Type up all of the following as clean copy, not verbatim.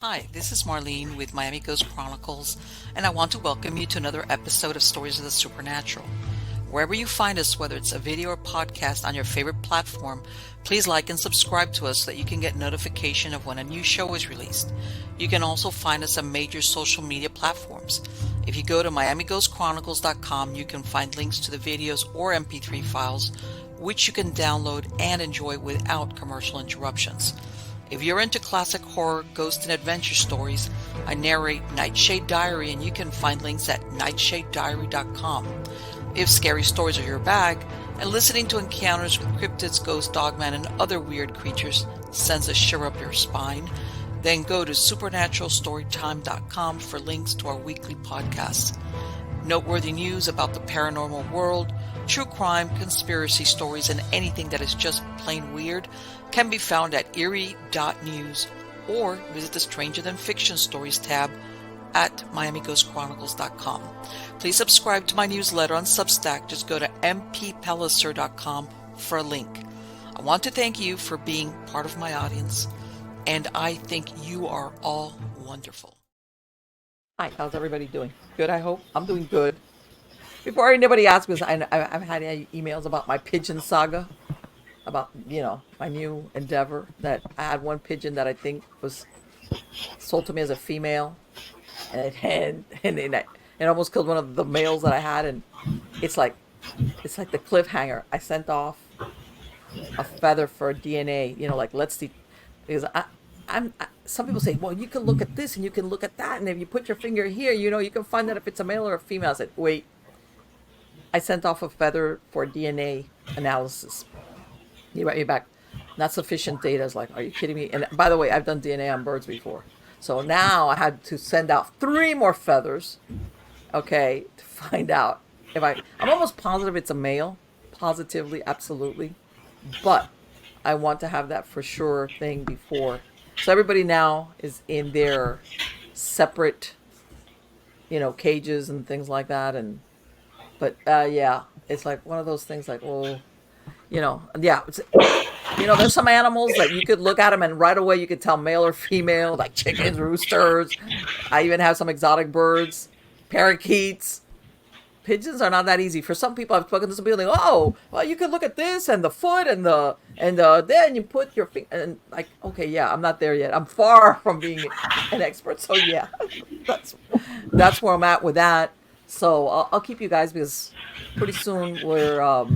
Hi, this is Marlene with Miami Ghost Chronicles, and I want to welcome you to another episode of Stories of the Supernatural. Wherever you find us, whether it's a video or podcast on your favorite platform, please like and subscribe to us so that you can get notification of when a new show is released. You can also find us on major social media platforms. If you go to MiamiGhostChronicles.com, you can find links to the videos or MP3 files, which you can download and enjoy without commercial interruptions. If you're into classic horror, ghost, and adventure stories, I narrate Nightshade Diary, and you can find links at nightshadediary.com. If scary stories are your bag, and listening to encounters with cryptids, ghosts, dogmen, and other weird creatures sends a shiver up your spine, then go to supernaturalstorytime.com for links to our weekly podcasts. Noteworthy news about the paranormal world, true crime, conspiracy stories, and anything that is just plain weird can be found at eerie.news or visit the Stranger Than Fiction Stories tab at miamighostchronicles.com. Please subscribe to my newsletter on Substack. Just go to mppellicer.com for a link. I want to thank you for being part of my audience, and I think you are all wonderful. Hi, how's everybody doing? Good, I hope. I'm doing good. Before anybody asks me, I've had emails about my pigeon saga, about, my new endeavor, that I had one pigeon that I think was sold to me as a female, and it almost killed one of the males that I had, and it's like the cliffhanger. I sent off a feather for DNA, like, let's see, because some people say, well, you can look at this and you can look at that, and if you put your finger here, you can find out if it's a male or a female. I said, wait. I sent off a feather for DNA analysis. He wrote me back, not sufficient data. I was like, are you kidding me? And by the way, I've done DNA on birds before. So now I had to send out 3 more feathers, okay, to find out if I'm almost positive it's a male. Positively, absolutely. But I want to have that for sure thing before. So everybody now is in their separate, cages and things like that. But yeah, it's like one of those things like, well, yeah. There's some animals that you could look at them and right away you could tell male or female, like chickens, roosters. I even have some exotic birds, parakeets. Pigeons are not that easy. For some people, I've spoken to some people, they go, oh, well, you could look at this and the foot and then you put your finger, and like, okay, yeah, I'm not there yet. I'm far from being an expert. So yeah, that's where I'm at with that. So I'll keep you guys, because pretty soon I'll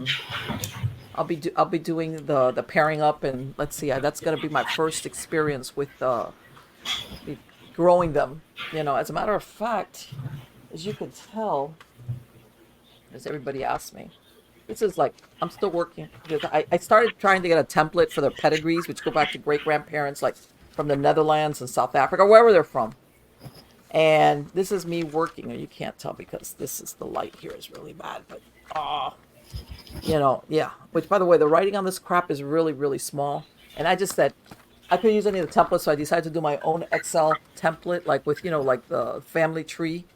be doing the pairing up, and let's see, that's gonna be my first experience with growing them. As a matter of fact, as you can tell, as everybody asks me, this is like, I'm still working, because I started trying to get a template for their pedigrees, which go back to great grandparents, like from the Netherlands and South Africa, wherever they're from. And this is me working, and you can't tell because the light here is really bad, but, yeah. Which, by the way, the writing on this crap is really, really small. And I just said, I couldn't use any of the templates, so I decided to do my own Excel template, like with, like the family tree.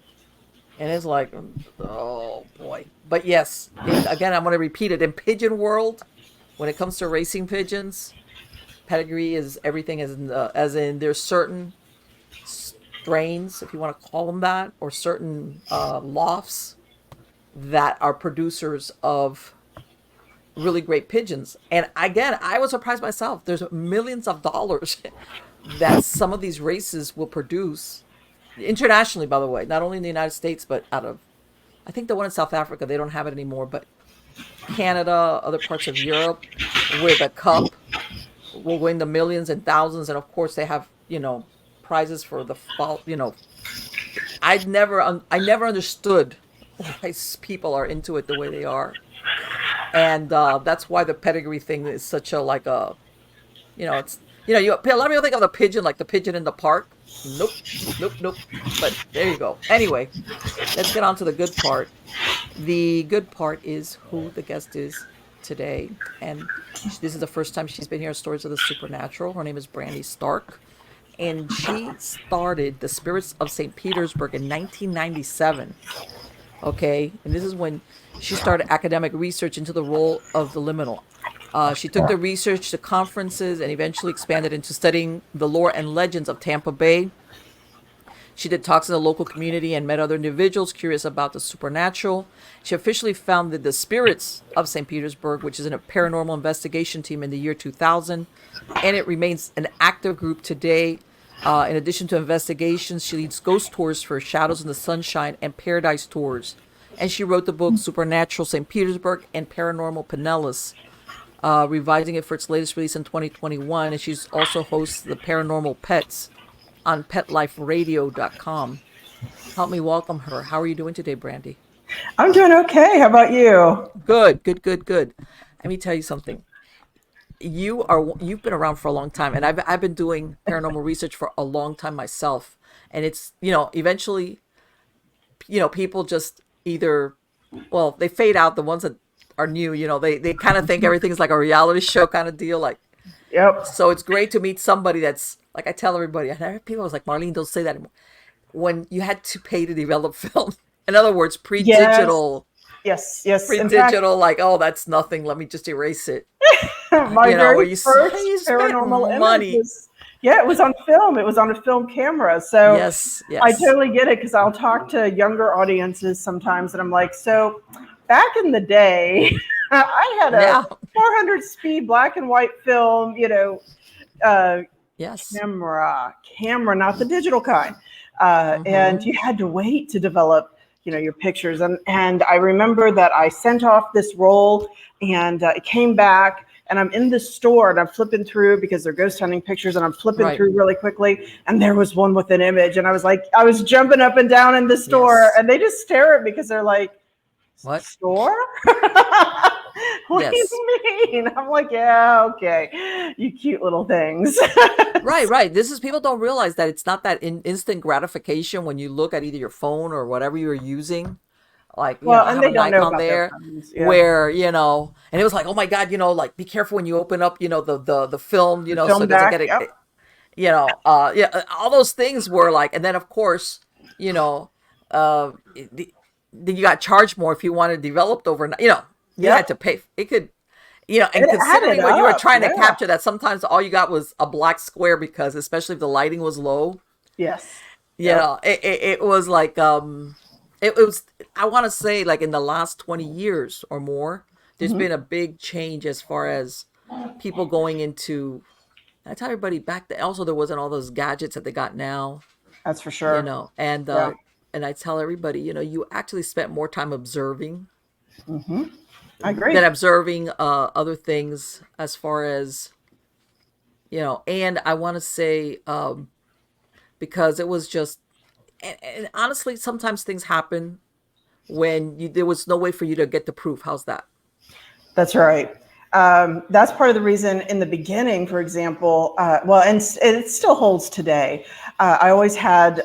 And it's like, oh boy. But yes, again, I'm going to repeat it. In pigeon world, when it comes to racing pigeons, pedigree is everything, as in there's certain strains, if you want to call them that, or certain lofts that are producers of really great pigeons. And again, I was surprised myself. There's millions of dollars that some of these races will produce internationally, by the way, not only in the United States, but I think the one in South Africa, they don't have it anymore, but Canada, other parts of Europe, where the cup will win the millions and thousands. And of course they have, prizes for the fall. I never understood why people are into it the way they are, and that's why the pedigree thing is such a it's a lot of people think of the pigeon like the pigeon in the park. Nope. But there you go. Anyway, let's get on to the good part. The good part is who the guest is today, and this is the first time she's been here on Stories of the Supernatural. Her name is Brandy Stark. And she started the Spirits of St. Petersburg in 1997. Okay, and this is when she started academic research into the role of the liminal. She took the research to conferences and eventually expanded into studying the lore and legends of Tampa Bay, She did talks in the local community and met other individuals curious about the supernatural. She officially founded the Spirits of St. Petersburg, which is a paranormal investigation team in the year 2000, and it remains an active group today. In addition to investigations, she leads ghost tours for Shadows in the Sunshine and Paradise Tours. And she wrote the book Supernatural St. Petersburg and Paranormal Pinellas, revising it for its latest release in 2021. And she's also hosts the Paranormal Pets on PetLifeRadio.com. Help me welcome her. How are you doing today, Brandy? I'm doing okay. How about you? Good. Let me tell you something. You've been around for a long time, and I've been doing paranormal research for a long time myself. And it's, eventually, people just either, well, they fade out. The ones that are new, they kind of think everything's like a reality show kind of deal. Like, Yep. so it's great to meet somebody that's like, I tell everybody, I have people was like, Marlene, don't say that anymore. When you had to pay to develop film, in other words, pre-digital, Yes. pre-digital, like, oh, that's nothing. Let me just erase it. My very first you paranormal money. image it was on film. It was on a film camera. So yes. I totally get it, because I'll talk to younger audiences sometimes, and I'm like, so back in the day, I had a 400 speed black and white film, camera, not the digital kind. And you had to wait to develop, your pictures. And I remember that I sent off this roll, and it came back, and I'm in the store, and I'm flipping through because they're ghost hunting pictures, and I'm flipping through really quickly. And there was one with an image, and I was jumping up and down in the store, and they just stare at me because they're like, what store? What do you mean? I'm like, yeah, okay, you cute little things. Right. This is, people don't realize that it's not that instant gratification when you look at either your phone or whatever you're using. Like, I have an icon there where, and it was like, oh my God, like, be careful when you open up, the film, so it doesn't get it, all those things were like, and then of course, you got charged more if you wanted developed overnight, you had to pay. It could, and considering what you were trying to capture, that sometimes all you got was a black square, because especially if the lighting was low. Yes. It was like, it was, I want to say, like, in the last 20 years or more, there's been a big change as far as people going into, I tell everybody back then, also there wasn't all those gadgets that they got now. That's for sure. And I tell everybody, you actually spent more time observing. I agree. Than observing other things, as far as, and I want to say, because it was just, and honestly, sometimes things happen when there was no way for you to get the proof. How's that? That's right. That's part of the reason in the beginning, for example, and it still holds today. I always had,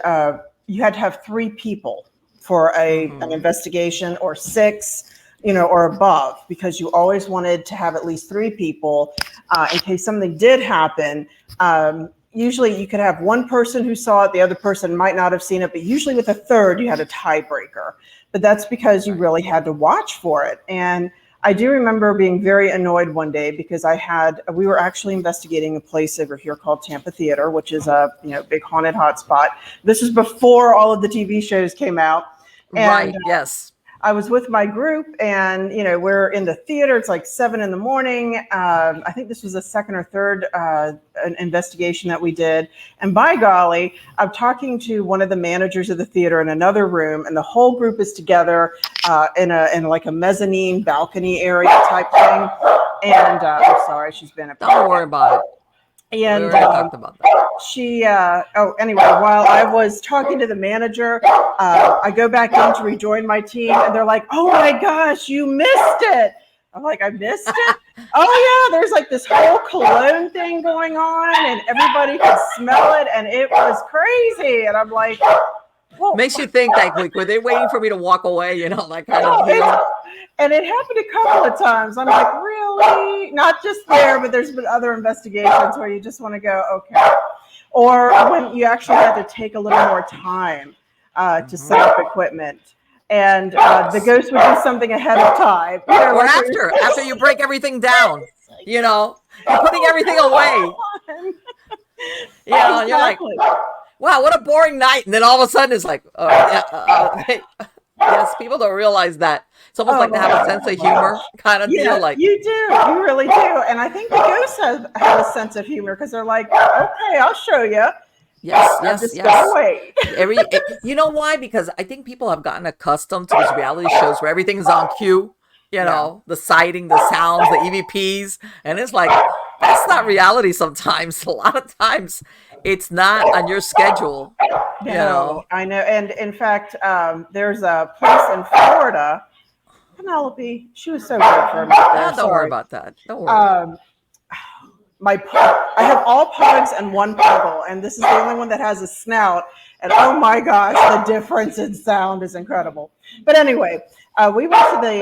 you had to have 3 people for an investigation, or 6, or above, because you always wanted to have at least 3 people in case something did happen. Usually you could have one person who saw it, the other person might not have seen it, but usually with a third, you had a tiebreaker. But that's because you really had to watch for it. And I do remember being very annoyed one day, because we were actually investigating a place over here called Tampa Theater, which is a big haunted hotspot. This is before all of the TV shows came out. And, yes. I was with my group, and we're in the theater. It's like 7 a.m. I think this was the second or third an investigation that we did. And by golly, I'm talking to one of the managers of the theater in another room, and the whole group is together in like a mezzanine balcony area type thing. And I'm sorry, she's been a. Don't worry about it. And we already talked about that. Anyway, while I was talking to the manager, I go back in to rejoin my team, and they're like, oh my gosh, you missed it. I'm like, I missed it? Oh yeah, there's like this whole cologne thing going on, and everybody could smell it, and it was crazy. And I'm like, well, makes you think, like, were they waiting for me to walk away, like kind of deal? And it happened a couple of times. I'm like, really? Not just there, but there's been other investigations where you just want to go, okay. Or when you actually had to take a little more time to set up equipment. And the ghost would do something ahead of time. Or after you break everything down, you're putting everything away. Exactly. You're like, wow, what a boring night. And then all of a sudden it's like, yes, people don't realize that. It's almost like they have a sense of humor kind of deal. Yeah, Like, you do. You really do. And I think the ghosts have a sense of humor because they're like, okay, I'll show you. yes, Just yes. go away. You know why? Because I think people have gotten accustomed to these reality shows where everything's on cue. You know, the sighting, the sounds, the EVPs, and it's like that's not reality. Sometimes, a lot of times, it's not on your schedule. No, You know, I know. And in fact, there's a place in Florida. Penelope, she was so good for a minute there. don't worry Sorry. about that. Don't worry. I have all pugs and one puggle, and this is the only one that has a snout. And oh my gosh, the difference in sound is incredible. But anyway, we went to the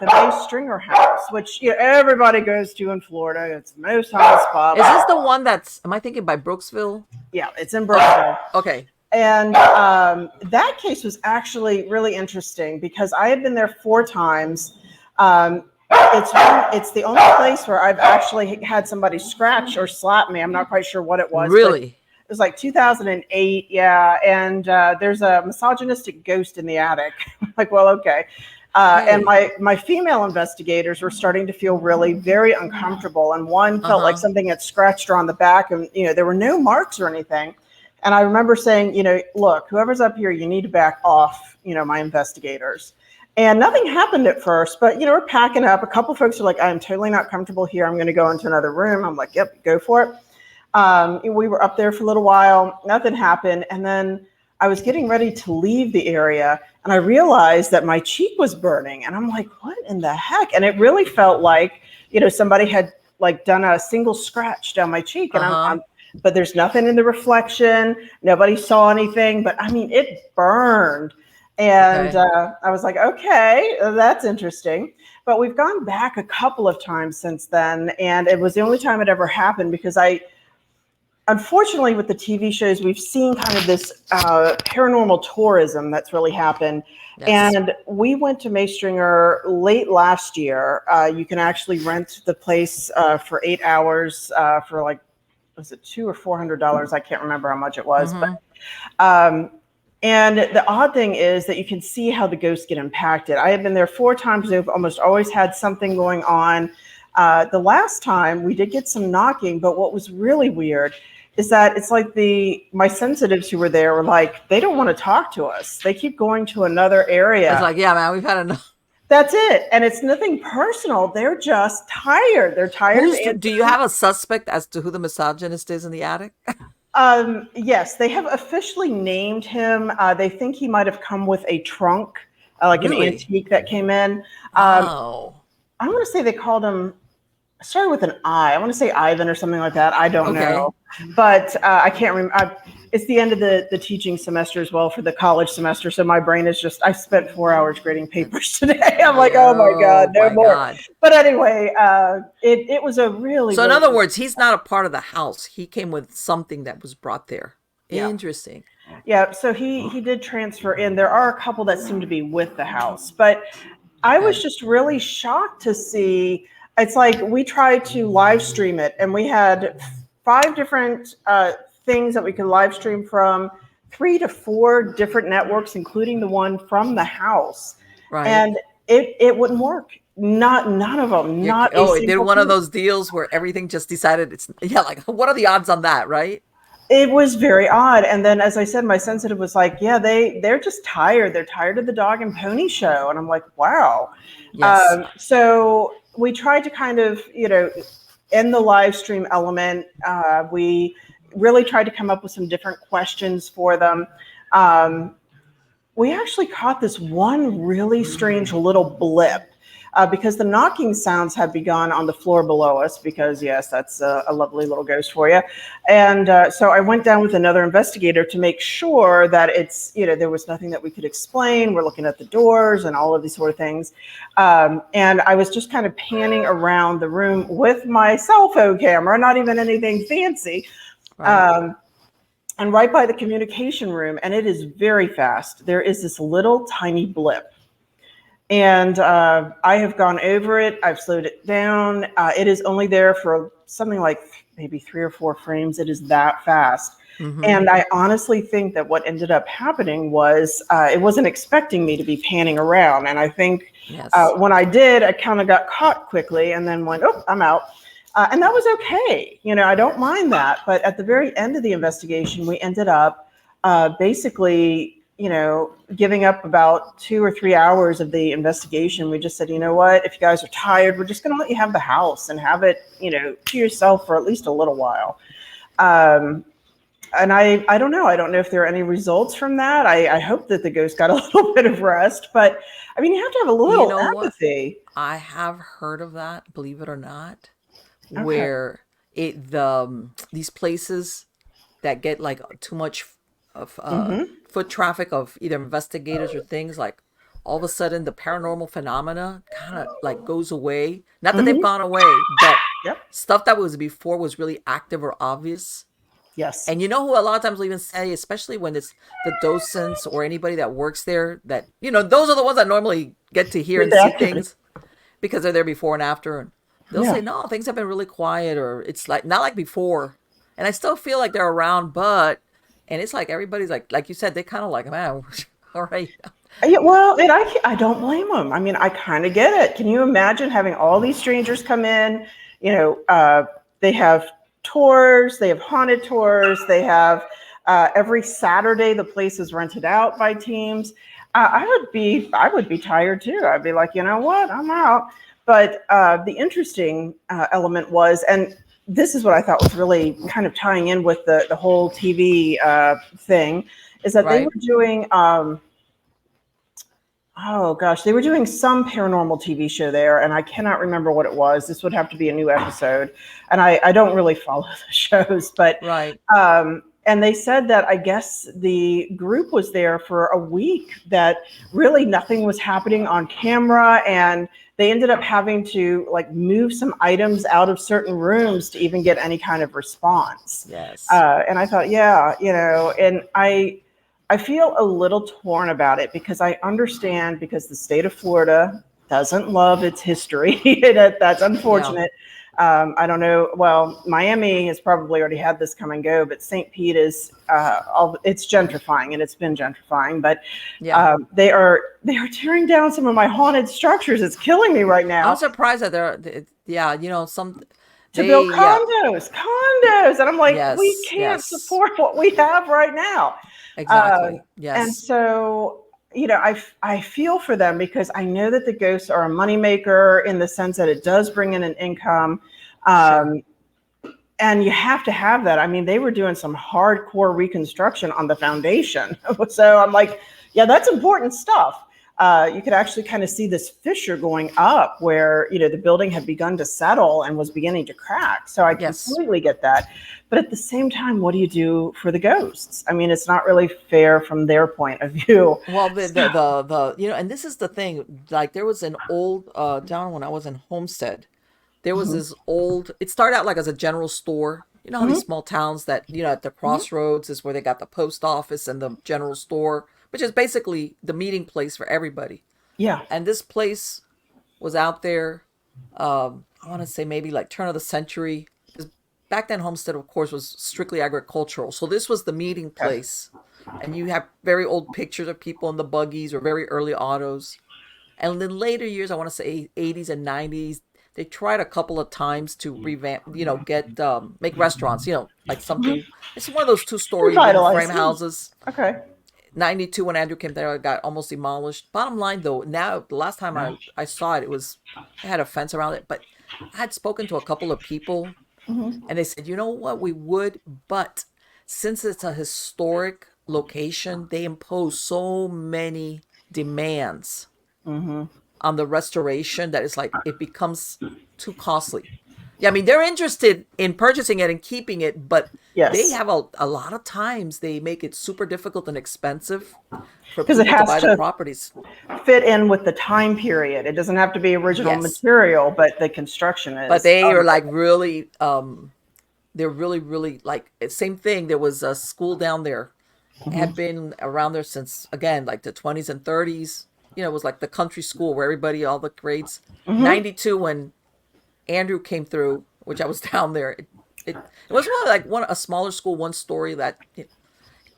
May Stringer house, which everybody goes to in Florida. It's the most haunted spot. Is this the one that's? Am I thinking by Brooksville? Yeah, it's in Brooksville. Okay. And that case was actually really interesting because I had been there 4 times. It's the only place where I've actually had somebody scratch or slap me. I'm not quite sure what it was. Really? It was like 2008, yeah. And there's a misogynistic ghost in the attic. I'm like, well, okay. And my female investigators were starting to feel really very uncomfortable. And one felt like something had scratched her on the back, and there were no marks or anything. And I remember saying, look, whoever's up here, you need to back off, my investigators. And nothing happened at first, but, we're packing up. A couple folks are like, I'm totally not comfortable here. I'm going to go into another room. I'm like, yep, go for it. We were up there for a little while. Nothing happened. And then I was getting ready to leave the area, and I realized that my cheek was burning. And I'm like, what in the heck? And it really felt like, somebody had like done a single scratch down my cheek. And but there's nothing in the reflection. Nobody saw anything, but I mean, it burned. And I was like, okay, that's interesting. But we've gone back a couple of times since then. And it was the only time it ever happened because unfortunately, with the TV shows, we've seen kind of this paranormal tourism that's really happened. Yes. And we went to Maystringer late last year. You can actually rent the place for 8 hours for like, was it $200 or $400? I can't remember how much it was. But and the odd thing is that you can see how the ghosts get impacted. I have been there 4 times. They've almost always had something going on. The last time we did get some knocking, but what was really weird is that it's like my sensitives who were there were like, they don't want to talk to us. They keep going to another area. It's like, yeah, man, we've had enough. That's it. And it's nothing personal. They're just tired. They're tired. Do you have a suspect as to who the misogynist is in the attic? Yes, they have officially named him. They think he might have come with a trunk, like an antique that came in. I want to say they called him, started with an I. I want to say Ivan or something like that. I don't know. But I can't remember. It's the end of the teaching semester as well for the college semester. So my brain is just, I spent 4 hours grading papers today. I'm like, oh my God, no more. God. But anyway, it was a really. So in other words, he's not a part of the house. He came with something that was brought there. Yeah. Interesting. Yeah. So he did transfer in. There are a couple that seem to be with the house, but I was just really shocked to see. It's like we tried to live stream it, and we had 5 different things that we could live stream from, 3 to 4 different networks, including the one from the house. Right. And it wouldn't work. None of them. It did one of those deals where everything just decided like, what are the odds on that, right? It was very odd. And then, as I said, my sensitive was like, yeah, they're just tired. They're tired of the dog and pony show. And I'm like, wow. Yes. So we tried to kind of, end the live stream element. We really tried to come up with some different questions for them. We actually caught this one really strange little blip because the knocking sounds had begun on the floor below us because, yes, that's a lovely little ghost for you. And so I went down with another investigator to make sure that it's, there was nothing that we could explain. We're looking at the doors and all of these sort of things. And I was just kind of panning around the room with my cell phone camera, not even anything fancy. Right. And right by the communication room, and it is very fast, there is this little tiny blip. And I have gone over it. I've slowed it down. It is only there for something like maybe 3 or 4 frames. It is that fast. Mm-hmm. And I honestly think that what ended up happening was it wasn't expecting me to be panning around. And I think Yes. when I did, I kind of got caught quickly and then went, oh, I'm out. And that was okay. I don't mind that. But at the very end of the investigation, we ended up basically, giving up about 2 or 3 hours of the investigation. We just said, you know what, if you guys are tired, we're just going to let you have the house and have it, to yourself for at least a little while. And I don't know. I don't know if there are any results from that. I hope that the ghost got a little bit of rest, but I mean, you have to have a little empathy. I have heard of that, believe it or not, Okay. where these places that get like too much of foot traffic of either investigators or things, like all of a sudden the paranormal phenomena kind of like goes away. Not that they've gone away, but Yep. stuff that was before was really active or obvious. Yes. And who a lot of times will even say, especially when it's the docents or anybody that works there, that, those are the ones that normally get to hear and see things because they're there before and after. And they'll say, no, things have been really quiet, or it's like not like before. And I still feel like they're around, and it's like everybody's like you said, they kind of like, man, all right. Yeah, well, and I don't blame them. I mean, I kind of get it. Can you imagine having all these strangers come in? They have tours, they have haunted tours, they have every Saturday the place is rented out by teams. I would be tired too. I'd be like, you know what, I'm out. But the interesting element was, and this is what I thought was really kind of tying in with the whole TV thing, is that they were doing oh gosh, they were doing some paranormal TV show there, and I cannot remember what it was. This would have to be a new episode, and I don't really follow the shows, but and they said that I guess the group was there for a week, that really nothing was happening on camera, and they ended up having to like move some items out of certain rooms to even get any kind of response. Yes. And I thought, yeah, and I feel a little torn about it because I understand, because the state of Florida doesn't love its history. That's unfortunate. I don't know. Well, Miami has probably already had this come and go, but St. Pete is it's gentrifying, and it's been gentrifying. But they are tearing down some of my haunted structures. It's killing me right now. I'm surprised that some to build condos, and I'm like, we can't support what we have right now. Exactly. Yes. And so, I feel for them, because I know that the ghosts are a moneymaker in the sense that it does bring in an income. And you have to have that. I mean, they were doing some hardcore reconstruction on the foundation. So I'm like, yeah, that's important stuff. You could actually kind of see this fissure going up where, the building had begun to settle and was beginning to crack. So I completely get that. But at the same time, what do you do for the ghosts? I mean, it's not really fair from their point of view. Well, and this is the thing, like there was an old, down when I was in Homestead, there was this old, it started out like as a general store. How these small towns that, at the crossroads is where they got the post office and the general store, which is basically the meeting place for everybody. Yeah. And this place was out there, I want to say maybe like turn of the century. Because back then, Homestead, of course, was strictly agricultural. So this was the meeting place. And you have very old pictures of people in the buggies or very early autos. And in later years, I want to say 80s and 90s, they tried a couple of times to revamp, make restaurants, like something. It's one of those 2-story frame houses. Okay. 92, when Andrew came there, it got almost demolished. Bottom line, though, now the last time I saw it, it had a fence around it. But I had spoken to a couple of people, and they said, you know what, we would, but since it's a historic location, they impose so many demands on the restoration that it's like it becomes too costly. Yeah, I mean, they're interested in purchasing it and keeping it, but they have a lot of times they make it super difficult and expensive for people to buy the properties. Fit in with the time period. It doesn't have to be original material, but the construction is. But they are like really, they're really, really like, same thing. There was a school down there, had been around there since, again, like the 20s and 30s. It was like the country school where everybody, all the grades. 92, when Andrew came through, which I was down there, It was really like a smaller school, one story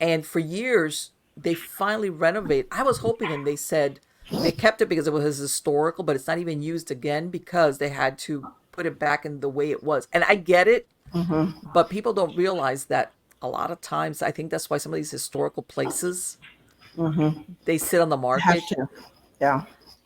and for years they finally renovated. I was hoping, and they said they kept it because it was historical, but it's not even used again because they had to put it back in the way it was. And I get it, Mm-hmm. but people don't realize that a lot of times, I think that's why some of these historical places, Mm-hmm. they sit on the Have market to. Yeah.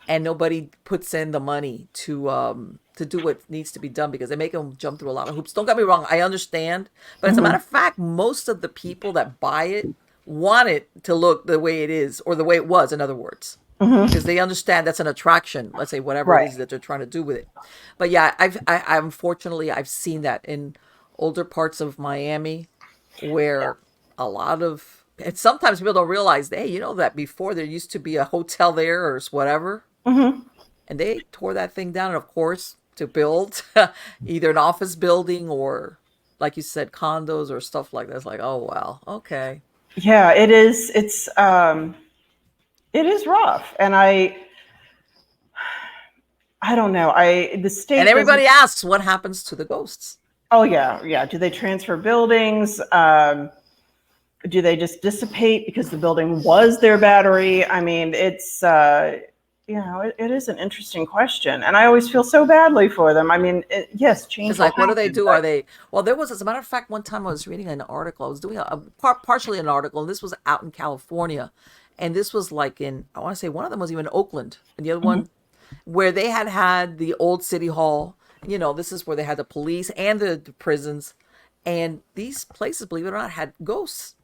and nobody puts in the money to do what needs to be done because they make them jump through a lot of hoops. Don't get me wrong, I understand, but as a matter Mm-hmm. of fact, most of the people that buy it want it to look the way it is, or the way it was, in other words, Mm-hmm. because they understand that's an attraction. Let's say whatever it Right. is that they're trying to do with it. But yeah, I unfortunately I've seen that in older parts of Miami Yeah. where a lot of, and sometimes people don't realize, hey, you know that before there used to be a hotel there or whatever, Mm-hmm. and they tore that thing down, and of course to build either an office building or, like you said, condos or stuff like that. It's like, oh wow, okay. Yeah, it is. It is rough, and I don't know. The And state doesn't. everybody asks what happens to the ghosts. Oh yeah, yeah. Do they transfer buildings? Do they just dissipate because the building was their battery? I mean, it's it is an interesting question, and I always feel so badly for them. I mean, yes, It's change will like, what do they happen, do? Are but they, well, there was, as a matter of fact, one time I was reading an article. I was doing partially an article, and this was out in California. And this was like in, I want to say one of them was even Oakland, and the other Mhm, one where they had the old city hall. This is where they had the police and the prisons. And these places, believe it or not, had ghosts.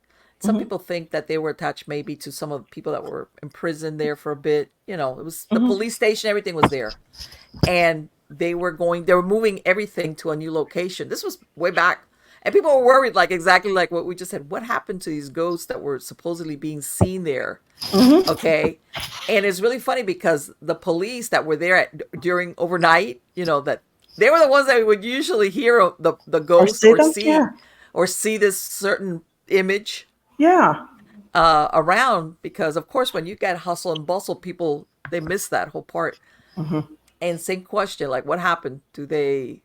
Some mhm, people think that they were attached maybe to some of the people that were imprisoned there for a bit. It was the mhm. police station, everything was there. And they were moving everything to a new location. This was way back. And people were worried, like exactly like what we just said. What happened to these ghosts that were supposedly being seen there? Mhm. Okay. And it's really funny because the police that were there during overnight, that they were the ones that would usually hear the Or ghost, see them? Yeah. or see this certain image Yeah. around, because of course when you get hustle and bustle, people, they miss that whole part. Mhm. And same question, like what happened? Do they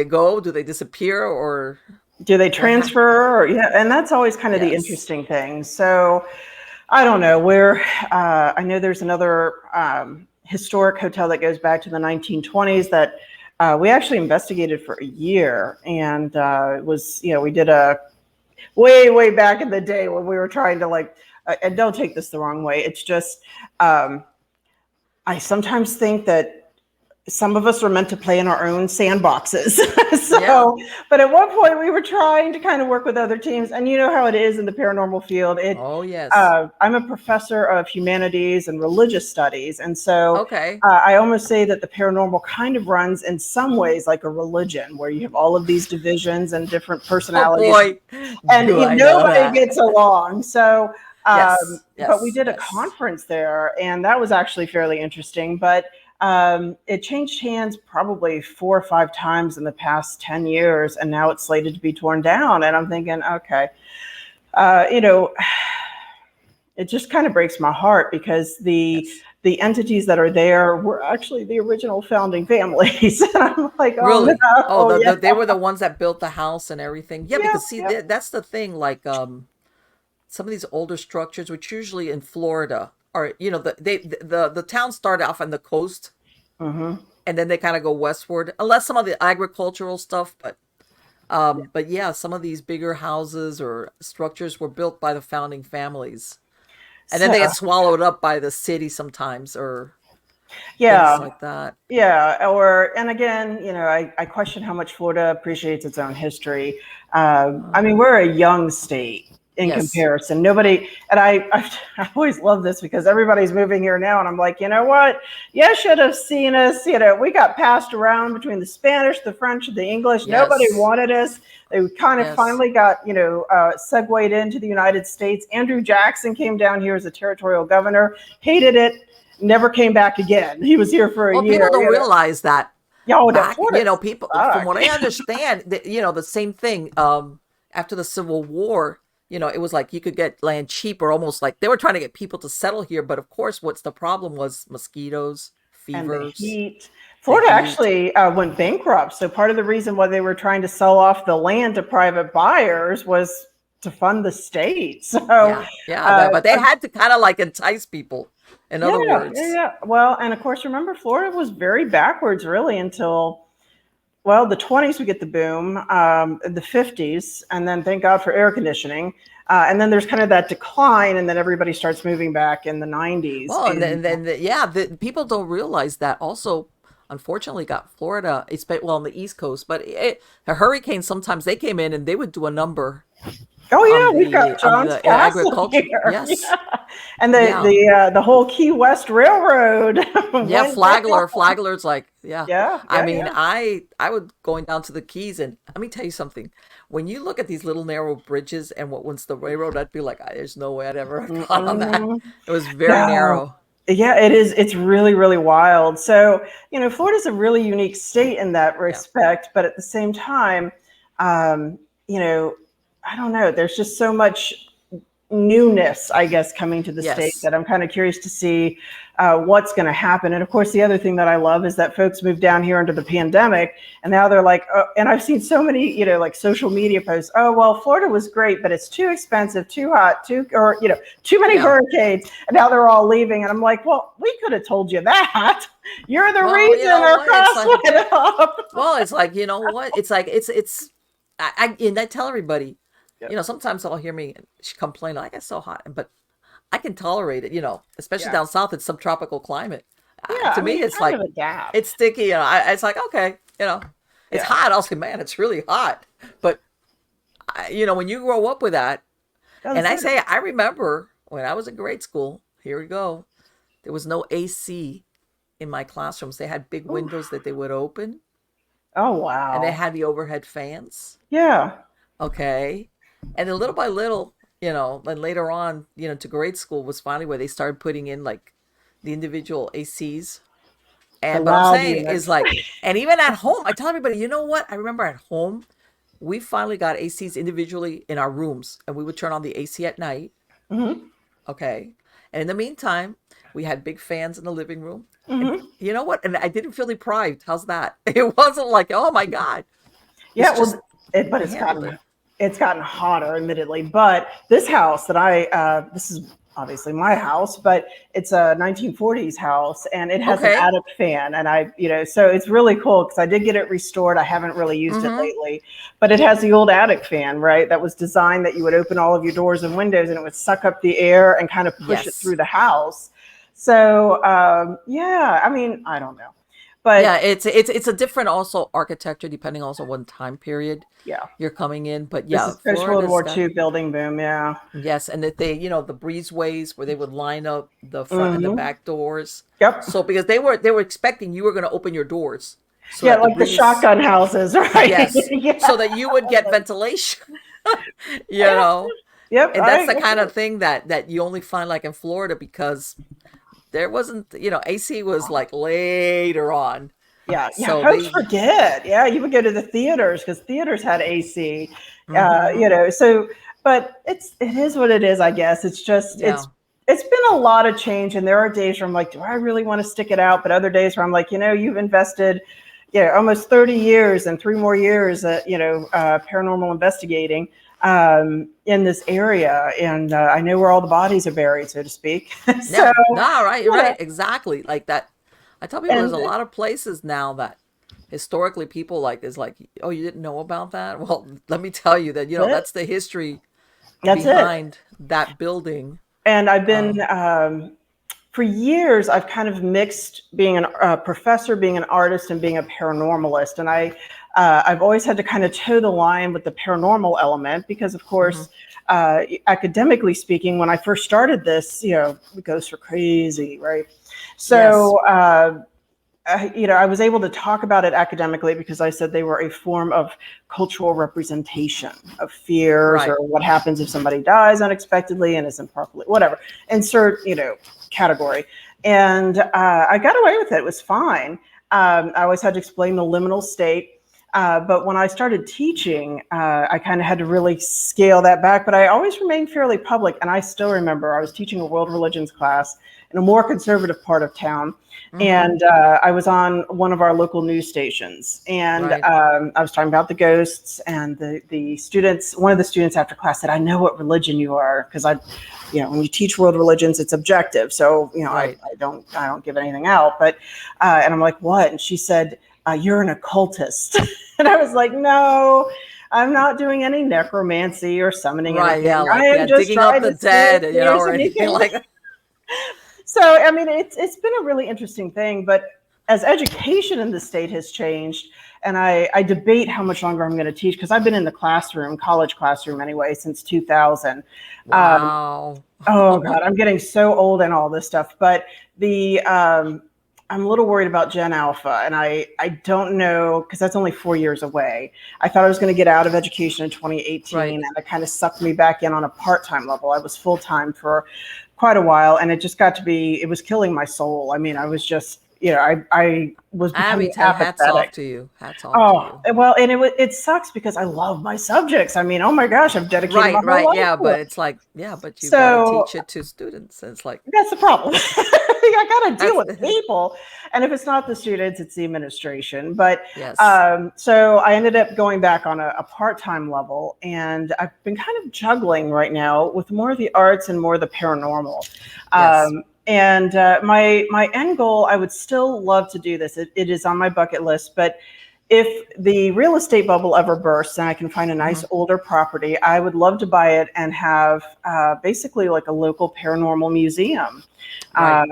go? Do they disappear? Or Do they what happened? transfer? Or, yeah, and that's always kind of the Yes. interesting thing. So I don't know where. I know there's another historic hotel that goes back to the 1920s that we actually investigated for a year, and it was we did a way back in the day when we were trying to like. And don't take this the wrong way. It's just um, I sometimes think that some of us are meant to play in our own sandboxes. Yeah. So, but at one point we were trying to kind of work with other teams, and you know how it is in the paranormal field. Oh, yes. I'm a professor of humanities and religious studies, and so Okay. I almost say that the paranormal kind of runs in some ways like a religion, where you have all of these divisions and different Oh personalities, boy. and Do I know nobody that? gets along. So, Yes. but we Yes. did a Yes. conference there, and that was actually fairly interesting. But it changed hands probably 4 or 5 times in the past 10 years, and now it's slated to be torn down. And I'm thinking, okay, uh, you know, it just kind of breaks my heart because the Yes. the entities that are there were actually the original founding families. And I'm like, oh Really? Oh, no, yeah, they were the ones that built the house and everything. Yeah, yeah, because see, yeah. that's the thing. Like, some of these older structures, which usually in Florida, are, the towns start off on the coast, Hmm. and then they kind of go westward, unless some of the agricultural stuff. But yeah, some of these bigger houses or structures were built by the founding families, and then So they get swallowed up by the city sometimes, or things yeah, like that. yeah. And again, I question how much Florida appreciates its own history. I Uh, mean, we're a young state in yes. comparison. Nobody, and I always love this because everybody's moving here now, and I'm like, you know what? You should have seen us. We got passed around between the Spanish, the French, the English. Nobody Yes. wanted us. They kind of Yes. finally got, segued into the United States. Andrew Jackson came down here as a territorial governor, hated it, never came back again. He was here for a Well, people year. don't realize that Yo, the back, Florida people, from what sucked. I understand, the same thing, after the Civil War, it was like you could get land cheap, or almost like they were trying to get people to settle here. But of course, what's the problem was mosquitoes, And the fevers. heat. Florida actually went bankrupt. So part of the reason why they were trying to sell off the land to private buyers was to fund the state. So but they had to kind of like entice people, in other words. Well, and of course, remember, Florida was very backwards really until, well, the 20s we get the boom, the 50s, and then thank God for air conditioning. And then there's kind of that decline, and then everybody starts moving back in the 90s. Well, and then people don't realize that also, unfortunately, got Florida, on the East Coast, but the hurricanes, sometimes they came in and they would do a number. Oh yeah, we've got John's agriculture. Yes, and the whole Key West Railroad. Flagler's like, I would going down to the Keys, and let me tell you something. When you look at these little narrow bridges and what once the railroad, I'd be like, there's no way I'd ever have gone on that. It was very narrow. Yeah, it is. It's really, really wild. So, Florida's a really unique state in that respect, but at the same time, I don't know. There's just so much newness, I guess, coming to the state that I'm kind of curious to see what's going to happen. And of course, the other thing that I love is that folks moved down here under the pandemic, and now they're like, and I've seen so many, like social media posts. Oh, well, Florida was great, but it's too expensive, too hot, too many hurricanes. And now they're all leaving. And I'm like, well, we could have told you that. You're the reason our costs went up. Well, it's like, you know what? It's like, I tell everybody, sometimes they'll hear me complain, like, it's so hot, but I can tolerate it, especially down south. It's subtropical climate. To me, it's like, it's sticky. It's like, okay, it's hot. I'll say, man, it's really hot. But, when you grow up with that, I remember when I was in grade school, here we go, there was no AC in my classrooms. They had big windows that they would open. Oh, wow. And they had the overhead fans. Yeah. Okay. And then little by little, then later on, to grade school was finally where they started putting in like the individual ACs. And what I'm saying is like, and even at home, I tell everybody, you know what? I remember at home, we finally got ACs individually in our rooms, and we would turn on the AC at night. Mm-hmm. Okay. And in the meantime, we had big fans in the living room. Mm-hmm. And you know what? And I didn't feel deprived. How's that? It wasn't like, oh my God. It's gotten hotter, admittedly. But this house that this is obviously my house, but it's a 1940s house, and it has an attic fan. And so it's really cool because I did get it restored. I haven't really used it lately, but it has the old attic fan, right? That was designed that you would open all of your doors and windows, and it would suck up the air and kind of push it through the house. So, I don't know. But it's a different also architecture depending also what time period you're coming in. But this is post World War II building boom, Yes, and that they, the breezeways where they would line up the front and the back doors. Yep. So because they were expecting you were going to open your doors. So like the shotgun houses, right? Yes. So that you would get ventilation. Yep. And that's the kind of thing that you only find like in Florida because there wasn't, AC was like later on. Yeah. So folks forget. Yeah. You would go to the theaters because theaters had AC, so, but it is what it is, I guess. It's just, it's been a lot of change. And there are days where I'm like, do I really want to stick it out? But other days where I'm like, you've invested, almost 30 years and 3 more years, paranormal investigating. In this area, and I know where all the bodies are buried, so to speak. Right, exactly, like that. I tell people there's a lot of places now that historically people is like, oh, you didn't know about that? Well, let me tell you that that's the history behind that building. And I've been for years, I've kind of mixed being a professor, being an artist, and being a paranormalist, and I've always had to kind of toe the line with the paranormal element because, of course, academically speaking, when I first started this, ghosts were crazy, right? So, I was able to talk about it academically because I said they were a form of cultural representation of fears or what happens if somebody dies unexpectedly and isn't properly, whatever, insert, category. And I got away with it. It was fine. I always had to explain the liminal state. But when I started teaching, I kind of had to really scale that back. But I always remained fairly public. And I still remember I was teaching a world religions class in a more conservative part of town. And I was on one of our local news stations, and Right. I was talking about the ghosts. And the students, one of the students after class said, "I know what religion you are, because when you teach world religions, it's objective. So Right. I don't give anything out." But and I'm like, "What?" And she said, "You're an occultist." And I was like, "No, I'm not doing any necromancy or summoning Right. anything. Yeah. Like, I am yeah, just digging up trying the to see if dead, there's or anything anything." like that. So, I mean, it's been a really interesting thing, but as education in the state has changed, and I debate how much longer I'm going to teach, because I've been in the classroom, college classroom anyway, since 2000. Wow. Oh God, I'm getting so old and all this stuff. But I'm a little worried about Gen Alpha, and I don't know, because that's only 4 years away. I thought I was going to get out of education in 2018, Right. and it kind of sucked me back in on a part-time level. I was full-time for quite a while, and it just got to be, it was killing my soul. I mean, I was just, I was Abby, becoming hats off apathetic. to you. Hats off to Oh, you. well, and it sucks because I love my subjects. I mean, oh my gosh, I've dedicated my Right. whole Right. life Yeah. to But it. it's like, yeah, but you've got to So teach it to students. And it's like, that's the problem. I got to deal that's with people. And if it's not the students, it's the administration. But yes. so I ended up going back on a part-time level. And I've been kind of juggling right now with more of the arts and more of the paranormal. Yes. My end goal, I would still love to do this. It is on my bucket list. But if the real estate bubble ever bursts and I can find a nice older property, I would love to buy it and have basically like a local paranormal museum, Right.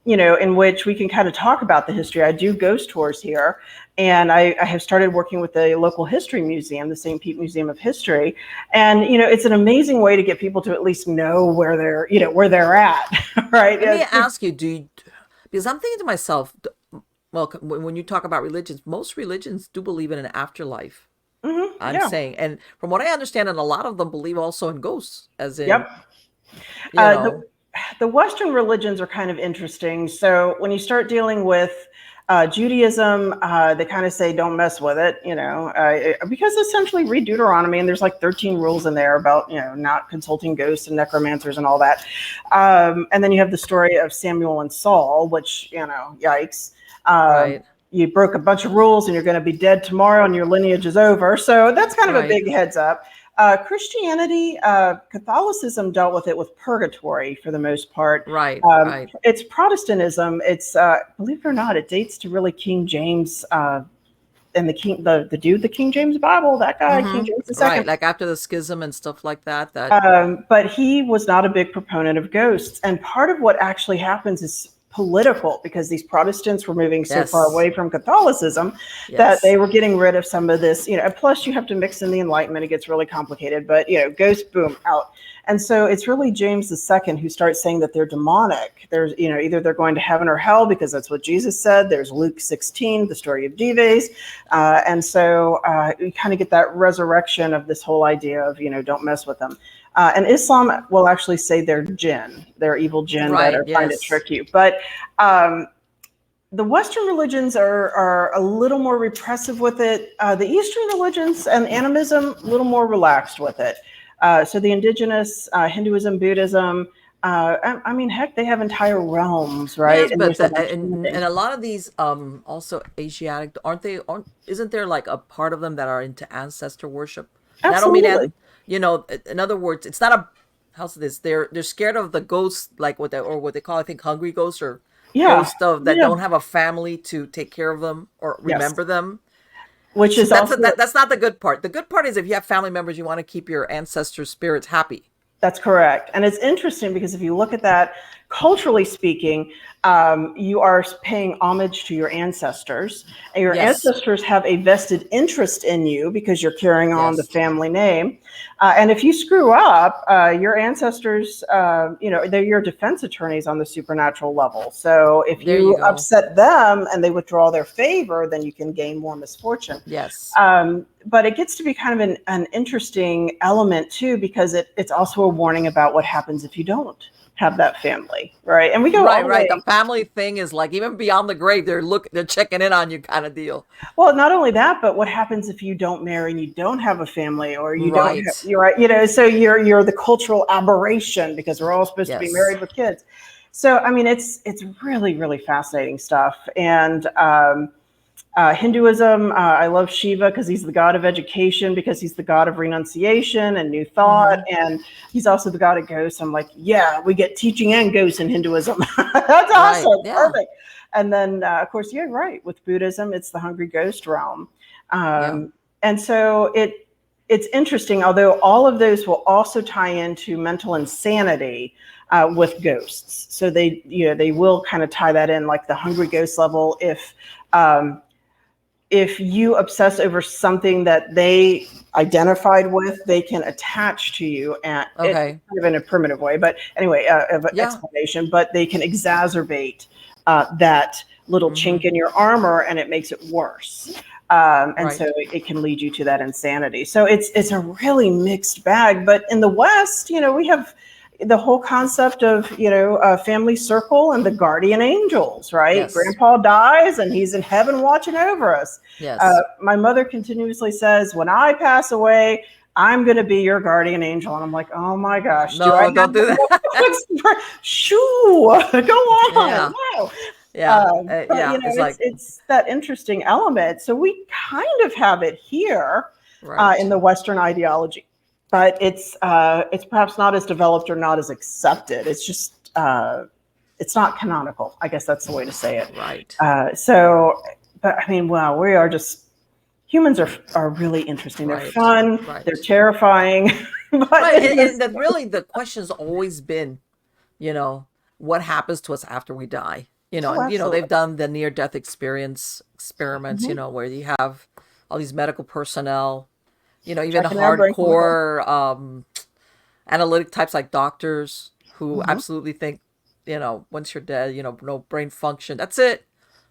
in which we can kind of talk about the history. I do ghost tours here, and I have started working with the local history museum, the St. Pete Museum of History. And, it's an amazing way to get people to at least know where they're at, right? Let me ask you, because I'm thinking to myself, well, when you talk about religions, most religions do believe in an afterlife. I'm Yeah. saying, and from what I understand, and a lot of them believe also in ghosts, as in, Yep. you know, The Western religions are kind of interesting. So when you start dealing with Judaism, they kind of say don't mess with it, because essentially read Deuteronomy, and there's like 13 rules in there about not consulting ghosts and necromancers and all that. And then you have the story of Samuel and Saul, which yikes. right, You broke a bunch of rules and you're going to be dead tomorrow and your lineage is over. So that's kind of a right, big heads up. Christianity, Catholicism dealt with it with purgatory for the most part. right, right. It's Protestantism. It's believe it or not, it dates to really King James and the King James Bible. That guy, King James the Right, Second. like after the schism and stuff like that. But he was not a big proponent of ghosts, and part of what actually happens is political, because these Protestants were moving so far Yes, away from Catholicism that they yes, were getting rid of some of this, and plus you have to mix in the Enlightenment. It gets really complicated, but ghost, boom, out. And so it's really James II who starts saying that they're demonic. There's, either they're going to heaven or hell, because that's what Jesus said. There's Luke 16, the story of Dives. And so you kind of get that resurrection of this whole idea of, don't mess with them. And Islam will actually say they're jinn. They're evil jinn that right, are trying to yes, trick you. But the Western religions are a little more repressive with it. The Eastern religions and animism, a little more relaxed with it. So the indigenous Hinduism, Buddhism, I mean, heck, they have entire realms, let me right? ask, And but there's a bunch of and things. a lot of these also Asiatic, isn't there like a part of them that are into ancestor worship? And I don't mean Absolutely. in other words, it's not a, how's this? They're scared of the ghosts, like what they call, I think, hungry ghosts, or Yeah. ghosts of that Yeah. don't have a family to take care of them or Yes. remember them. Which So is also that's not the good part. The good part is if you have family members, you want to keep your ancestors' spirits happy. That's correct. And it's interesting because if you look at that, culturally speaking, you are paying homage to your ancestors, and your Yes, ancestors have a vested interest in you because you're carrying on the yes, family name. And if you screw up, your ancestors, they're your defense attorneys on the supernatural level. So if there you you go. upset them and they withdraw their favor, then you can gain more misfortune. Yes, But it gets to be kind of an interesting element too, because it's also a warning about what happens if you don't have that family, right? And we go all Right, the right. way. The family thing is like even beyond the grave, they're checking in on you kind of deal. Well, not only that, but what happens if you don't marry and you don't have a family, or you don't have, Right. you're right, so you're the cultural aberration because we're all supposed to be Yes. married with kids. So I mean, it's really really fascinating stuff. And Hinduism, I love Shiva because he's the god of education, because he's the god of renunciation and new thought, Hmm. and he's also the god of ghosts. I'm like, yeah, we get teaching and ghosts in Hinduism. That's Right. awesome, Yeah. perfect. And then, of course, you're right. With Buddhism, it's the hungry ghost realm, Yeah. and so it's interesting. Although all of those will also tie into mental insanity with ghosts, so they will kind of tie that in, like the hungry ghost level. If you obsess over something that they identified with, they can attach to you, and it Okay. kind of in a primitive way, but anyway, of an Yeah. explanation, but they can exacerbate that little Hmm. chink in your armor, and it makes it worse. And so Right. it can lead you to that insanity. So it's a really mixed bag. But in the West, we have the whole concept of family circle and the guardian angels, right? Yes. Grandpa dies and he's in heaven watching over us. Yes. My mother continuously says, when I pass away, I'm going to be your guardian angel. And I'm like, oh my gosh, do I No, have don't do that. shoo, go on. Yeah. Wow. Yeah. But Yeah. It's like, it's that interesting element. So we kind of have it here in right. the Western ideology, but it's perhaps not as developed or not as accepted. It's just it's not canonical. I guess that's the way to say it. Right. But I mean, wow, we are just humans are really interesting. They're Right. fun. Right. They're terrifying. But Right. And that really the question's always been, you know, what happens to us after we die? oh, And they've absolutely. done the near death experience experiments, Mhm. where you have all these medical personnel, even Checking our brain chemicals. hardcore analytic types like doctors who Mhm. absolutely think, once you're dead, no brain function. That's it.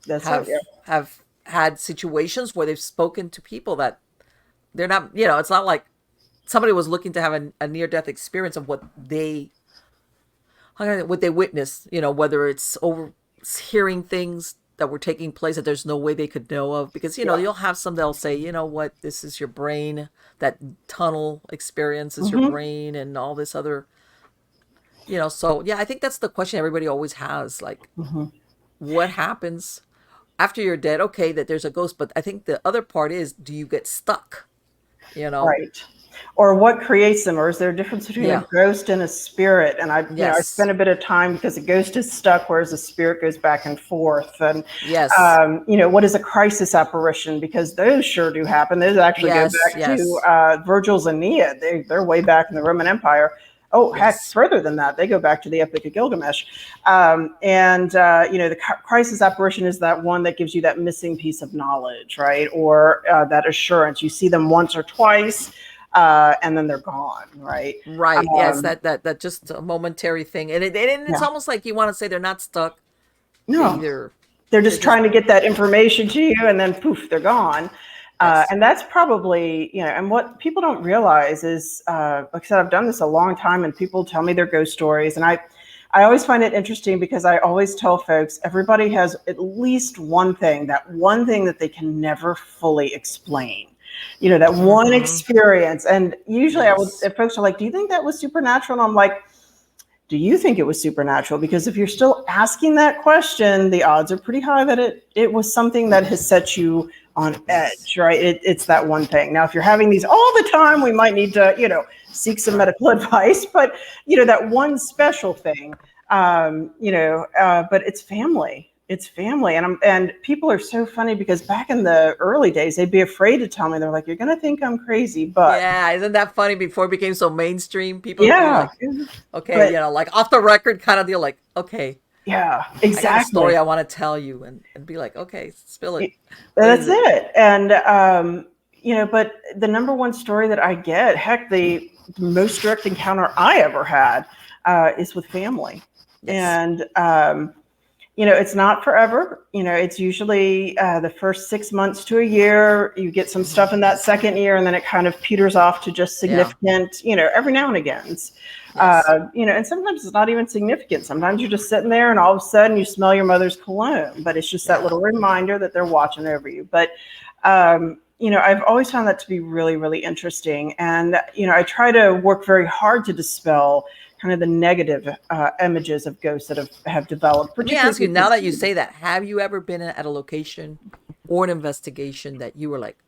That's it. Have Yeah. have had situations where they've spoken to people that they're not, it's not like somebody was looking to have a near death experience of what they witnessed, whether it's over hearing things that were taking place that there's no way they could know of, because Yeah. you'll have some that'll say, what, this is your brain, that tunnel experience is your Mhm. brain, and all this other, so yeah, I think that's the question everybody always has, like, Mhm. what happens after you're dead? Okay, that there's a ghost, but I think the other part is, do you get stuck, you know Right. Or what creates them, or is there a difference between a yeah. ghost and a spirit? And I Yes. spent a bit of time, because a ghost is stuck, whereas a spirit goes back and forth. And Yes. what is a crisis apparition? Because those sure do happen. Those actually go Yes. back to Yes. Virgil's Aeneid. They're way back in the Roman Empire. Oh, heck, Yes. further than that, they go back to the Epic of Gilgamesh. The crisis apparition is that one that gives you that missing piece of knowledge, right? Or that assurance. You see them once or twice, and then they're gone, right? Right. Yes. Um, That just a momentary thing, and it's yeah. almost like you want to say they're not stuck. They No, either they're they're just just trying to get that information to you, and then poof, they're gone. yes. And that's probably, and what people don't realize is, like I said, I've done this a long time, and people tell me their ghost stories, and I always find it interesting, because I always tell folks, everybody has at least that one thing that they can never fully explain. That one Mm-hmm. experience. And usually Yes. if folks are like, do you think that was supernatural? And I'm like, do you think it was supernatural? Because if you're still asking that question, the odds are pretty high that it was something that has set you on Yes. edge, right? It's that one thing. Now, if you're having these all the time, we might need to, seek some Right. medical advice. But that one special thing, but it's family. It's family, and people are so funny, because back in the early days, they'd be afraid to tell me. They're like, "You're gonna think I'm crazy," but Yeah. Isn't that funny? Before it became so mainstream, people would be yeah, like, okay, but like off the record kind of deal. Like, okay, yeah, I got a exactly. story I want to tell you, and be like, okay, spill it. What That's is it? it. And but the number one story that I get, heck, the most direct encounter I ever had is with family. Yes. And It's not forever. It's usually the first 6 months to a year. You get some stuff in that second year, and then it kind of peters off to just significant, every now and again. Yes. And sometimes it's not even significant. Sometimes you're just sitting there and all of a sudden you smell your mother's cologne, but it's just that little reminder that they're watching over you. But, I've always found that to be really, really interesting. And, I try to work very hard to dispel kind of the negative images of ghosts that have developed. Let me ask you, now that you say that, have you ever been at a location or an investigation that you were like,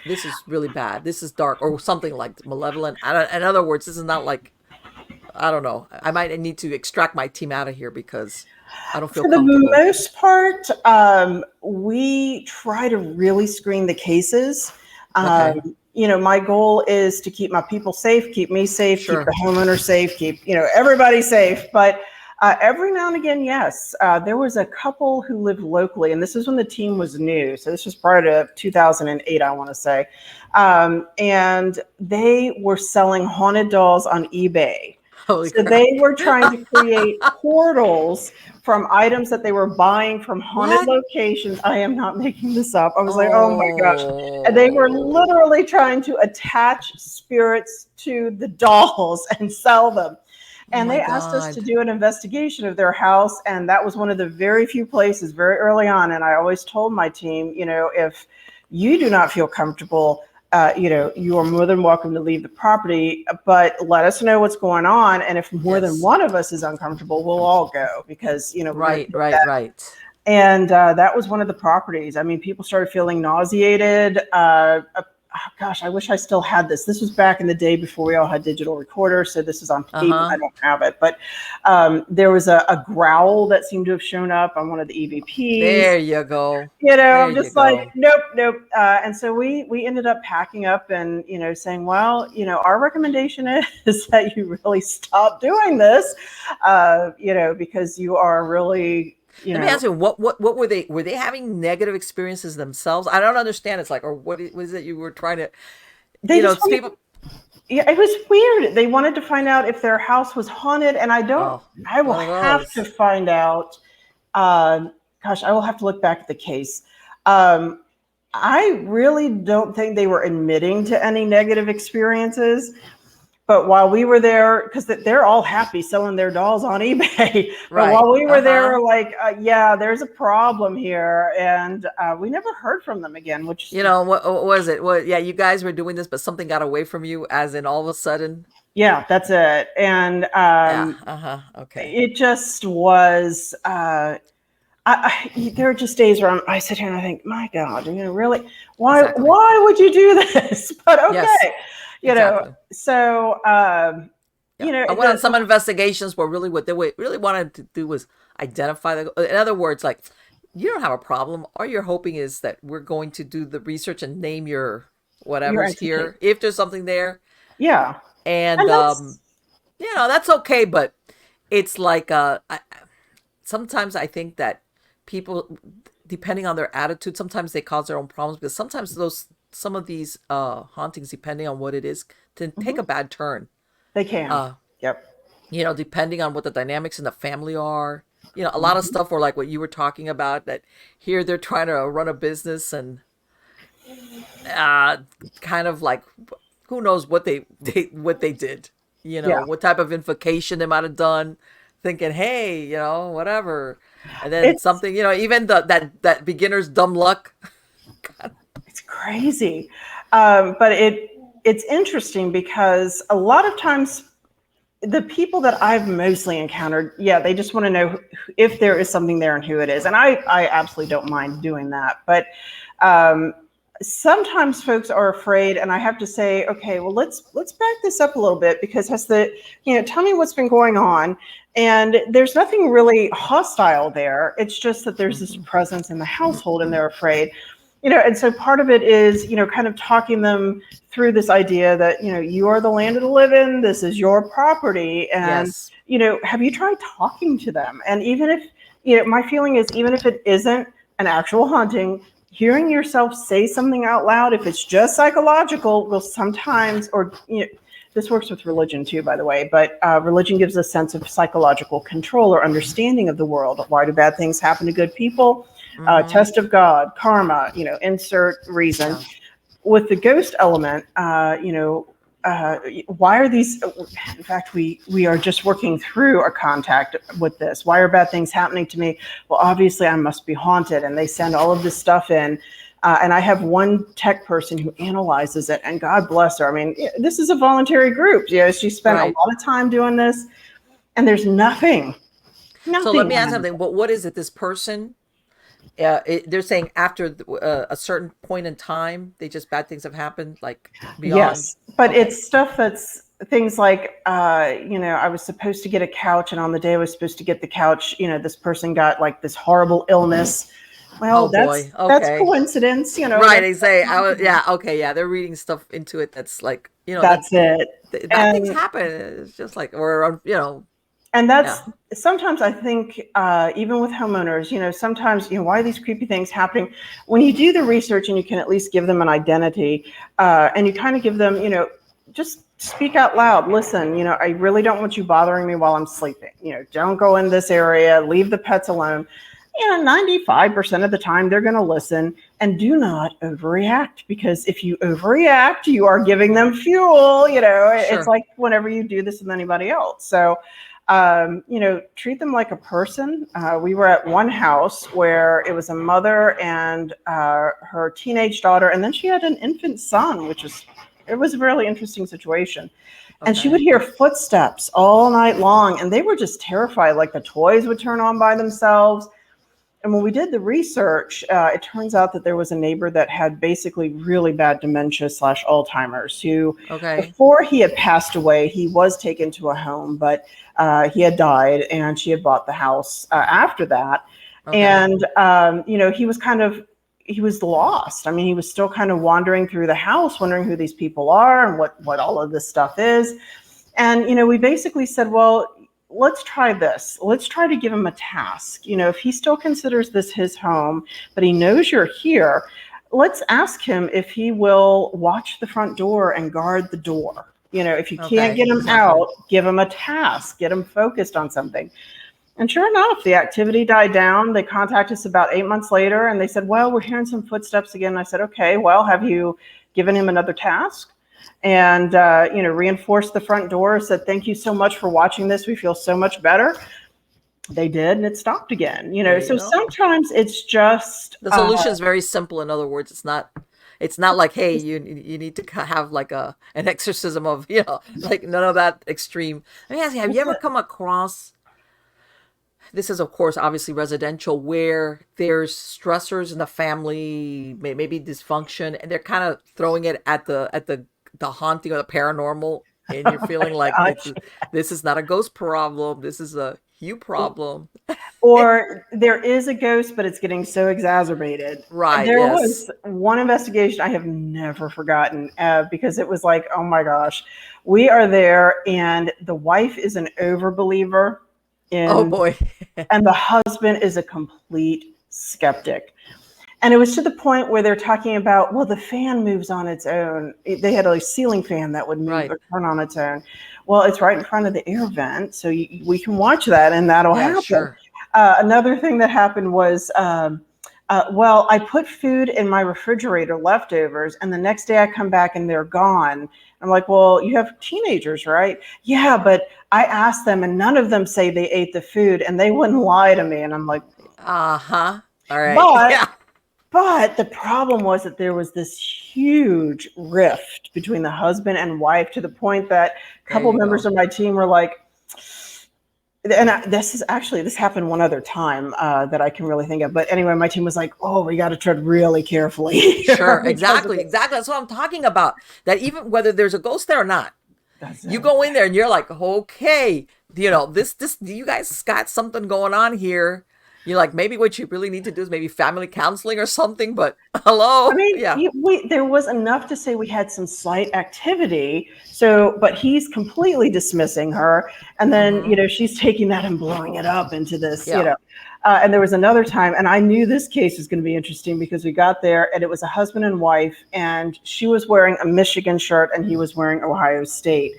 this is really bad, this is dark, or something like malevolent? In other words, this is not like, I don't know, I might need to extract my team out of here because I don't feel comfortable. For the most part, we try to really screen the cases. Okay. My goal is to keep my people safe, keep me safe, Sure. keep the homeowner safe, keep, everybody safe. But every now and again, yes, there was a couple who lived locally, and this is when the team was new. So this was prior to 2008, I want to say. And they were selling haunted dolls on eBay. Holy So crap. they were trying to create portals from items that they were buying from haunted locations. I am not making this up. I was like, oh my gosh. And they were literally trying to attach spirits to the dolls and sell them. And they asked us to do an investigation of their house. And that was one of the very few places very early on. And I always told my team, if you do not feel comfortable, you are more than welcome to leave the property, but let us know what's going on. And if more than one of us is uncomfortable, we'll all go because, Right. And that was one of the properties. I mean, people started feeling nauseated. Gosh, I wish I still had this. This was back in the day before we all had digital recorders. So this is on tape. I don't have it. But there was a growl that seemed to have shown up on one of the EVPs. There you go. I'm just like, nope. And so we ended up packing up and, saying, well, our recommendation is that you really stop doing this, because you are really... Let me ask you, what were they? Were they having negative experiences themselves? I don't understand. It's like, or what is it you were trying to? People. Yeah, it was weird. They wanted to find out if their house was haunted, and I will have to find out. Gosh, I will have to look back at the case. I really don't think they were admitting to any negative experiences. But while we were there, because they're all happy selling their dolls on eBay. But while we were there, we're like, there's a problem here. And we never heard from them again, which... what was it? Well, yeah, you guys were doing this, but something got away from you, as in all of a sudden? Yeah, that's it. And okay. It just was... there are just days where I sit here and I think, my God, really? Why would you do this? But okay. Yes. So, I went on some investigations where really what they really wanted to do was identify in other words, like, you don't have a problem. All you're hoping is that we're going to do the research and name your whatever's here, if there's something there. Yeah. And that's okay. But it's like, sometimes I think that people, depending on their attitude, sometimes they cause their own problems, because sometimes some of these hauntings, depending on what it is, can take a bad turn. They can. Yep. Depending on what the dynamics in the family are. A lot of stuff where, like what you were talking about, that here they're trying to run a business and kind of like, who knows what they did. What type of invocation they might have done, thinking, hey, whatever. And then something, even that beginner's dumb luck. God. It's crazy. But it's interesting because a lot of times the people that I've mostly encountered, they just want to know if there is something there and who it is. And I absolutely don't mind doing that. But sometimes folks are afraid, and I have to say, okay, well, let's back this up a little bit, because tell me what's been going on. And there's nothing really hostile there. It's just that there's this presence in the household and they're afraid. And so part of it is, kind of talking them through this idea that, you are the land to live in, this is your property. And, have you tried talking to them? And even if, my feeling is, even if it isn't an actual haunting, hearing yourself say something out loud, if it's just psychological, will sometimes, or, this works with religion too, by the way, but religion gives a sense of psychological control or understanding of the world. Why do bad things happen to good people? Test of God, karma, insert reason. Yeah. With the ghost element, why are these, in fact, we are just working through a contact with this. Why are bad things happening to me? Well, obviously I must be haunted, and they send all of this stuff in. And I have one tech person who analyzes it, and God bless her. I mean, this is a voluntary group. She spent a lot of time doing this, and there's nothing. So let me ask something. What is it? This person, they're saying after a certain point in time, bad things have happened, like beyond. Yes, but it's stuff that's things like, I was supposed to get a couch, and on the day I was supposed to get the couch, this person got like this horrible illness. Well, that's coincidence, Right, they say, they're reading stuff into it that's like, that's it. Bad things happen. It's just like, and that's sometimes I think, even with homeowners, sometimes, why are these creepy things happening? When you do the research and you can at least give them an identity, and you kind of give them, just speak out loud. Listen, I really don't want you bothering me while I'm sleeping. Don't go in this area, leave the pets alone. 95% of the time they're going to listen, and do not overreact, because if you overreact, you are giving them fuel. It's like whenever you do this with anybody else. So, treat them like a person. We were at one house where it was a mother and her teenage daughter, and then she had an infant son, it was a really interesting situation. And she would hear footsteps all night long, and they were just terrified, like the toys would turn on by themselves. And when we did the research, it turns out that there was a neighbor that had basically really bad dementia / Alzheimer's, who before he had passed away, he was taken to a home, but he had died, and she had bought the house after that. And, he was lost. I mean, he was still kind of wandering through the house, wondering who these people are and what all of this stuff is. And, we basically said, well, let's try this. Let's try to give him a task. If he still considers this his home, but he knows you're here, let's ask him if he will watch the front door and guard the door. If you can't get him out, give him a task, get him focused on something. And sure enough, the activity died down. They contacted us about 8 months later, and they said, well, we're hearing some footsteps again. And I said, okay, well, have you given him another task? And, reinforced the front door, said, thank you so much for watching this. We feel so much better. They did, and it stopped again. So sometimes it's just... The solution is very simple. In other words, it's not like, hey, you need to have like an exorcism of, like none of that extreme. Let me ask you, have you ever come across... This is, of course, obviously residential, where there's stressors in the family, maybe dysfunction, and they're kind of throwing it at the haunting or the paranormal, and you're feeling like this is not a ghost problem, this is a you problem. Or there is a ghost, but it's getting so exacerbated. Right. There was one investigation I have never forgotten, because it was like, oh my gosh, we are there, and the wife is an overbeliever. Oh boy. And the husband is a complete skeptic. And it was to the point where they're talking about, well, the fan moves on its own. They had a ceiling fan that would move or turn on its own. Well, it's right in front of the air vent, so we can watch that, and that'll happen. Sure. Another thing that happened was, I put food in my refrigerator, leftovers, and the next day I come back and they're gone. I'm like, well, you have teenagers, right? Yeah, but I asked them, and none of them say they ate the food, and they wouldn't lie to me. And I'm like, all right. But the problem was that there was this huge rift between the husband and wife, to the point that a couple members of my team were like, and this happened one other time that I can really think of. But anyway, my team was like, oh, we got to tread really carefully. Sure, exactly. That's what I'm talking about. That even whether there's a ghost there or not, you go in there and you're like, okay, this, you guys got something going on here. You're like, maybe what you really need to do is maybe family counseling or something, but hello. I mean, Yeah. there was enough to say we had some slight activity. So, but he's completely dismissing her. And then, Mm-hmm. she's taking that and blowing it up into this, Yeah. And there was another time, and I knew this case was going to be interesting because we got there and it was a husband and wife, and she was wearing a Michigan shirt and he was wearing Ohio State.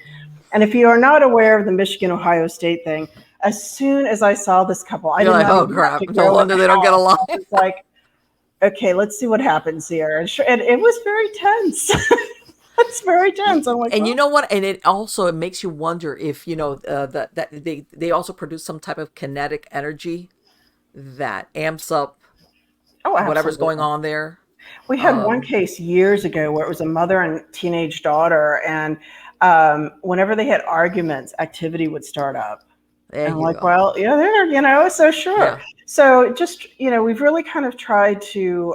And if you are not aware of the Michigan Ohio State thing, as soon as I saw this couple, I You're did like, not oh even have crap. to No go in wonder the they don't get house. along. I was like, okay, let's see what happens here. And it was very tense. It's very tense. I'm like, And you well, know what? And it makes you wonder if, that they also produce some type of kinetic energy that amps up oh, whatever's going absolutely. on there. We had one case years ago where it was a mother and teenage daughter, and whenever they had arguments, activity would start up. There And I'm you like, go. well, yeah, so sure. Yeah. So just, we've really kind of tried to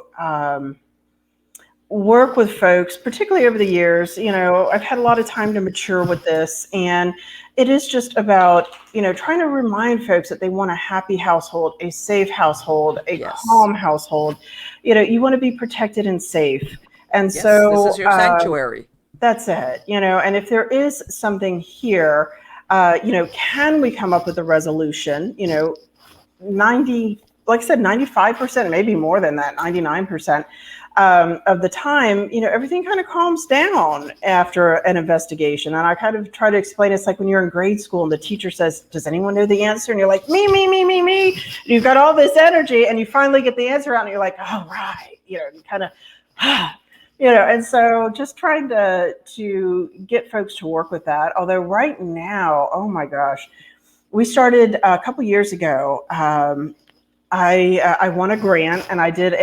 work with folks, particularly over the years. I've had a lot of time to mature with this, and it is just about, trying to remind folks that they want a happy household, a safe household, a Yes. calm household. You want to be protected and safe. And Yes. This is so your sanctuary. that's it, and if there is something here, can we come up with a resolution? 90, like I said, 95%, maybe more than that, 99% of the time, everything kind of calms down after an investigation. And I kind of try to explain, it's like when you're in grade school and the teacher says, does anyone know the answer? And you're like, me. And you've got all this energy and you finally get the answer out and you're like, oh, right. You kind of, and so just trying to get folks to work with that. Although right now, oh my gosh, we started a couple years ago. I won a grant and I did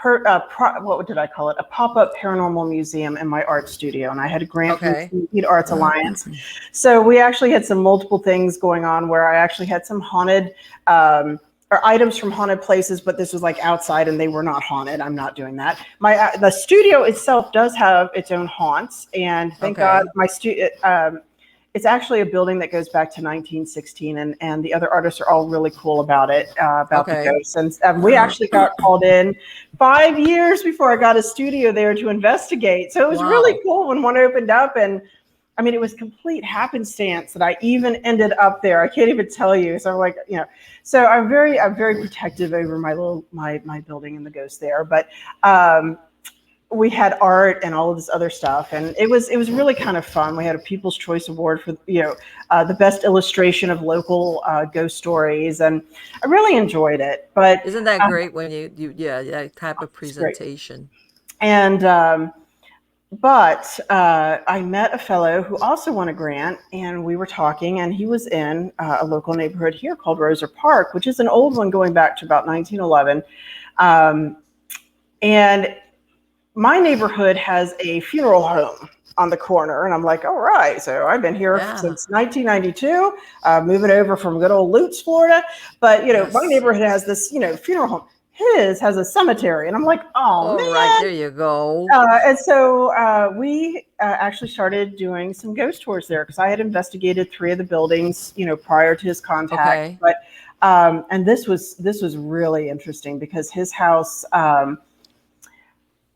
what did I call it? A pop-up paranormal museum in my art studio, and I had a grant from Okay. the Sweet Arts Alliance. So we actually had some multiple things going on where I actually had some haunted or items from haunted places, but this was like outside and they were not haunted. I'm not doing that. The studio itself does have its own haunts, and thank God my it's actually a building that goes back to 1916, and the other artists are all really cool about it, about the ghosts. And we actually got called in 5 years before I got a studio there to investigate. So it was really cool when one opened up, and I mean, it was complete happenstance that I even ended up there. I can't even tell you. So I'm like, so I'm very protective over my building and the ghosts there. But we had art and all of this other stuff, and it was really kind of fun. We had a People's Choice Award for the best illustration of local ghost stories, and I really enjoyed it. But isn't that great when you that type of presentation? And but I met a fellow who also won a grant, and we were talking, and he was in a local neighborhood here called Roser Park, which is an old one going back to about 1911, and my neighborhood has a funeral home on the corner. And I'm like, all right. So I've been here since 1992, moving over from good old Lutz, Florida. But, my neighborhood has this, funeral home. His has a cemetery. And I'm like, oh, man. Right, there you go. And so we actually started doing some ghost tours there because I had investigated 3 of the buildings, prior to his contact. Okay. But, and this was really interesting because his house,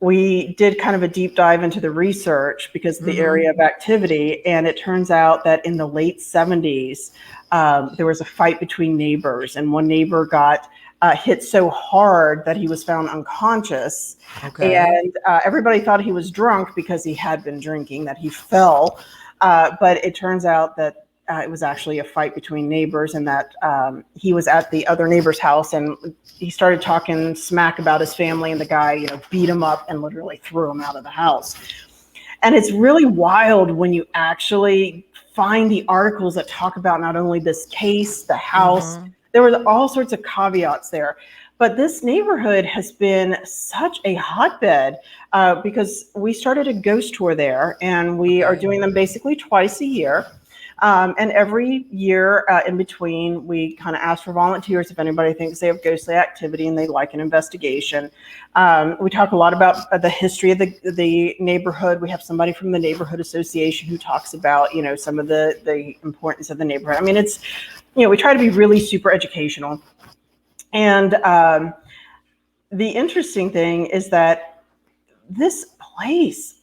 we did kind of a deep dive into the research because of the area of activity. And it turns out that in the late 70s, there was a fight between neighbors, and one neighbor got hit so hard that he was found unconscious. Okay. And everybody thought he was drunk because he had been drinking, that he fell. But it turns out that it was actually a fight between neighbors, and that he was at the other neighbor's house, and he started talking smack about his family, and the guy, beat him up and literally threw him out of the house. And it's really wild when you actually find the articles that talk about not only this case, the house, there were all sorts of caveats there. But this neighborhood has been such a hotbed because we started a ghost tour there, and we are doing them basically twice a year. And every year in between, we kind of ask for volunteers if anybody thinks they have ghostly activity and they'd like an investigation. We talk a lot about the history of the neighborhood. We have somebody from the neighborhood association who talks about, some of the importance of the neighborhood. I mean, it's, we try to be really super educational. And the interesting thing is that this place,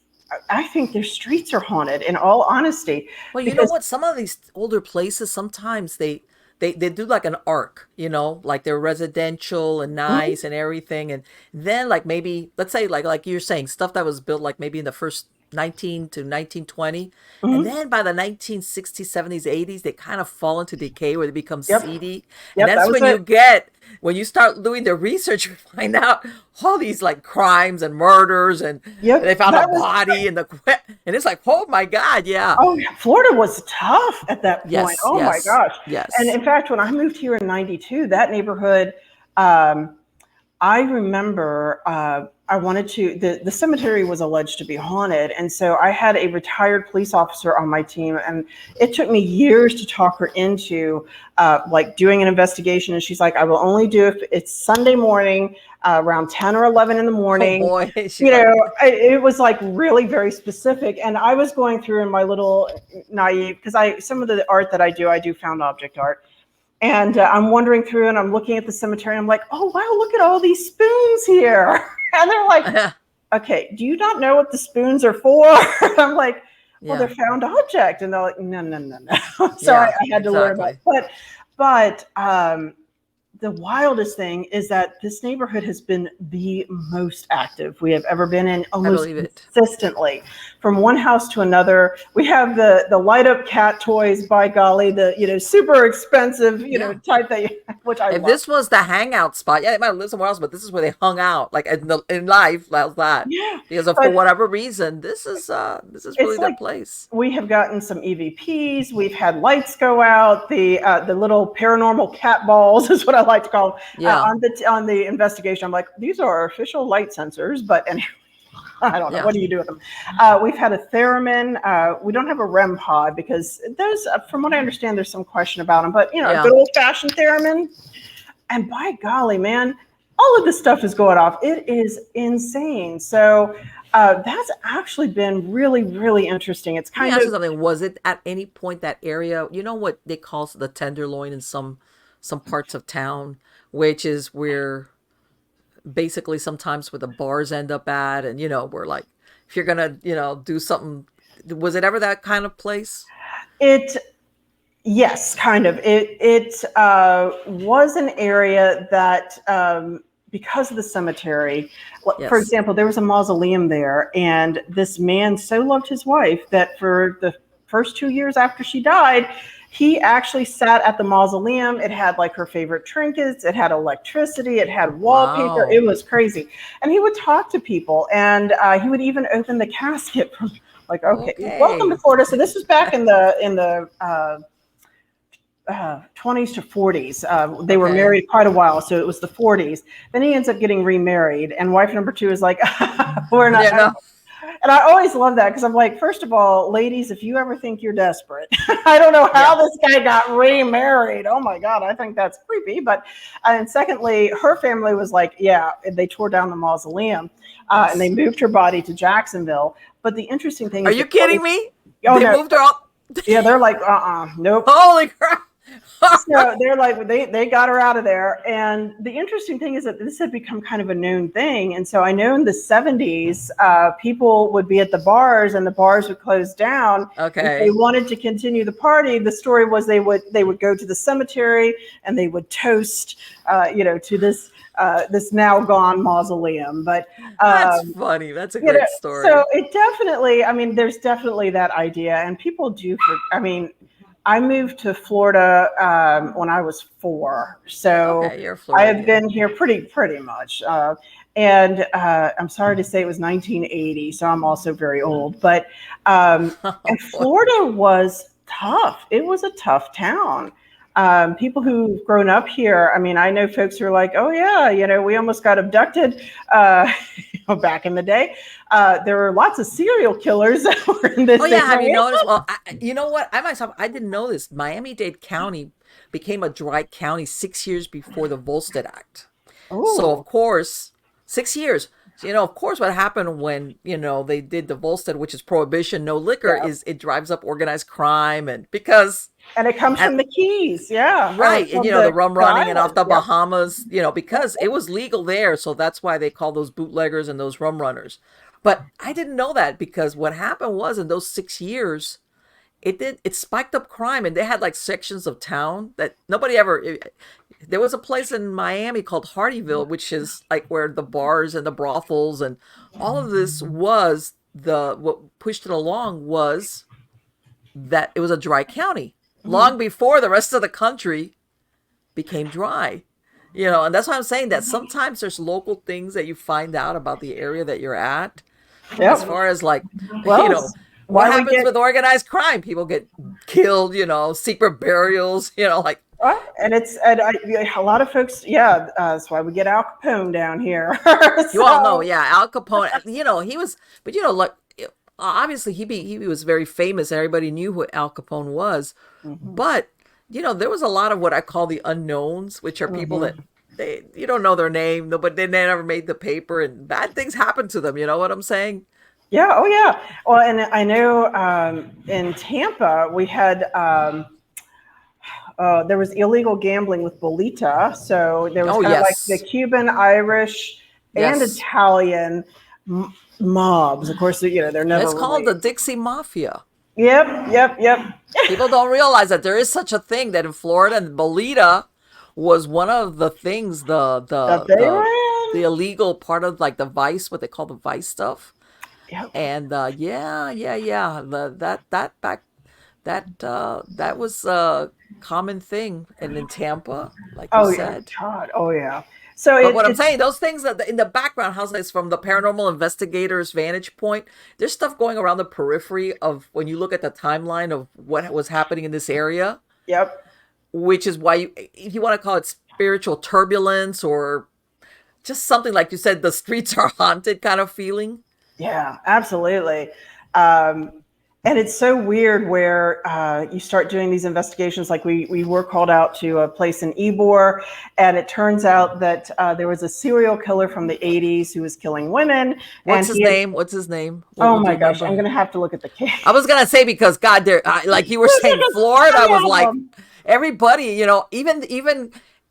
I think their streets are haunted, in all honesty. Well, you know Because what? Some of these older places, sometimes they do like an arc, like they're residential and Mhm, nice and everything. And then like maybe, let's say like you're saying, stuff that was built like maybe in the first 19 to 1920. And mhm, then by the 1960s, 70s, 80s, they kind of fall into decay where they become yep, seedy. And yep, that that's was when it. when you start doing the research, you find out all these like crimes and murders, and they Yep, found a that was. body in the, and it's like, oh my God, yeah. Oh, yeah, Florida was tough at that point. Yes, Oh my yes, gosh. And yes. in fact, when I moved here in 92, that neighborhood, um, I remember I wanted to, the cemetery was alleged to be haunted. And so I had a retired police officer on my team, and it took me years to talk her into like doing an investigation. And she's like, I will only do if it's Sunday morning around 10 or 11 in the Oh morning. boy, she You like, know, it was like really very specific. And I was going through in my little naive, because some of the art that I do found object art. And I'm wandering through and I'm looking at the cemetery. And I'm like, oh, wow, look at all these spoons here. And they're like, okay, do you not know what the spoons are for? I'm like, well, they're yeah, found object. And they're like, no, no, no, no. So I yeah, had to learn about exactly. it. But the wildest thing is that this neighborhood has been the most active we have ever been in, I almost believe it. consistently, from one house to another. We have the light up cat toys, by golly, the super expensive Yeah. type that which I If love. this was the hangout spot, yeah, they might live somewhere else, but this is where they hung out, like in life, like that. Yeah, Because of, for but whatever reason, this is really it's their like place. we have gotten some EVPs. We've had lights go out. The little paranormal cat balls is what I like to call them. Yeah, On the investigation. I'm like, these are our official light sensors, but anyway, I don't know. yeah, What do you do with them? We've had a theremin. We don't have a REM pod because those, from what I understand, there's some question about them. But a yeah. good old fashioned theremin. And by golly, man, all of this stuff is going off. It is insane. So that's actually been really, really interesting. It's Let me kind ask of. you something. Was it at any point that area? You know what they call the tenderloin in some parts of town, which is where basically sometimes where the bars end up at, and we're like, if you're gonna do something, was it ever that kind of place? It Yes, kind of. It was an area that, because of the cemetery, for Yes. example, there was a mausoleum there, and this man so loved his wife that for the first 2 years after she died, he actually sat at the mausoleum. It had like her favorite trinkets, it had electricity, it had wallpaper. It Wow. was crazy. And he would talk to people, and he would even open the casket from, like, okay, welcome to Okay. Florida. So this was back in the 20s to 40s. They were Okay. married quite a while, so it was the 40s. Then he ends up getting remarried, and wife number two is like, we're not. Yeah. No. And I always love that because I'm like, first of all, ladies, if you ever think you're desperate, I don't know how Yeah. this guy got remarried. Oh my God, I think that's creepy. But and secondly, her family was like, yeah, they tore down the mausoleum, and they Yes. moved her body to Jacksonville. But the interesting thing Are is you the kidding 20s. me? Oh They no, moved her up. yeah, they're like, nope. Holy crap. So they're like, they got her out of there. And the interesting thing is that this had become kind of a known thing. And so I know in the 70s, people would be at the bars and the bars would close down. If they Okay. wanted to continue the party, the story was they would go to the cemetery and they would toast, to this now gone mausoleum. But That's um, funny. That's a you know, great so story. it definitely, I mean, there's definitely that idea, and people do. I mean, I moved to Florida when I was 4, so Okay, you're I have Floridian. been here pretty much. And I'm sorry to say it was 1980, so I'm also very old. But Oh and boy. Florida was tough. It was a tough town. People who've grown up here, I mean, I know folks who are like, oh yeah, we almost got abducted back in the day. There were lots of serial killers that were in Oh this yeah, have you area. noticed? Well, you know what? I myself, I didn't know this. Miami-Dade County became a dry county 6 years before the Volstead Act. So of Oh, course, 6 years. Of course, what happened when, they did the Volstead, which is prohibition, no liquor, Yeah. is it drives up organized crime. And because, And it comes from the Keys, yeah, right. And, from the rum the running and off islands. the Yep. Bahamas, because it was legal there. So that's why they call those bootleggers and those rum runners. But I didn't know that, because what happened was, in those 6 years, it spiked up crime, and they had like sections of town that nobody ever. There was a place in Miami called Hardyville, which is like where the bars and the brothels and all of this was. What pushed it along was that it was a dry county long before the rest of the country became dry. And that's why I'm saying that sometimes there's local things that you find out about the area that you're at, Yep. as far as like, Well, what why we happens get with organized crime? People get killed, secret burials, like. and a lot of folks, yeah, that's why we get Al Capone down here. You all know, So, yeah, Al Capone. He was, but like, obviously he was very famous, and everybody knew who Al Capone was. But there was a lot of what I call the unknowns, which are people that you don't know their name, but they never made the paper, and bad things happen to them. You know what I'm saying? yeah, oh yeah. Well, and I know in Tampa we had there was illegal gambling with Bolita, so there was Oh, kind of like the yes, Cuban, Irish, and yes. Italian mobs. Of course, they're And never it's called the really. Dixie Mafia. Yep. People don't realize that there is such a thing, that in Florida, and Bolita was one of the things, That they the ran. illegal part of like the vice, what they call the vice stuff. Yep. And yeah. That was a common thing, and in Tampa, like you Oh yeah, said. God. Oh yeah. So But what I'm it's saying, those things that in the background, how's this from the paranormal investigator's vantage point? There's stuff going around the periphery of when you look at the timeline of what was happening in this area, yep. which is why if you want to call it spiritual turbulence, or just something like you said, the streets are haunted kind of feeling. Yeah, absolutely. Um, and it's so weird where you start doing these investigations. Like we were called out to a place in Ybor, and it turns out that there was a serial killer from the 80s who was killing women. What's And his he had, name? What's his name? oh Do my you gosh, I'm remember? going to have to look at the case. I was gonna say, because God, there, like you were There's saying, like a Florida study was like album. everybody,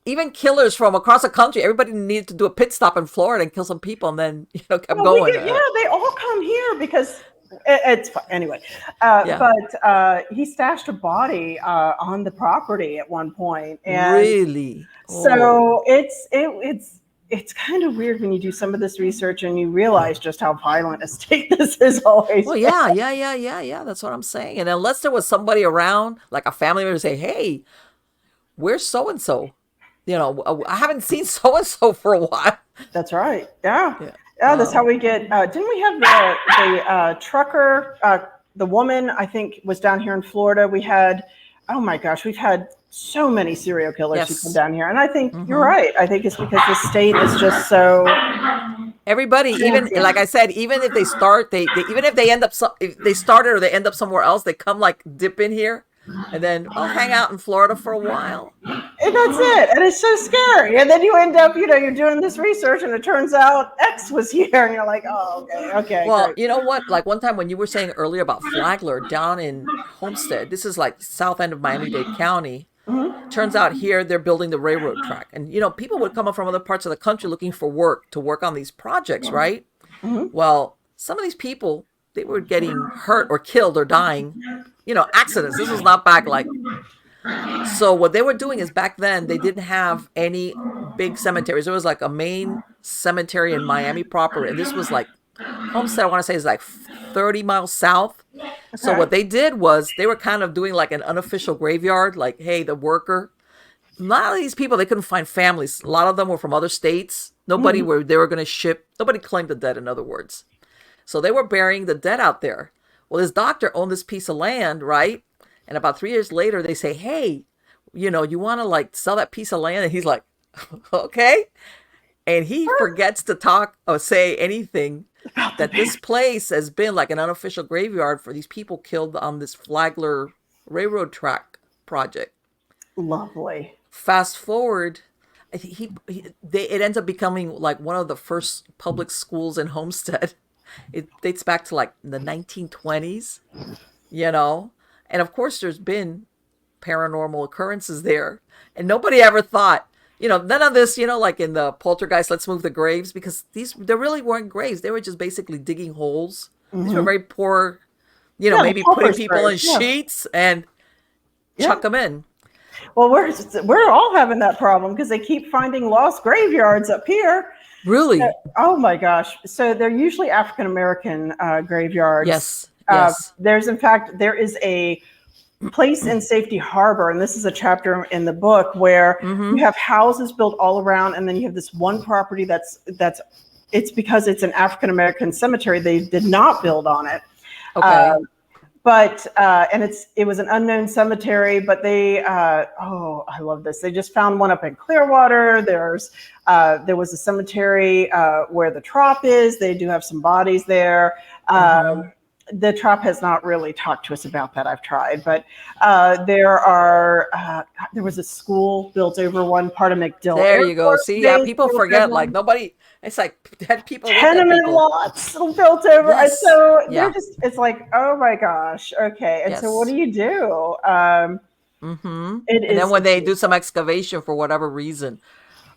even killers from across the country. Everybody needed to do a pit stop in Florida and kill some people, and then kept Well, we going. get, yeah, they all come here because it's fun. Anyway. Yeah, But he stashed a body on the property at one point, and really. Oh, so it's kind of weird when you do some of this research and you realize just how violent a state this has always well, been. yeah. That's what I'm saying. And unless there was somebody around, like a family member, to say, "Hey, where's so and so?" I haven't seen so and so for a while. That's right. Yeah. Yeah. Yeah, that's how we get. Didn't we have the trucker, the woman, I think, was down here in Florida? We had, oh my gosh, we've had so many serial killers who come Yes. down here. And I think you're Hmm. right. I think it's because the state is just so Everybody, even like I said, even if they start, they even if they end up, if they started or they end up somewhere else, they come like dip in here, and then I'll hang out in Florida for a while. And that's it. And it's so scary. And then you end up, you're doing this research and it turns out X was here. And you're like, oh, okay, Well, great. you know what? Like one time when you were saying earlier about Flagler down in Homestead, this is like south end of Miami-Dade County. Turns out here they're building the railroad track. And, people would come up from other parts of the country looking for work to work on these projects, right? Well, some of these people, they were getting hurt or killed or dying, accidents. This was not back like. So what they were doing is, back then they didn't have any big cemeteries. There was like a main cemetery in Miami proper, and this was like Homestead, I want to say, is like 30 miles south. So Okay. what they did was they were kind of doing like an unofficial graveyard, like, hey, the worker. A lot of these people, they couldn't find families. A lot of them were from other states. Nobody were they were going to ship. Nobody claimed the dead, in other words. So they were burying the dead out there. Well, this doctor owned this piece of land, right? And about 3 years later, they say, hey, you want to like sell that piece of land? And he's like, okay. And he forgets to talk or say anything that this place has been like an unofficial graveyard for these people killed on this Flagler railroad track project. Lovely. Fast forward, it ends up becoming like one of the first public schools in Homestead. It dates back to like the 1920s, you know, and of course there's been paranormal occurrences there, and nobody ever thought, none of this, like in the Poltergeist, let's move the graves, because there really weren't graves. They were just basically digging holes. These were very poor, Yeah, maybe pauper putting people in graves, yeah. sheets and chuck them in. Well, we're all having that problem because they keep finding lost graveyards up here. Really? Oh my gosh! So they're usually African American graveyards. Yes. Yes. There is a place in Safety Harbor, and this is a chapter in the book where you have houses built all around, and then you have this one property that's it's because it's an African American cemetery. They did not build on it. Okay. But it was an unknown cemetery, but they I love this. They just found one up in Clearwater. There was a cemetery where the Trop is. They do have some bodies there. The Trop has not really talked to us about that. I've tried, but there was a school built over one part of MacDill. There you go. See, yeah, people forget. Like nobody. It's like dead people. Tenement lots built over, Yes. and so Yeah. it's like, oh my gosh, okay. And so what do you do? And then when they do some excavation for whatever reason,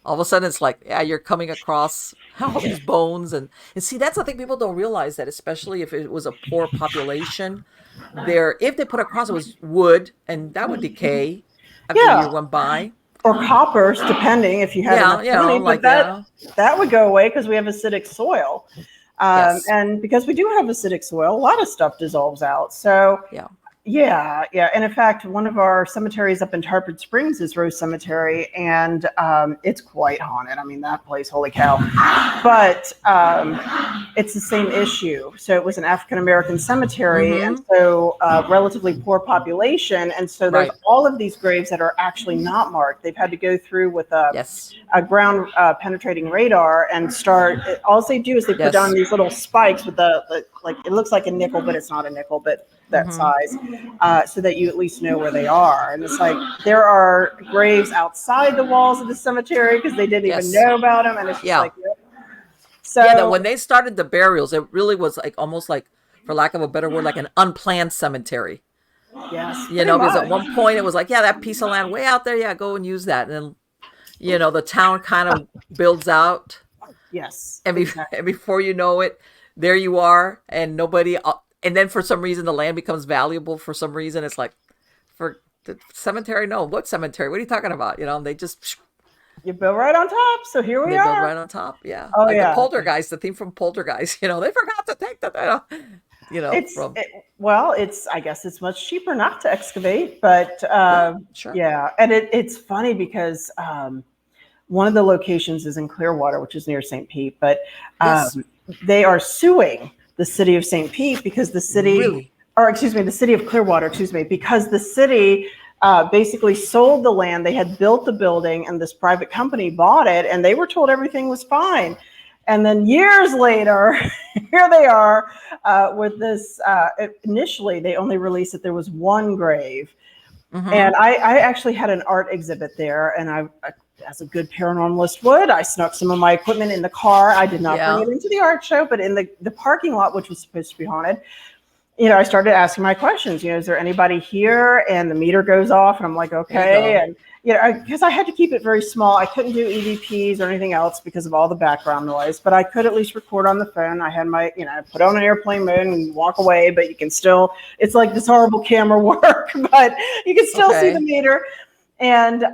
all of a sudden it's like, yeah, you're coming across all these bones, and see, that's the thing, people don't realize that, especially if it was a poor population. If they put across, it was wood, and that would decay after a year went by. Or coppers, depending if you had enough money, but that would go away because we have acidic soil. And because we do have acidic soil, a lot of stuff dissolves out. So yeah. And in fact, one of our cemeteries up in Tarpon Springs is Rose Cemetery, and it's quite haunted. I mean, that place, holy cow. But it's the same issue. So it was an African American cemetery, and so relatively poor population. And so there's all of these graves that are actually not marked. They've had to go through with a ground penetrating radar and start. All they do is they put down these little spikes with like it looks like a nickel, but it's not a nickel, but that size, so that you at least know where they are. And it's like there are graves outside the walls of the cemetery because they didn't even know about them, and it's just like so that when they started the burials, it really was like almost like, for lack of a better word, like an unplanned cemetery. Yes, because at one point it was like, that piece of land way out there, go and use that, and then the town kind of builds out. Yes, and before you know it, there you are, and nobody. And then for some reason, the land becomes valuable. For some reason, it's like, for the cemetery? No, what cemetery? What are you talking about? They just... You build right on top. So here we are. They build right on top, yeah. Oh, like the Poltergeist, the theme from Poltergeist. They forgot to take the... I guess it's much cheaper not to excavate, but sure. Yeah. And it's funny because one of the locations is in Clearwater, which is near St. Pete, but they are suing the city of St. Pete because the city, the city of Clearwater, because the city basically sold the land. They had built the building, and this private company bought it, and they were told everything was fine. And then years later, here they are with this. Initially, they only released that there was one grave. And I actually had an art exhibit there, and I as a good paranormalist would, I snuck some of my equipment in the car. I did not bring it into the art show, but in the parking lot, which was supposed to be haunted, I started asking my questions. Is there anybody here? And the meter goes off, and I'm like, okay. And because I had to keep it very small. I couldn't do EVPs or anything else because of all the background noise, but I could at least record on the phone. I had my, put on an airplane mode and walk away, but you can still, it's like this horrible camera work, but you can still see the meter. And,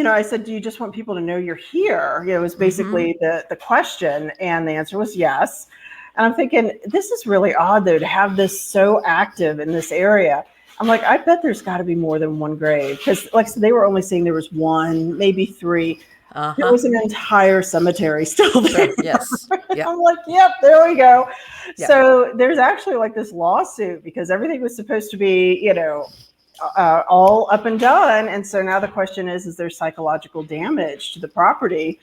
I said, do you just want people to know you're here? It was basically the question. And the answer was yes. And I'm thinking, this is really odd, though, to have this so active in this area. I'm like, I bet there's got to be more than one grave. Because, like I said, they were only saying there was one, maybe three. There was an entire cemetery still there. Sure. Yes. Yeah. I'm like, yep, there we go. Yeah. So there's actually like this lawsuit because everything was supposed to be, all up and done. And so now the question is there psychological damage to the property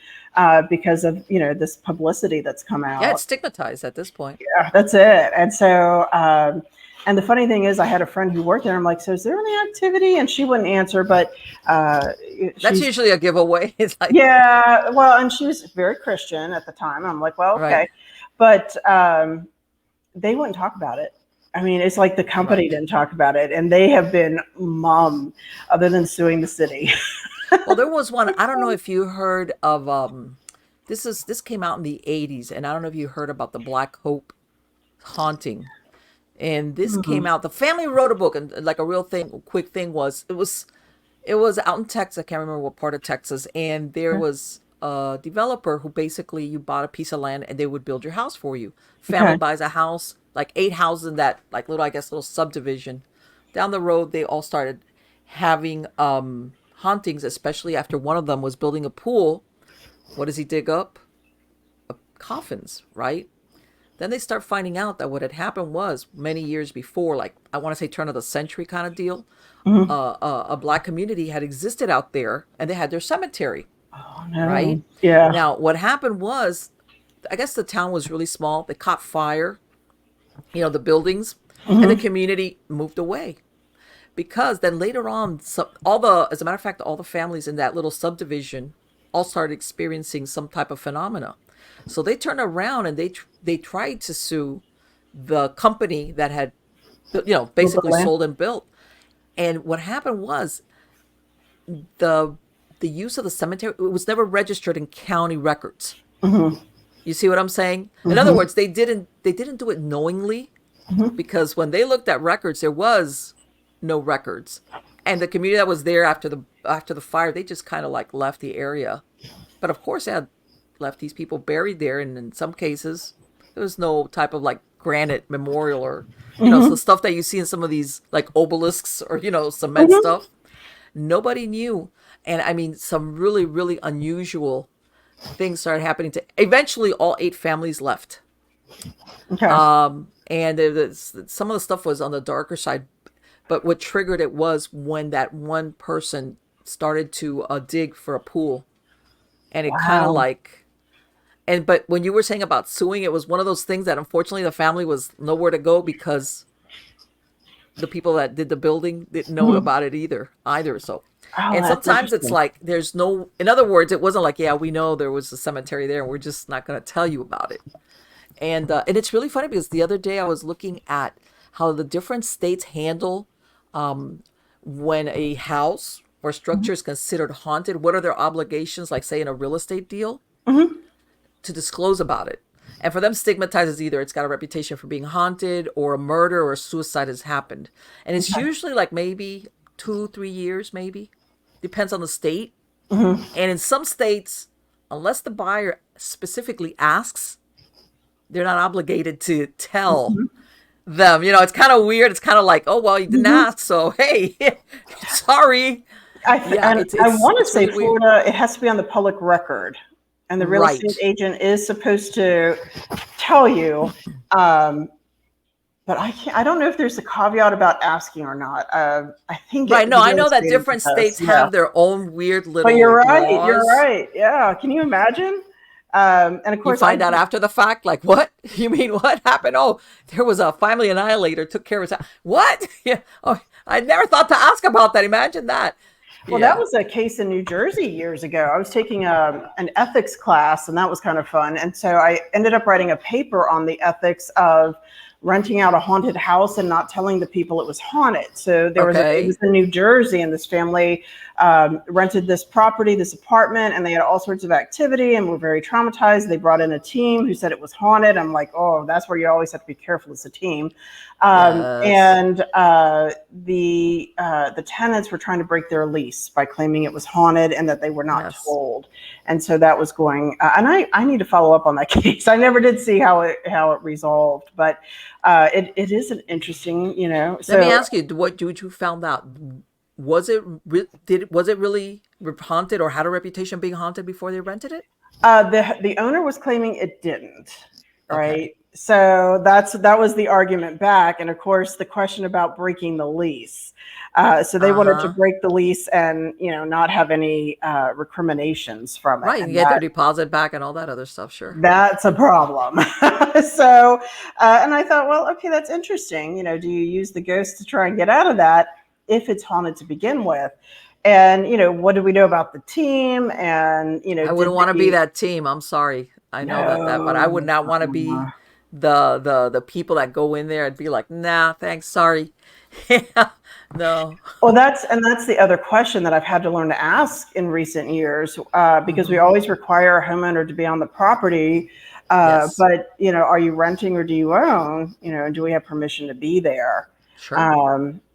because of, this publicity that's come out? Yeah, it's stigmatized at this point. Yeah, that's it. And so And the funny thing is, I had a friend who worked there. I'm like, so is there any activity? And she wouldn't answer, but That's usually a giveaway. It's like, yeah, well, and she was very Christian at the time. I'm like, well, okay. right, But they wouldn't talk about it. I mean, it's like the company right. didn't talk about it, and they have been mum other than suing the city. Well, there was one. I don't know if you heard of this came out in the 80s, and I don't know if you heard about the Black Hope haunting. And this came Mhm. out. The family wrote a book, and like a real thing, quick thing was it was out in Texas. I can't remember what part of Texas, and there was a developer who basically you bought a piece of land and they would build your house for you. Family Okay. buys a house, like 8 houses in that like little, I guess, little subdivision. Down the road, they all started having hauntings, especially after one of them was building a pool. What does he dig up? Coffins, right? Then they start finding out that what had happened was many years before, like I want to say turn of the century kind of deal, Mhm. a black community had existed out there and they had their cemetery, Oh right? no. Yeah. Now, what happened was, I guess the town was really small. They caught fire, the buildings, and the Hmm. community moved away. Because then later on, as a matter of fact, all the families in that little subdivision all started experiencing some type of phenomena. So they turned around and they tried to sue the company that had, basically Land. sold and built. And what happened was the the use of the cemetery, it was never registered in county records. Hmm. You see what I'm saying? In other Hmm. words, they didn't do it knowingly, Hmm. because when they looked at records, there was no records, and the community that was there after the fire, they just kind of like left the area. But of course, they had left these people buried there, and in some cases, there was no type of like granite memorial or so Hmm. stuff that you see in some of these like obelisks or cement Hmm. stuff. Nobody knew, and I mean, some really really unusual things started happening. To eventually, all 8 families left. Okay. And some of the stuff was on the darker side, but what triggered it was when that one person started to dig for a pool, and it kind of Wow. like, but when you were saying about suing, it was one of those things that unfortunately the family was nowhere to go, because the people that did the building didn't know Mhm. about it either. So, Oh, and that's sometimes it's interesting. like there's no, in other words, it wasn't like, yeah, we know there was a cemetery there and we're just not going to tell you about it. And it's really funny because the other day I was looking at how the different states handle when a house or structure is considered haunted. What are their obligations, like say in a real estate deal, Hmm. to disclose about it? And for them, stigmatizes either it's got a reputation for being haunted, or a murder or a suicide has happened. And it's Okay. usually like maybe 2 3 years, maybe depends on the state. Hmm. And in some states, unless the buyer specifically asks, they're not obligated to tell them. It's kind of weird. It's kind of like, oh well, you didn't Hmm. ask, so hey, sorry. Yeah, And it's I it's want to it's say really weird. Florida, it has to be on the public record, and the real estate Right. agent is supposed to tell you. Um, but I can't. I don't know if there's a caveat about asking or not. I think Right. No, the I real know that estate different agent does. states Yeah. have their own weird But you're little right. You're laws. right. Yeah. Can you imagine? And of You course, I find out do. after the fact, like, what? You mean what happened? Oh, there was a family annihilator, took care of his house. What? Yeah. Oh, I never thought to ask about that. Imagine that. Well, that Yeah. was a case in New Jersey years ago. I was taking an ethics class, and that was kind of fun. And so I ended up writing a paper on the ethics of renting out a haunted house and not telling the people it was haunted. So it was Okay. in New Jersey, and this family rented this property, this apartment, and they had all sorts of activity and were very traumatized. They brought in a team who said it was haunted. I'm like, oh, that's where you always have to be careful as a team. Yes. And the tenants were trying to break their lease by claiming it was haunted and that they were not Yes. told. And so that was going. And I need to follow up on that case. I never did see how it resolved, but it is an interesting, Let me So ask you, what you found out? Was it really haunted, or had a reputation being haunted before they rented it? the owner was claiming it didn't. Okay. Right. So that was the argument back, and of course the question about breaking the lease. So they wanted to Uh-huh. break the lease and not have any recriminations from it, Right, and and get their deposit back and all that other stuff, sure. that's a problem. So, and I thought, well, okay, that's interesting. Do you use the ghost to try and get out of that if it's haunted to begin with? And what do we know about the team? And I did wouldn't want to be they? that team. I'm sorry. I know that, but I would No. not want to be the people that go in there and be like, nah, thanks, sorry. Yeah, no. Well, that's the other question that I've had to learn to ask in recent years, because we Hmm. always require a homeowner to be on the property. Yes, But are you renting or do you own? And do we have permission to be there? sure,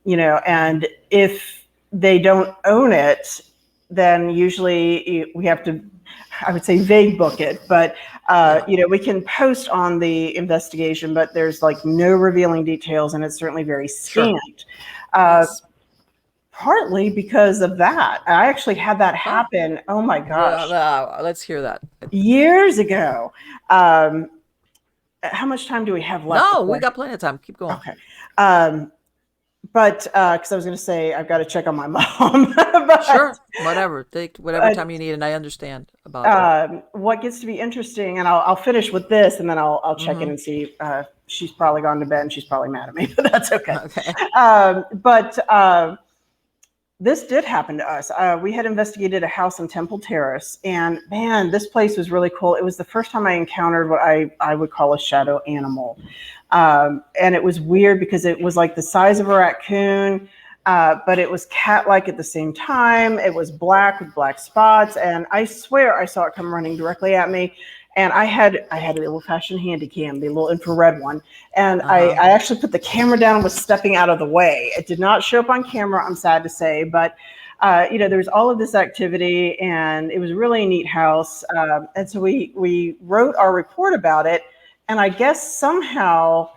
And if they don't own it, then usually we have to, I would say, vague book it, but yeah, we can post on the investigation, but there's like no revealing details, and it's certainly very sure, scant. Uh, yes. Partly because of that. I actually had that Oh, happen. Oh my yeah, gosh, let's hear that. years ago. Um, how much time do we have left No, we before? got plenty of time. Keep going. Okay. Um, but because I was going to say I've got to check on my mom, but Sure, whatever. Take whatever uh, time you need, and I understand about that. what gets to be interesting, and I'll finish with this, and then I'll check in Mm-hmm. and see. She's probably gone to bed, and she's probably mad at me, but that's okay. Okay. But this did happen to us. We had investigated a house on Temple Terrace, and man, this place was really cool. It was the first time I encountered what I would call a shadow animal. And it was weird because it was like the size of a raccoon, but it was cat-like at the same time. It was black with black spots, and I swear I saw it come running directly at me. And I had an old-fashioned handy cam, the little infrared one, and Uh-huh. I actually put the camera down and was stepping out of the way. It did not show up on camera, I'm sad to say, but there was all of this activity, and it was a really neat house. And so we wrote our report about it, and I guess somehow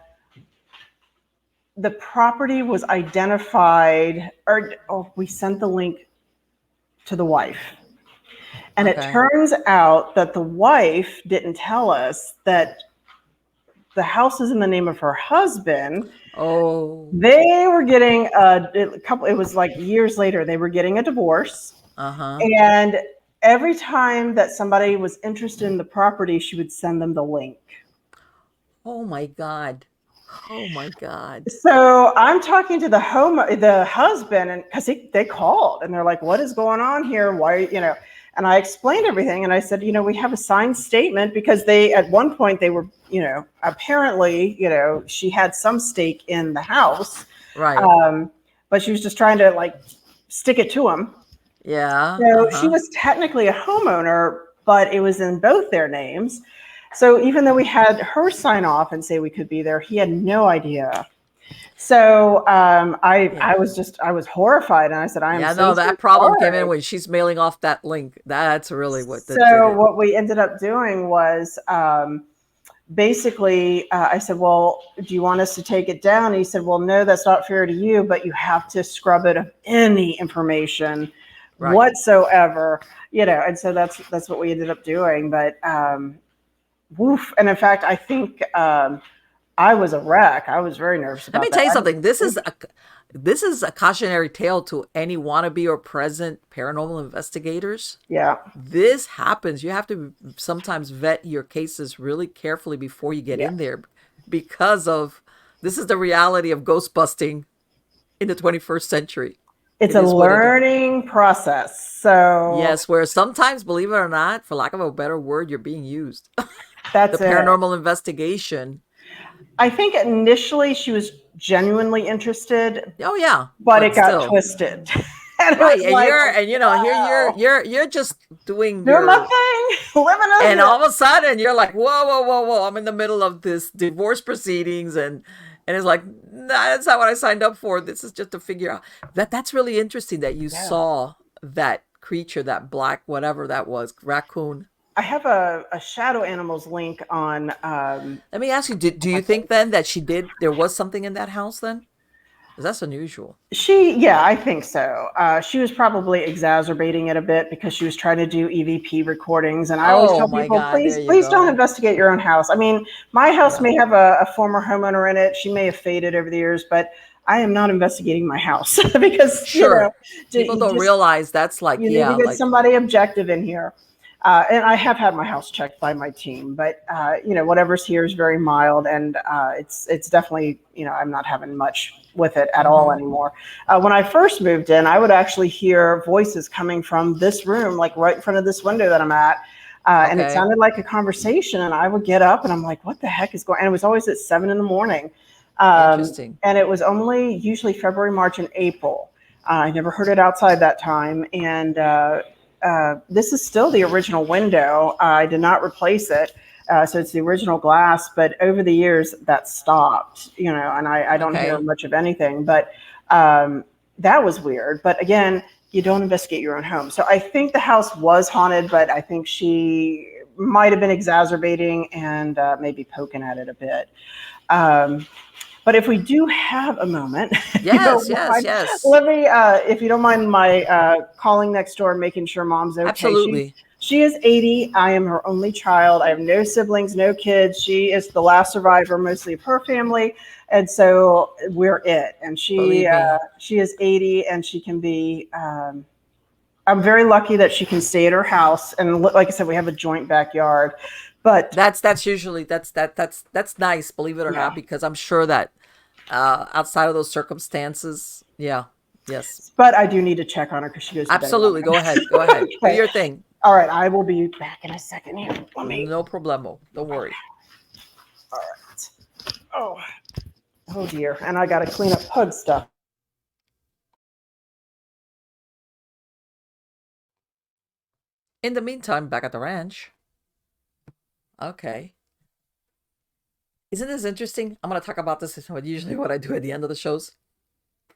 the property was identified, or we sent the link to the wife. And it Okay. turns out that the wife didn't tell us that the house is in the name of her husband. Oh. They were getting a couple, it was like years later, they were getting a divorce. Uh-huh. And every time that somebody was interested in the property, she would send them the link. Oh my God. Oh my God. So I'm talking to the husband, and because they called and they're like, "What is going on here? Why?" And I explained everything, and I said, we have a signed statement because they, at one point, they were, apparently, she had some stake in the house, Right. but she was just trying to like stick it to him. Yeah. So she Uh-huh. was technically a homeowner, but it was in both their names. So even though we had her sign off and say we could be there, he had no idea. So Yeah. I was horrified, and I said, I am Yeah, so no, so that problem came in sorry. when she's mailing off that link. That's really what that did So it. what we ended up doing was, basically, I said, well, do you want us to take it down? And he said, well, no, that's not fair to you, but you have to scrub it of any information Right. whatsoever. And so that's what we ended up doing. But woof. And in fact, I think I was a wreck. I was very nervous Let me about that. tell you something. This is a cautionary tale to any wannabe or present paranormal investigators. Yeah. This happens. You have to sometimes vet your cases really carefully before you get Yeah. in there because of this is the reality of ghost busting in the 21st century. It's It a is what it is. learning process. So Yes, where sometimes, believe it or not, for lack of a better word, you're being used. The that's it. paranormal investigation. I think initially she was genuinely interested, Oh yeah, but but it got still. twisted. And it Right. was And like, here you're wow, you're just doing doing my your thing, living and over it. all of a sudden you're like, whoa, whoa, whoa, whoa. I'm in the middle of this divorce proceedings and it's like, nah, that's not what I signed up for. This is just to figure out that's really interesting that you Yeah. saw that creature, that black, whatever that was, raccoon. I have a shadow animals link on Let me ask you, do on my you think page. then that there was something in that house then? That's unusual. Yeah, I think so. She was probably exacerbating it a bit because she was trying to do EVP recordings. And I always Oh tell my people, God, there please, you please don't go. investigate your own house. I mean, my house Yeah, may have a former homeowner in it. She may have faded over the years, but I am not investigating my house because, sure. People you don't just, realize that's like, you need yeah, to get like, somebody objective in here. And I have had my house checked by my team, but whatever's here is very mild, and it's definitely, I'm not having much with it at all hmm anymore. When I first moved in, I would actually hear voices coming from this room, like right in front of this window that I'm at. And it okay, sounded like a conversation, and I would get up and I'm like, what the heck is going on? And it was always at 7 in the morning. interesting. And it was only usually February, March, and April. I never heard it outside that time. And this is still the original window. I did not replace it. So it's the original glass, but over the years that stopped, and I don't hear Okay. much of anything, but that was weird. But again, you don't investigate your own home. So I think the house was haunted, but I think she might have been exacerbating and maybe poking at it a bit. Um, but if we do have a moment, if you Yes, don't yes, mind, yes. let me, if you don't mind, my calling next door and making sure mom's okay. Absolutely. She is 80. I am her only child. I have no siblings, no kids. She is the last survivor, mostly of her family, and so we're it. And Believe me. she is 80, and she can be. I'm very lucky that she can stay at her house, and like I said, we have a joint backyard. But That's usually that's nice, believe it or yeah, not, because I'm sure that outside of those circumstances, yeah, yes. but I do need to check on her because she goes to bed at Absolutely. 11. Go ahead. Go ahead. Do Okay. your thing. All right. I will be back in a second here. Let me. No problemo. Don't Okay. worry. All right. Oh, oh dear. And I got to clean up pug stuff. In the meantime, back at the ranch. Okay. Isn't this interesting? I'm going to talk about this usually what I do at the end of the shows.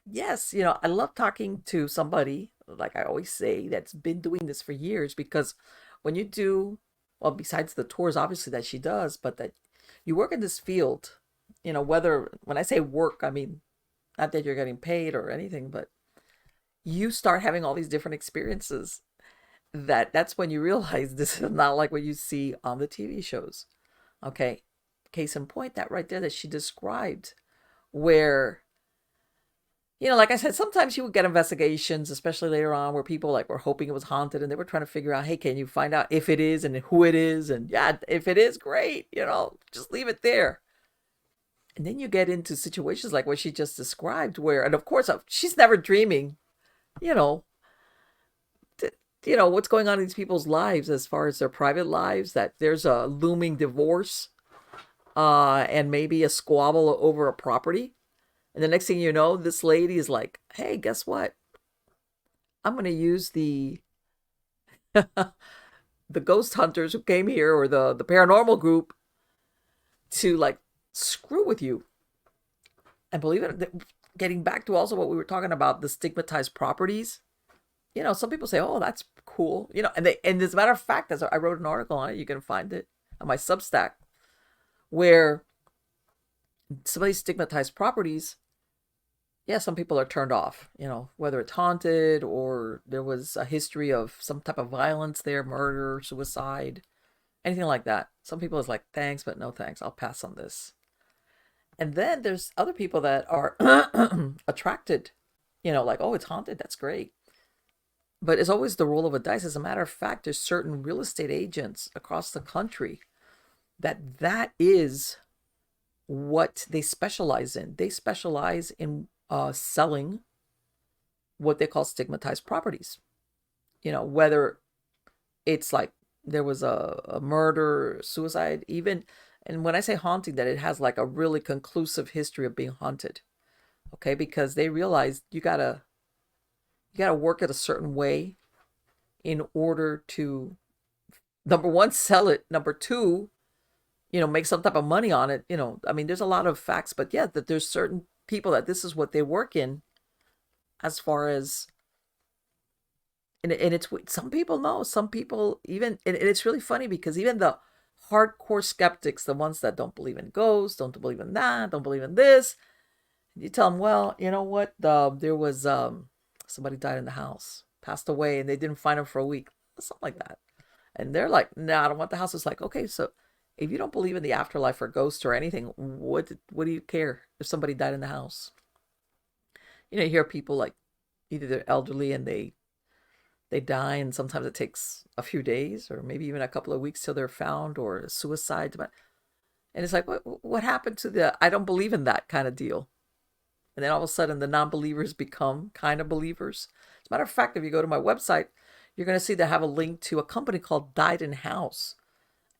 Yes, I love talking to somebody, like I always say, that's been doing this for years because when you do, well, besides the tours, obviously, that she does, but that you work in this field, whether, when I say work, I mean, not that you're getting paid or anything, but you start having all these different experiences that's when you realize this is not like what you see on the TV shows. Okay. Case in point, that right there that she described, where like I said, sometimes you would get investigations, especially later on, where people like were hoping it was haunted and they were trying to figure out, hey, can you find out if it is and who it is? And yeah, if it is, great, just leave it there. And then you get into situations like what she just described, where, and of course, she's never dreaming, you know, what's going on in these people's lives as far as their private lives, that there's a looming divorce, and maybe a squabble over a property. And the next thing you know, this lady is like, hey, guess what? I'm going to use the ghost hunters who came here, or the paranormal group, to like screw with you. And believe it, getting back to also what we were talking about, the stigmatized properties. Some people say, oh, that's cool. And as a matter of fact, as I wrote an article on it, you can find it on my Substack, where some of these stigmatized properties, yeah, some people are turned off, whether it's haunted or there was a history of some type of violence there, murder, suicide, anything like that. Some people is like, thanks, but no thanks. I'll pass on this. And then there's other people that are attracted, like, oh, it's haunted. That's great. But it's always the roll of a dice. As a matter of fact, there's certain real estate agents across the country that is what they specialize in. They specialize in selling what they call stigmatized properties. Whether it's like there was a murder, suicide, even, and when I say haunting, that it has like a really conclusive history of being haunted. Okay, because they realize you gotta work it a certain way in order to, number one, sell it. Number two, make some type of money on it. I mean, there's a lot of facts, but yeah, that there's certain people that this is what they work in, as far as, and it's, some people know, some people even, and it's really funny because even the hardcore skeptics, the ones that don't believe in ghosts, don't believe in that, don't believe in this, You tell them, well, you know what? There was somebody died in the house, passed away, and they didn't find him for a week, something like that. And they're like, no, I don't want the house. It's like, okay, so if you don't believe in the afterlife or ghosts or anything, what do you care if somebody died in the house? You hear people like either they're elderly and they die, and sometimes it takes a few days or maybe even a couple of weeks till they're found, or suicide. And it's like, what happened to the I don't believe in that kind of deal? And then all of a sudden, the non-believers become kind of believers. As a matter of fact, if you go to my website, you're going to see they have a link to a company called Died in House.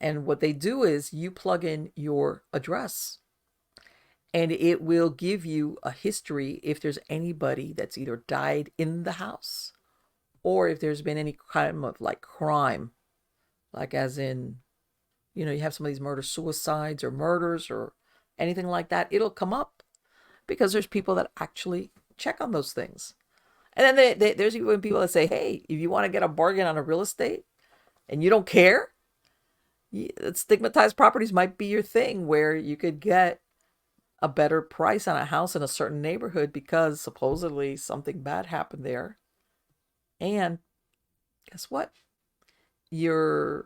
And what they do is you plug in your address and it will give you a history if there's anybody that's either died in the house or if there's been any kind of like crime, like as in, you have some of these suicides or murders or anything like that. It'll come up because there's people that actually check on those things. And then there's even people that say, hey, if you want to get a bargain on a real estate and you don't care, stigmatized properties might be your thing, where you could get a better price on a house in a certain neighborhood because supposedly something bad happened there. And guess what? You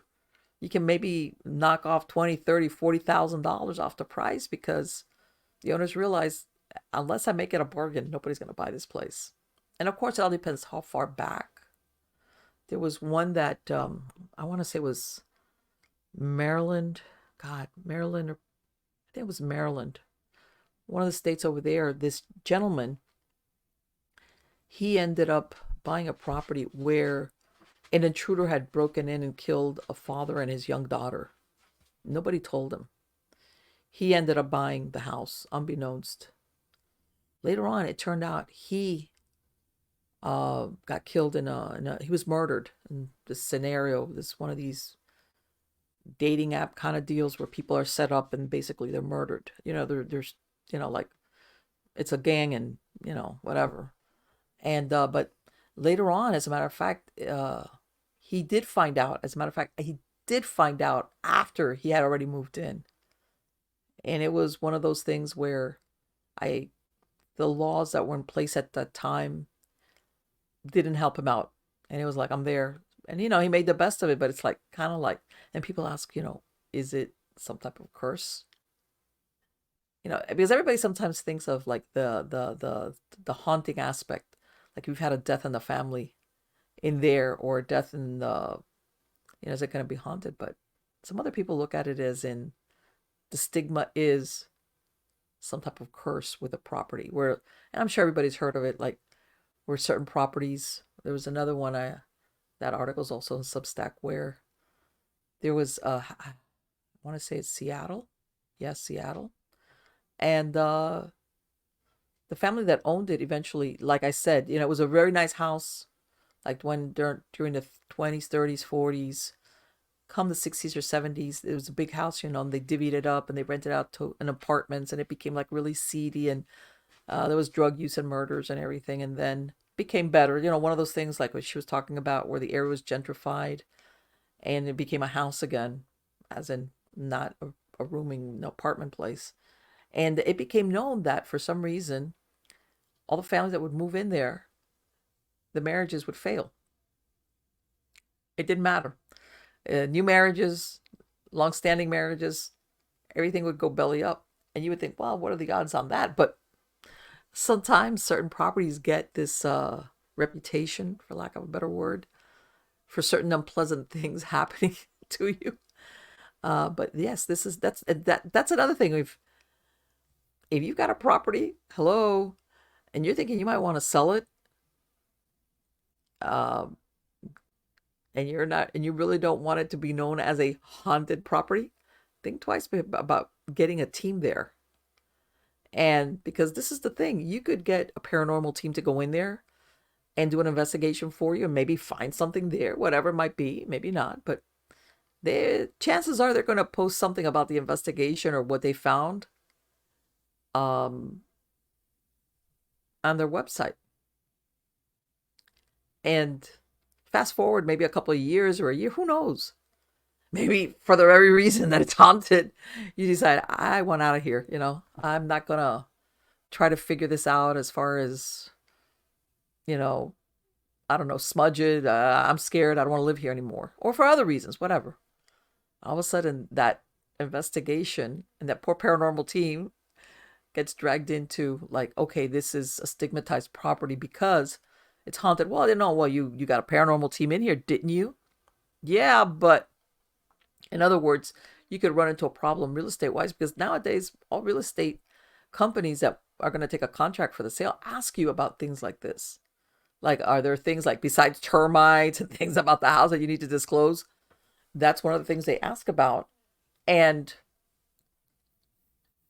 can maybe knock off $20,000, $30,000, $40,000 off the price because the owners realize, unless I make it a bargain, nobody's going to buy this place. And of course, it all depends how far back. There was one that I want to say was Maryland. Maryland, or I think it was Maryland. One of the states over there, this gentleman, he ended up buying a property where an intruder had broken in and killed a father and his young daughter. Nobody told him. He ended up buying the house, unbeknownst. Later on, it turned out he got killed he was murdered in this scenario. This one of these dating app kind of deals where people are set up and basically they're murdered. There's like it's a gang and whatever. And but later on, as a matter of fact, he did find out. As a matter of fact, he did find out after he had already moved in. And it was one of those things where the laws that were in place at that time didn't help him out. And it was like, I'm there. And, he made the best of it, but it's like, kind of like, and people ask, is it some type of curse? Because everybody sometimes thinks of like the haunting aspect. Like we've had a death in the family in there, or a death in the, is it going to be haunted? But some other people look at it as in the stigma is some type of curse with a property where, and I'm sure everybody's heard of it, like where certain properties, there was another one, that article is also in Substack, where there was, I want to say it's Seattle. Yes, Seattle. And the family that owned it eventually, like I said, it was a very nice house, like during the 20s, 30s, 40s, come the 60s or 70s, it was a big house, and they divvied it up and they rented out to an apartments, and it became like really seedy, and there was drug use and murders and everything, and then became better. One of those things like what she was talking about, where the area was gentrified and it became a house again, as in not a rooming apartment place. And it became known that for some reason, all the families that would move in there, the marriages would fail. It didn't matter. New marriages, long-standing marriages, everything would go belly up. And you would think, well, what are the odds on that? But sometimes certain properties get this reputation, for lack of a better word, for certain unpleasant things happening to you. But yes, that's another thing. If you've got a property, hello, and you're thinking you might want to sell it, and you really don't want it to be known as a haunted property, think twice about getting a team there. And because this is the thing, you could get a paranormal team to go in there and do an investigation for you and maybe find something there, whatever it might be, maybe not, but chances are they're going to post something about the investigation or what they found on their website. And fast forward maybe a couple of years or a year, who knows? Maybe for the very reason that it's haunted, you decide, I want out of here. I'm not going to try to figure this out as far as, you know, I don't know, smudge it. I'm scared. I don't want to live here anymore. Or for other reasons, whatever. All of a sudden, that investigation and that poor paranormal team gets dragged into, like, okay, this is a stigmatized property because it's haunted. Well, well, you got a paranormal team in here, didn't you? Yeah, but in other words, you could run into a problem real estate wise, because nowadays all real estate companies that are going to take a contract for the sale ask you about things like this. Like, are there things like besides termites and things about the house that you need to disclose? That's one of the things they ask about. And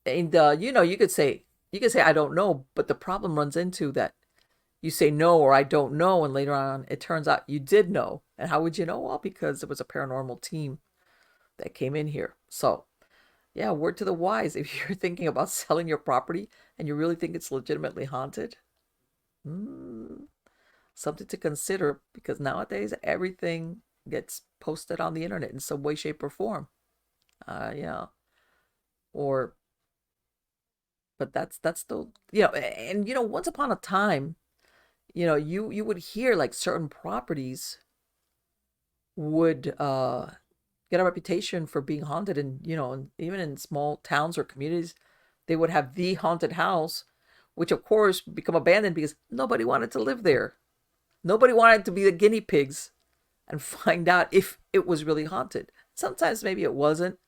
you could say I don't know, but the problem runs into that you say no or I don't know, and later on it turns out you did know. And how would you know? Well, because it was a paranormal team that came in here. So yeah, word to the wise, if you're thinking about selling your property and you really think it's legitimately haunted, something to consider, because nowadays everything gets posted on the internet in some way, shape, or form. Yeah. Or, but that's still, and once upon a time, you would hear like certain properties would get a reputation for being haunted, and even in small towns or communities, they would have the haunted house, which of course become abandoned because nobody wanted to live there. Nobody wanted to be the guinea pigs and find out if it was really haunted. Sometimes maybe it wasn't,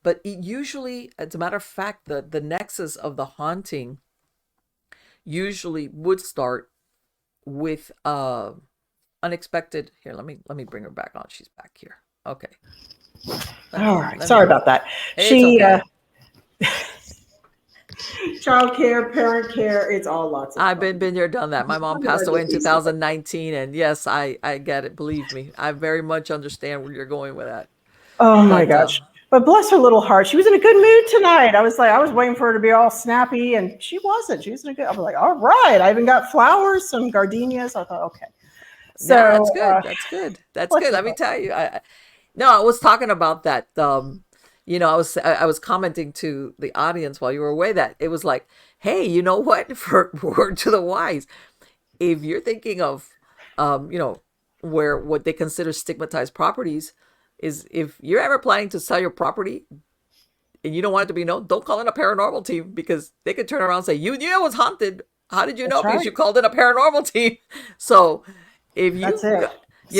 but it usually, as a matter of fact, the nexus of the haunting usually would start with unexpected. Here, let me bring her back on. She's back here. Okay. All right. Sorry about that. She okay. Child care, parent care, it's all lots of I've fun. been there, done that. My mom passed away in 2019, and yes, I get it. Believe me, I very much understand where you're going with that. Oh my gosh. But bless her little heart, she was in a good mood tonight. I was waiting for her to be all snappy, and she wasn't. She was in a good. I was like, all right. I even got flowers, some gardenias. I thought, okay. So that's good. That's good. That's good. Let me tell you. I was talking about that. I was commenting to the audience while you were away that it was like, hey, you know what? For word to the wise, if you're thinking of, where what they consider stigmatized properties is, if you're ever planning to sell your property and you don't want it to be known, don't call in a paranormal team, because they could turn around and say, you knew it was haunted. How did you know? Because you called in a paranormal team. So if you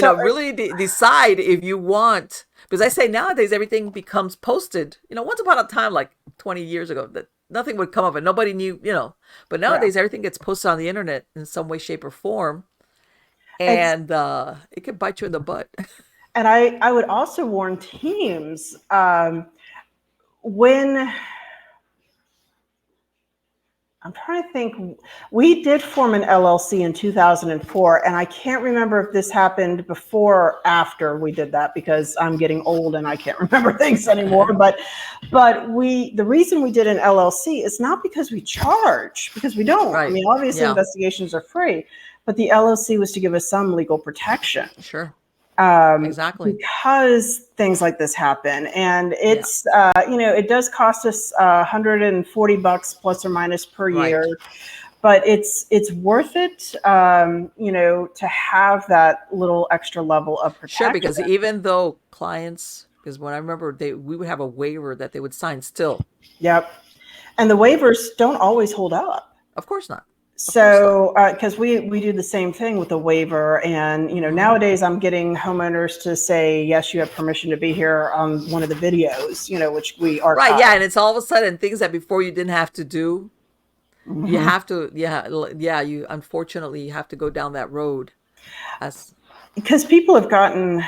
really decide if you want, because I say nowadays everything becomes posted. Once upon a time, like 20 years ago, that nothing would come of it. Nobody knew, but nowadays everything gets posted on the internet in some way, shape, or form. And it can bite you in the butt. And I would also warn teams, when I'm trying to think, we did form an LLC in 2004, and I can't remember if this happened before or after we did that, because I'm getting old and I can't remember things anymore. But the reason we did an LLC is not because we charge, because we don't. Right. I mean, obviously investigations are free, but the LLC was to give us some legal protection. Sure. Exactly, because things like this happen, and it's it does cost us $140 plus or minus per year, but it's worth it, to have that little extra level of protection. Sure, because even though clients, because when I remember, we would have a waiver that they would sign still. Yep, and the waivers don't always hold up. Of course not. So, because we do the same thing with the waiver, and nowadays I'm getting homeowners to say, yes, you have permission to be here on one of the videos, which we are. Right, yeah, and it's all of a sudden things that before you didn't have to do. Mm-hmm. You have to, you unfortunately have to go down that road. Because people have gotten,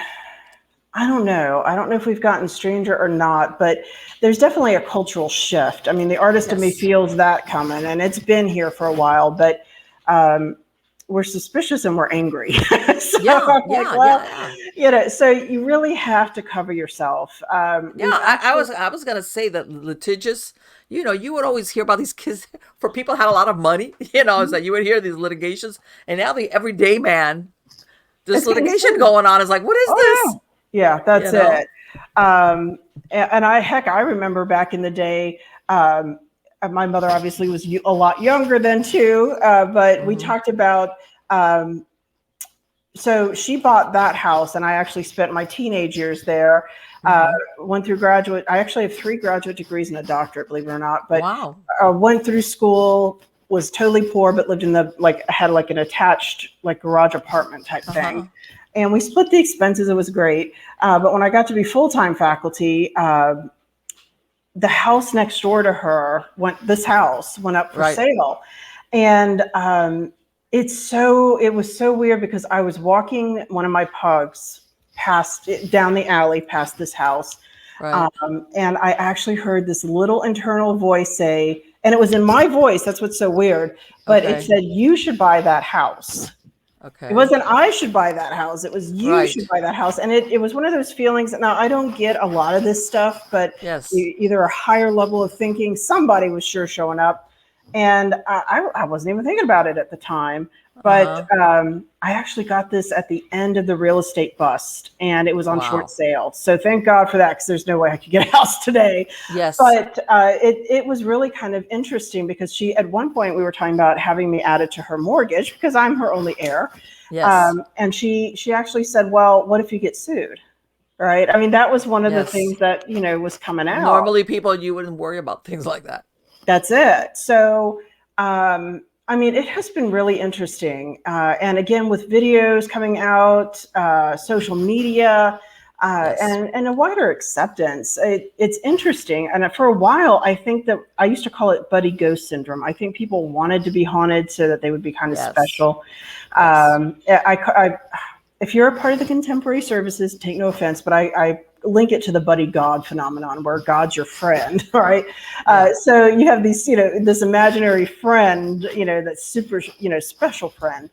I don't know if we've gotten stranger or not, but there's definitely a cultural shift. I mean, the artist in me feels that coming, and it's been here for a while, but we're suspicious and we're angry. So so you really have to cover yourself. I was going to say that litigious, you would always hear about these kids, for people who had a lot of money, is that you would hear these litigations, and now the everyday man, this litigation going on is like, what is this? Yeah, that's it. And I remember back in the day, my mother obviously was a lot younger then too, but we talked about, so she bought that house, and I actually spent my teenage years there. Went through graduate. I actually have 3 graduate degrees and a doctorate, believe it or not. But Wow. Went through school, was totally poor, but lived in the had like an attached like garage apartment type thing. And we split the expenses. It was great. But when I got to be full-time faculty, the house next door to her this house went up for sale. And it was so weird because I was walking one of my pugs down the alley past this house. And I actually heard this little internal voice say, and it was in my voice. That's what's so weird. But it said, "You should buy that house." It wasn't I should buy that house. It was you should buy that house. And it was one of those feelings. Now, I don't get a lot of this stuff, but either a higher level of thinking, somebody was sure showing up. And I wasn't even thinking about it at the time. But I actually got this at the end of the real estate bust, and it was on short sale. So thank God for that, because there's no way I could get a house today. But it was really kind of interesting because at one point we were talking about having me added to her mortgage because I'm her only heir. And she actually said, "Well, what if you get sued?" Right? I mean, that was one of the things that, was coming out. Normally you wouldn't worry about things like that. That's it. So, I mean, it has been really interesting. And again, with videos coming out, social media, and a wider acceptance, it's interesting. And for a while, I think that I used to call it buddy ghost syndrome. I think people wanted to be haunted so that they would be kind of special. If you're a part of the contemporary services, take no offense, but I link it to the buddy God phenomenon, where God's your friend, right? So you have these, this imaginary friend, that's super, special friend.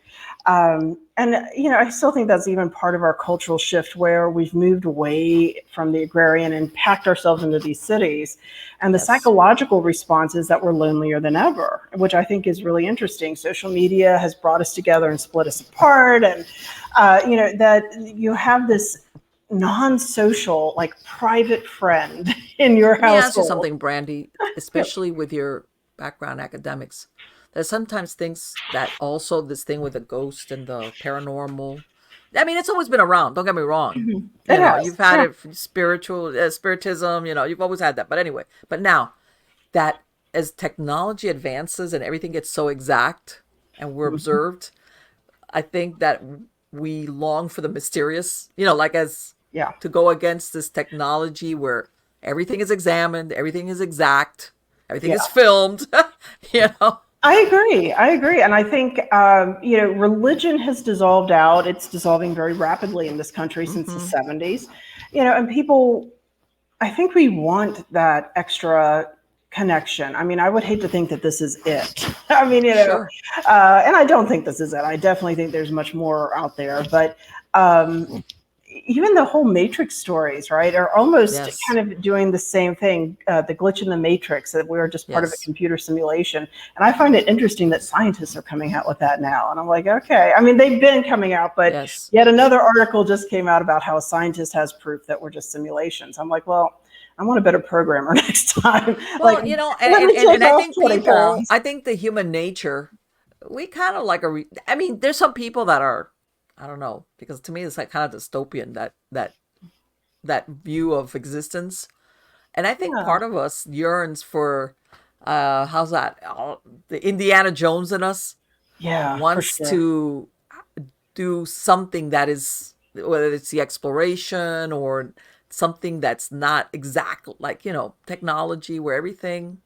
And, I still think that's even part of our cultural shift, where we've moved away from the agrarian and packed ourselves into these cities. And the psychological response is that we're lonelier than ever, which I think is really interesting. Social media has brought us together and split us apart. And, that you have this non-social, like private friend in your household. Let me ask you something, Brandy, especially with your background academics. There's sometimes things that also this thing with the ghost and the paranormal. I mean, it's always been around. Don't get me wrong. You've had it spiritism. You've always had that. But anyway, now that as technology advances and everything gets so exact and we're observed, I think that we long for the mysterious. To go against this technology where everything is examined, everything is exact, everything is filmed. I agree. And I think, religion has dissolved out. It's dissolving very rapidly in this country since the 70s, and people, I think we want that extra connection. I mean, I would hate to think that this is it. I mean, and I don't think this is it. I definitely think there's much more out there, but, even the whole Matrix stories, right, are almost kind of doing the same thing. The glitch in the Matrix, that we're just part of a computer simulation. And I find it interesting that scientists are coming out with that now. And I'm like, okay. I mean, they've been coming out, but yet another article just came out about how a scientist has proof that we're just simulations. I'm like, well, I want a better programmer next time. Well, and I think I think the human nature, we kind of there's some people that are, I don't know, because to me it's like kind of dystopian, that view of existence. And I think part of us yearns for how's that? The Indiana Jones in us wants to do something that is, whether it's the exploration or something that's not exact, technology where everything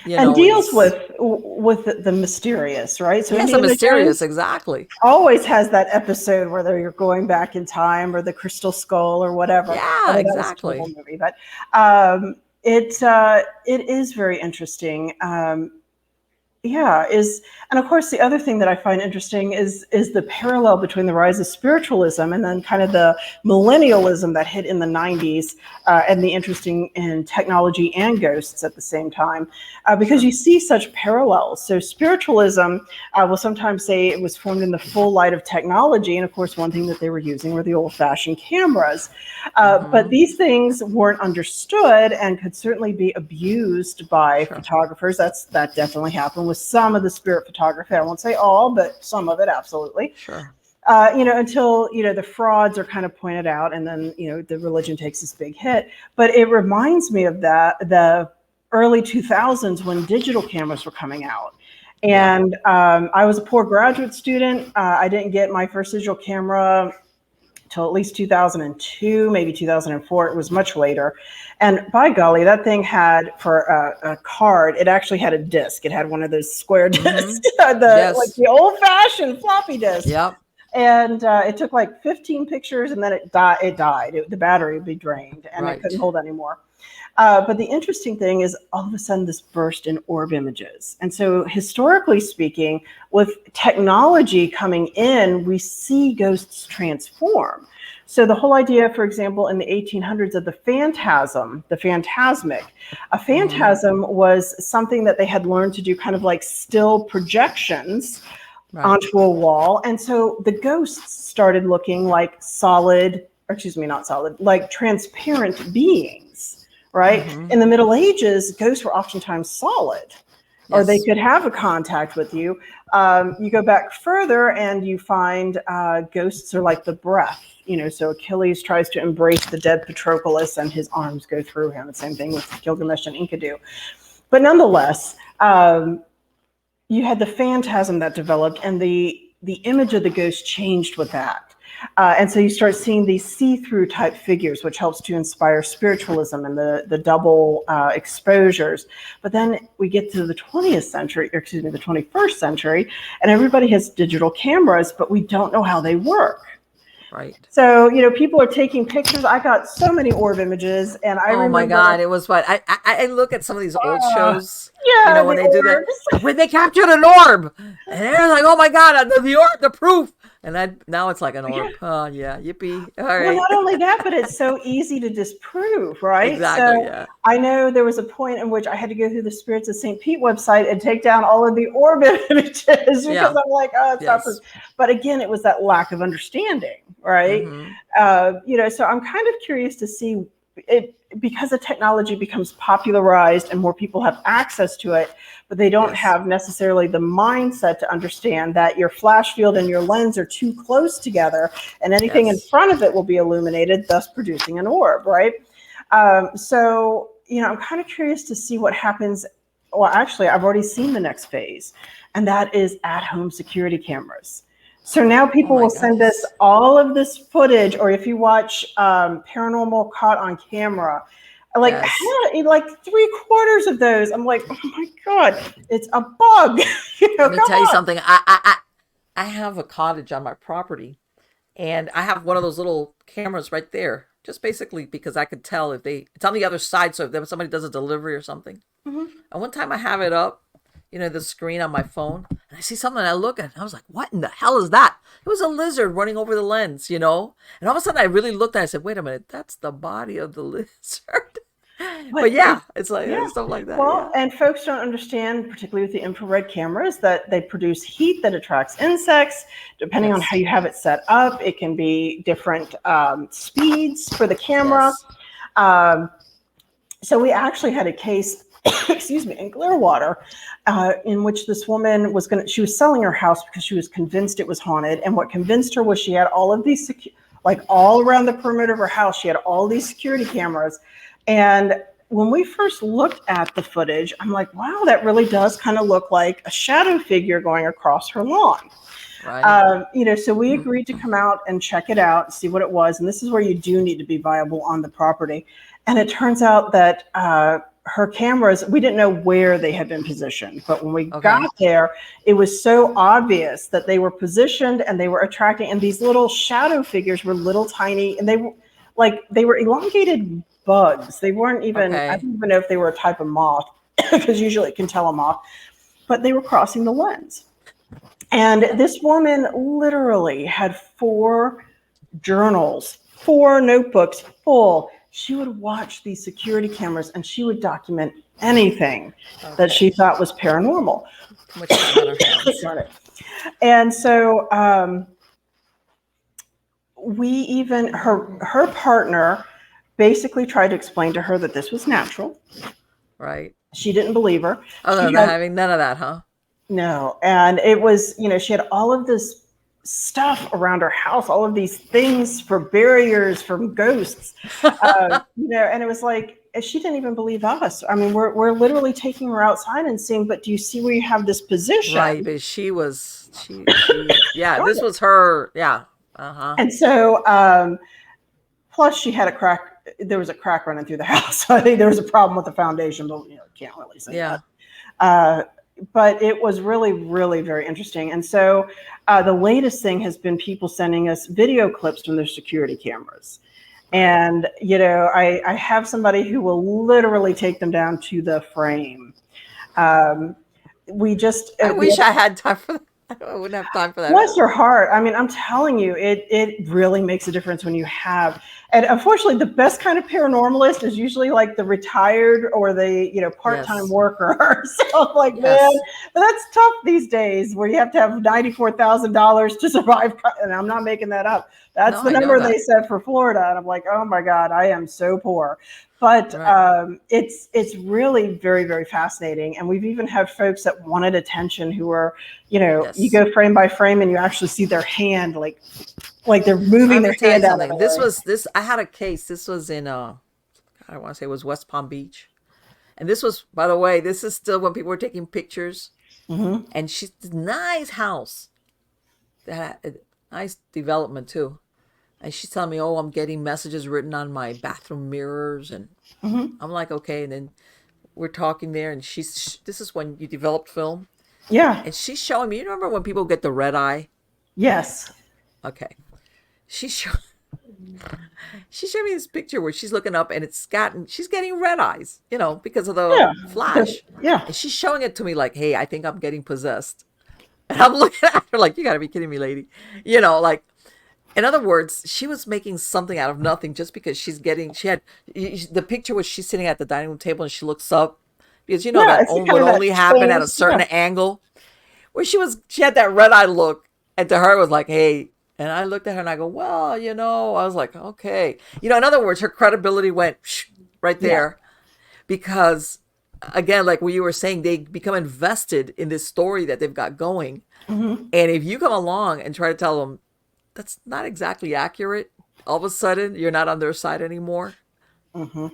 and deals with the mysterious, right? So the mysterious, exactly. Always has that episode where you're going back in time, or the crystal skull, or whatever. Yeah, exactly. That was a movie, but it is very interesting. yeah, and of course the other thing that I find interesting is the parallel between the rise of spiritualism and then kind of the millennialism that hit in the 90s, and the interesting in technology and ghosts at the same time, because Sure. you see such parallels. So spiritualism will sometimes say it was formed in the full light of technology, and of course one thing that they were using were the old-fashioned cameras, but Mm-hmm. these things weren't understood and could certainly be abused by Sure. photographers. That definitely happened with some of the spirit photography. I won't say all, but some of it absolutely. Sure. Until the frauds are kind of pointed out, and then the religion takes this big hit. But it reminds me of the early 2000s when digital cameras were coming out. Yeah. And I was a poor graduate student. I didn't get my first digital camera till at least 2002, maybe 2004. It was much later. And by golly, that thing had, for a card, it actually had a disc. It had one of those square discs, Mm-hmm. like Yes. the old-fashioned floppy disk. Yep. And it took like 15 pictures, and then it died. The battery would be drained, and it couldn't Right. hold anymore. But the interesting thing is all of a sudden this burst in orb images. And so historically speaking, with technology coming in, we see ghosts transform. So the whole idea, for example, in the 1800s of the phantasm, the phantasmic, a Mm-hmm. phantasm was something that they had learned to do kind of like still projections Right. onto a wall. And so the ghosts started looking like solid, or excuse me, not solid, like transparent beings, right? Mm-hmm. In the Middle Ages, ghosts were oftentimes solid, or they Yes. could have a contact with you. You go back further and you find ghosts are like the breath. So Achilles tries to embrace the dead Patroclus and his arms go through him. The same thing with Gilgamesh and Enkidu. But nonetheless, you had the phantasm that developed, and the image of the ghost changed with that. And so you start seeing these see-through type figures, which helps to inspire spiritualism and the double exposures. But then we get to the 20th century, or excuse me, the 21st century, and everybody has digital cameras, but we don't know how they work. Right. So, people are taking pictures. I got so many orb images, and I Oh my remember, God, it was fun. I look at some of these old shows, yeah, when the they do that, orbs. when they captured an orb, and they're like, "Oh my God, the orb, the proof," and now it's like an orb. Oh yeah, yippee! All Well, right, not only that, but it's so easy to disprove, right? exactly. So Yeah. I know there was a point in which I had to go through the Spirits of St. Pete website and take down all of the orb images because Yeah. I'm like, oh, it's not proof. Yes. But again, it was that lack of understanding, right? Mm-hmm. So I'm kind of curious to see it, because the technology becomes popularized and more people have access to it, but they don't Yes. have necessarily the mindset to understand that your flash field and your lens are too close together, and anything in Yes. front of it will be illuminated, thus producing an orb, right? I'm kind of curious to see what happens. Well, actually, I've already seen the next phase, and that is at-home security cameras. So now Oh people my will send us goodness. all of this footage, or if you watch Paranormal Caught on Camera, like Yes. like 3/4 of those, I'm like, oh my God, it's a bug. Let me Come tell you on. something. I have a cottage on my property, and I have one of those little cameras right there, just basically because I could tell if it's on the other side, so if somebody does a delivery or something. Mhm. And one time I have it up, the screen on my phone, and I see something, and I look at it, and I was like, what in the hell is that? It was a lizard running over the lens. And all of a sudden I really looked at it, I said, wait a minute, that's the body of the lizard. But But yeah, it's like yeah. stuff like that, Well, yeah. and folks don't understand, particularly with the infrared cameras, that they produce heat that attracts insects. Depending on how Yes. you have it set up, it can be different speeds for the camera. Yes. Um, so we actually had a case, excuse me, in Clearwater, in which this woman she was selling her house because she was convinced it was haunted. And what convinced her was she had all of these, like all around the perimeter of her house, she had all these security cameras. And when we first looked at the footage, I'm like, wow, that really does kind of look like a shadow figure going across her lawn. Right. So we agreed to come out and check it out, see what it was. And this is where you do need to be viable on the property. And it turns out that her cameras, we didn't know where they had been positioned. But when we got Okay. there, it was so obvious that they were positioned and they were attracting. And these little shadow figures were little tiny, and they were elongated bugs. They weren't even, I Okay. don't even know if they were a type of moth, because usually it can tell a moth. but they were crossing the lens. And this woman literally had 4 journals, 4 notebooks full. She would watch these security cameras and she would document anything that she thought was paranormal. Much on her hands. Got it. And so we even, her partner basically tried to explain to her that this was natural. Right. She didn't believe her. Oh, no, they're having none of that, huh? No. And it was, she had all of this stuff around her house, all of these things for barriers from ghosts, and it was like, she didn't even believe us. I mean, we're literally taking her outside and saying, but do you see where you have this position? Right. But she yeah, this was her. Yeah. Uh-huh. And so, plus she had there was a crack running through the house. So I think there was a problem with the foundation, but can't really say that. But it was really, really very interesting. And so the latest thing has been people sending us video clips from their security cameras. And, I have somebody who will literally take them down to the frame. I wish I had time for that. I wouldn't have time for that. Bless your heart. I mean, I'm telling you, it really makes a difference when you have. And unfortunately, the best kind of paranormalist is usually like the retired or the part-time worker. So I'm like, man, that's tough these days, where you have to have $94,000 to survive. And I'm not making that up. That's the number they said for Florida. And I'm like, oh my God, I am so poor. But it's really very, very fascinating. And we've even had folks that wanted attention who are, you go frame by frame and you actually see their hand, like they're moving their hand out. I had a case. This was in, I want to say it was West Palm Beach. And this was, by the way, this is still when people were taking pictures. Mm-hmm. And she's a nice house. That had a nice development too. And she's telling me, oh, I'm getting messages written on my bathroom mirrors. And I'm like, okay. And then we're talking there. And this is when you developed film. Yeah. And she's showing me, you remember when people get the red eye? Yes. Okay. She's showing me this picture where she's looking up and she's getting red eyes, because of the flash. Yeah. And she's showing it to me like, hey, I think I'm getting possessed. And I'm looking at her like, you got to be kidding me, lady. In other words, she was making something out of nothing just because the picture was she's sitting at the dining room table and she looks up because that would only happen at a certain angle where she had that red eye look, and to her it was like, hey, and I looked at her and I go, well, I was like, okay. In other words, her credibility went right there because again, like what you were saying, they become invested in this story that they've got going. Mm-hmm. And if you come along and try to tell them, that's not exactly accurate, all of a sudden you're not on their side anymore. Mm-hmm.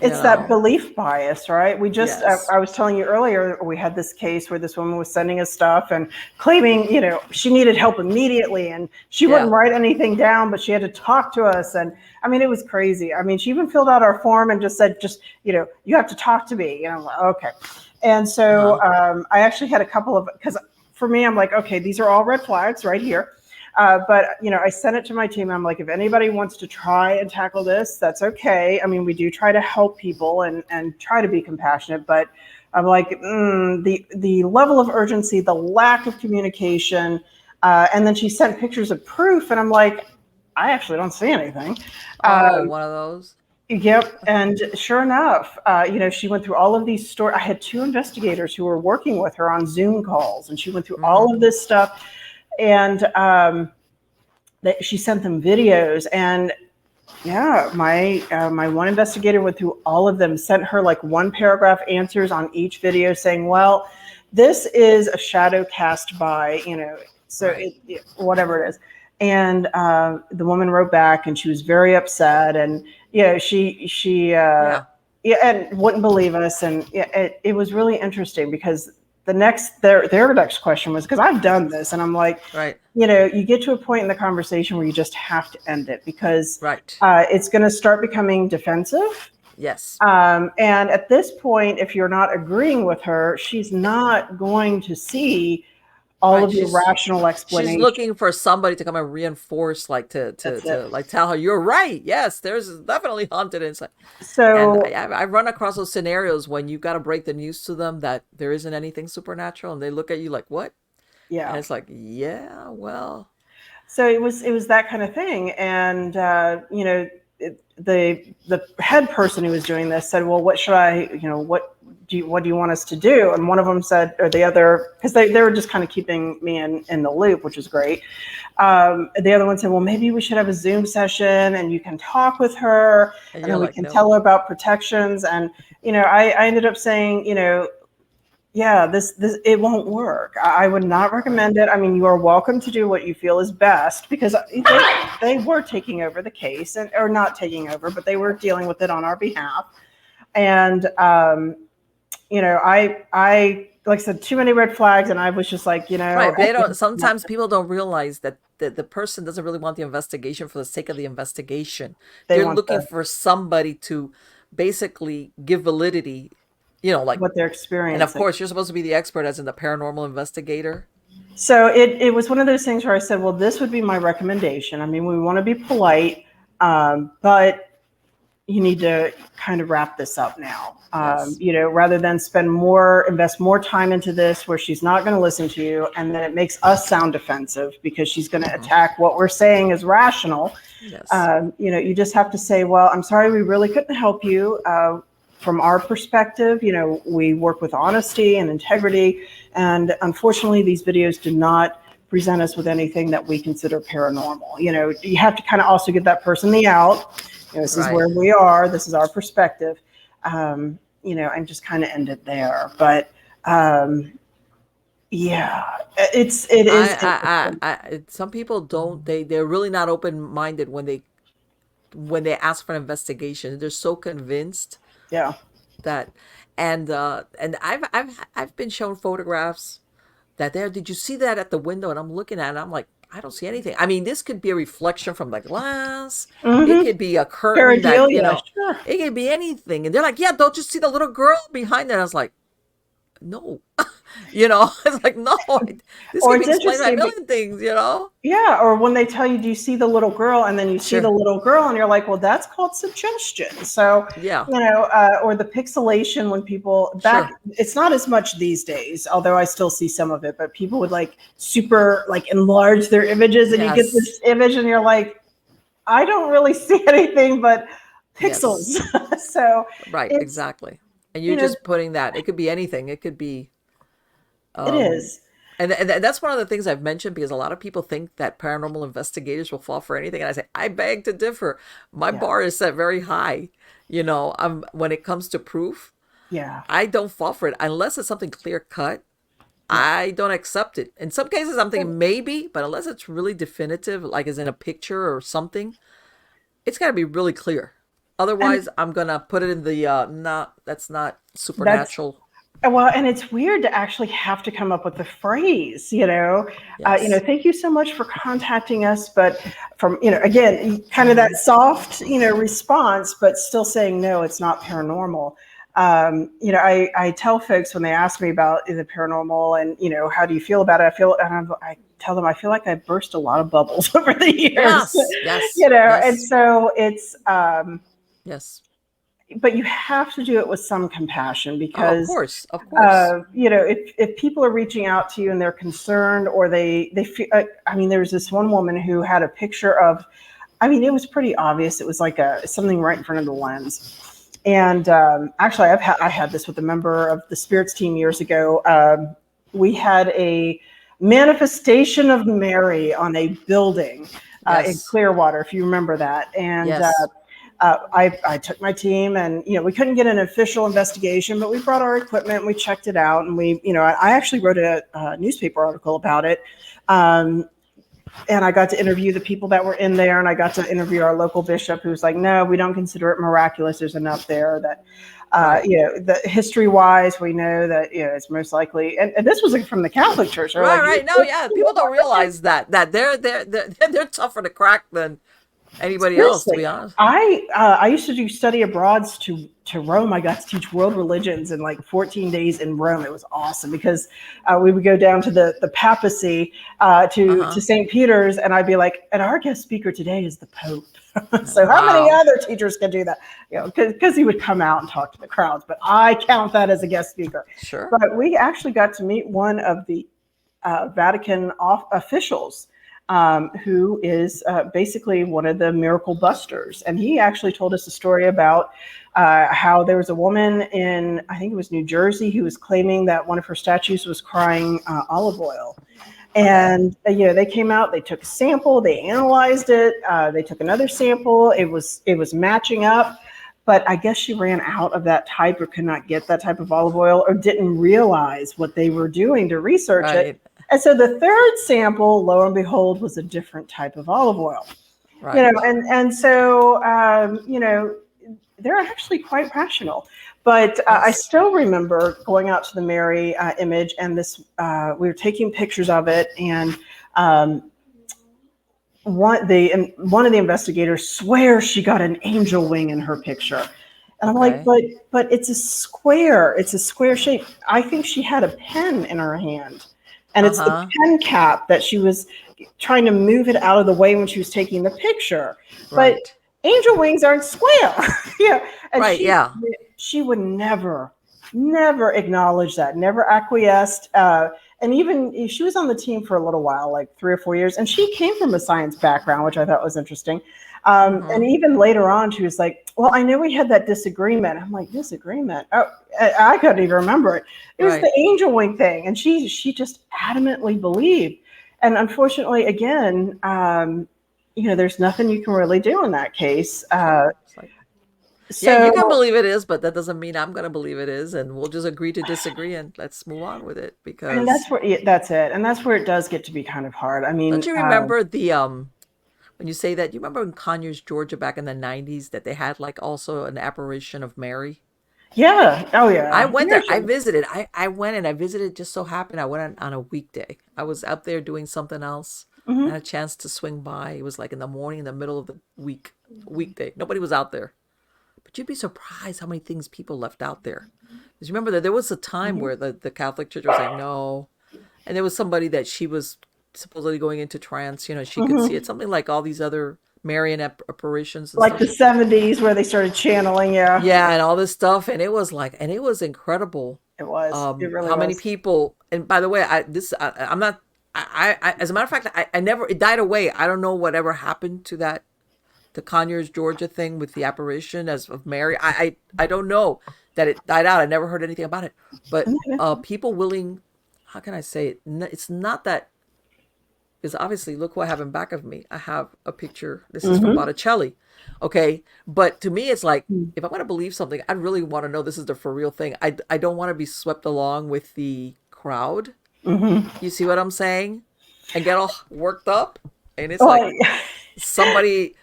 It's that belief bias, right? We just, I was telling you earlier, we had this case where this woman was sending us stuff and claiming, she needed help immediately and she wouldn't write anything down, but she had to talk to us. And I mean, it was crazy. I mean, she even filled out our form and just said, you have to talk to me. And I'm like, okay. And so I actually had a couple of, because for me, I'm like, okay, these are all red flags right here. But, I sent it to my team. I'm like, if anybody wants to try and tackle this, that's okay. I mean, we do try to help people and try to be compassionate, but I'm like, the level of urgency, the lack of communication. And then she sent pictures of proof. And I'm like, I actually don't see anything. One of those. Yep. And sure enough, she went through all of these stories. I had 2 investigators who were working with her on Zoom calls, and she went through all of this stuff. And she sent them videos, and my one investigator went through all of them, sent her like 1-paragraph answers on each video saying, well, this is a shadow cast by, whatever it is. And the woman wrote back and she was very upset, and she and wouldn't believe us. And it was really interesting because their next question was, because I've done this, and I'm like, you get to a point in the conversation where you just have to end it because it's going to start becoming defensive. Yes. And at this point, if you're not agreeing with her, she's not going to see all Right. of your rational She's explanation. looking for somebody to come and reinforce, like That's to it. like tell her you're right. Yes, there's definitely haunted inside. And So I run across those scenarios when you got to break the news to them that there isn't anything supernatural, and they look at you like, what? And yeah. it's like, yeah, well, So it was that kind of thing, and the head person who was doing this said, "Well, what should I? What do you want us to do?" And one of them said, or the other, because they were just kind of keeping me in the loop, which is great. The other one said, "Well, maybe we should have a Zoom session, and you can talk with her, and and you're then we like, can no, tell her about protections." And I ended up saying, yeah, this it won't work. I would not recommend it. I mean, you are welcome to do what you feel is best, because they were taking over the case, and or not taking over, but they were dealing with it on our behalf. And I like I said, too many red flags, and I was just like, right. They don't. Sometimes people don't realize that the person doesn't really want the investigation for the sake of the investigation. they They're want looking for somebody to basically give validity, like, what they're and of experiencing. course you're supposed to be the expert, as in the paranormal investigator. So it was one of those things where I said, well, this would be my recommendation. I mean, we want to be polite, but you need to kind of wrap this up now. Yes. Rather than invest more time into this where she's not going to listen to you, and then it makes us sound defensive because she's going to attack what we're saying is rational. Yes. You just have to say, well, I'm sorry, we really couldn't help you. From our perspective, we work with honesty and integrity, and unfortunately, these videos do not present us with anything that we consider paranormal. You have to kind of also give that person the out. This is Right. where we are. This is our perspective. And just kind of end it there. But yeah, it is. Some people don't. They're really not open minded when they ask for an investigation. They're so convinced Yeah. that, and I've been shown photographs that there. Did you see that at the window? And I'm looking at it. I'm like, I don't see anything. I mean, this could be a reflection from the glass. It could be a curtain that, Pareidolia, sure. it could be anything. And they're like, yeah, don't you see the little girl behind it? I was like, no, it's like, no, this Or can be it's explained by a interesting. million things, Yeah, or when they tell you, do you see the little girl? And then you see Sure. the little girl, and you're like, well, that's called suggestion. So, Yeah. or the pixelation when people it's not as much these days, although I still see some of it, but people would like super like enlarge their images, and you get Yes. this image and you're like, I don't really see anything but pixels. Yes. So Right, it's, exactly. And you're just putting that. It could be anything. It could be, it is. and that's one of the things I've mentioned, because a lot of people think that paranormal investigators will fall for anything, and I say I beg to differ. My bar is set very high. When it comes to proof, Yeah. I don't fall for it unless it's something clear cut. I don't accept it. In some cases, I'm thinking maybe, but unless it's really definitive, like as in a picture or something, it's got to be really clear. Otherwise, I'm gonna put it in the that's not supernatural. Well, and it's weird to actually have to come up with the phrase, Yes. thank you so much for contacting us, but from, again, kind of that soft, response, but still saying, no, it's not paranormal. I tell folks when they ask me about the paranormal and, how do you feel about it? I tell them, I feel like I burst a lot of bubbles over the years, Yes. and so it's, Yes. but you have to do it with some compassion, because Of course. if people are reaching out to you and they're concerned, or they feel, there was this one woman who had a picture of, it was pretty obvious. It was like something right in front of the lens. And actually, I had this with a member of the spirits team years ago. We had a manifestation of Mary on a building in Clearwater, if you remember that. And Yes. I took my team, and we couldn't get an official investigation, but we brought our equipment and we checked it out, and I actually wrote a newspaper article about it, and I got to interview the people that were in there, and I got to interview our local bishop, who was like, no, we don't consider it miraculous. There's enough there that the history wise, we know that it's most likely, and this was from the Catholic Church. They're Right. No, yeah. People don't realize that they're tougher to crack than anybody else, to Seriously, be honest. I used to do study abroads to Rome. I got to teach world religions in like 14 days in Rome. It was awesome because we would go down to the papacy to St. Peter's, and I'd be like, and our guest speaker today is the Pope. So how many Wow. other teachers can do that? You know, because he would come out and talk to the crowds, but I count that as a guest speaker. Sure. But we actually got to meet one of the Vatican officials, who is basically one of the miracle busters. And he actually told us a story about how there was a woman in, I think it was New Jersey, who was claiming that one of her statues was crying olive oil. And they came out, they took a sample, they analyzed it, they took another sample, it was matching up. But I guess she ran out of that type or could not get that type of olive oil or didn't realize what they were doing to research it. And so the third sample, lo and behold, was a different type of olive oil. Right. And so they're actually quite rational. But I still remember going out to the Mary image, and this we were taking pictures of it, and one of the investigators swears she got an angel wing in her picture. And I'm like, but it's a square shape. I think she had a pen in her hand. And it's the pen cap that she was trying to move it out of the way when she was taking the picture. Right. But angel wings aren't square. And she would never acknowledge that, never acquiesced. And even she was on the team for a little while, like 3 or 4 years. And she came from a science background, which I thought was interesting. And even later on, she was like, well, I know we had that disagreement. I'm like, disagreement? Oh, I couldn't even remember it. It was the angel wing thing. And she just adamantly believed. And unfortunately, again, there's nothing you can really do in that case. So you can believe it is, but that doesn't mean I'm going to believe it is. And we'll just agree to disagree and let's move on with it. Because and that's it. And that's where it does get to be kind of hard. I mean, don't you remember when you say that, you remember in Conyers, Georgia, back in the 90s, that they had like also an apparition of Mary? Yeah. Oh, yeah. I went there. I visited. I went and I visited. Just so happened I went on a weekday. I was out there doing something else. I had a chance to swing by. It was like in the morning, in the middle of the weekday. Nobody was out there. But you'd be surprised how many things people left out there. Because remember that there was a time where the Catholic Church was like, no. And there was somebody that she was supposedly going into trance, she could see it, something like all these other Marian apparitions and like stuff. The 70s where they started channeling. And all this stuff, and it was incredible. It was. It really how was. many people. And by the way, I'm not, I as a matter of fact, I never, it died away. I don't know whatever happened to that, the Conyers, Georgia thing with the apparition of Mary. I don't know that it died out. I never heard anything about it. But people willing, how can I say it? It's not that. Because obviously, look what I have in back of me. I have a picture. This is from Botticelli. Okay. But to me, it's like, if I'm going to believe something, I really want to know this is the for real thing. I don't want to be swept along with the crowd. You see what I'm saying? And get all worked up. And it's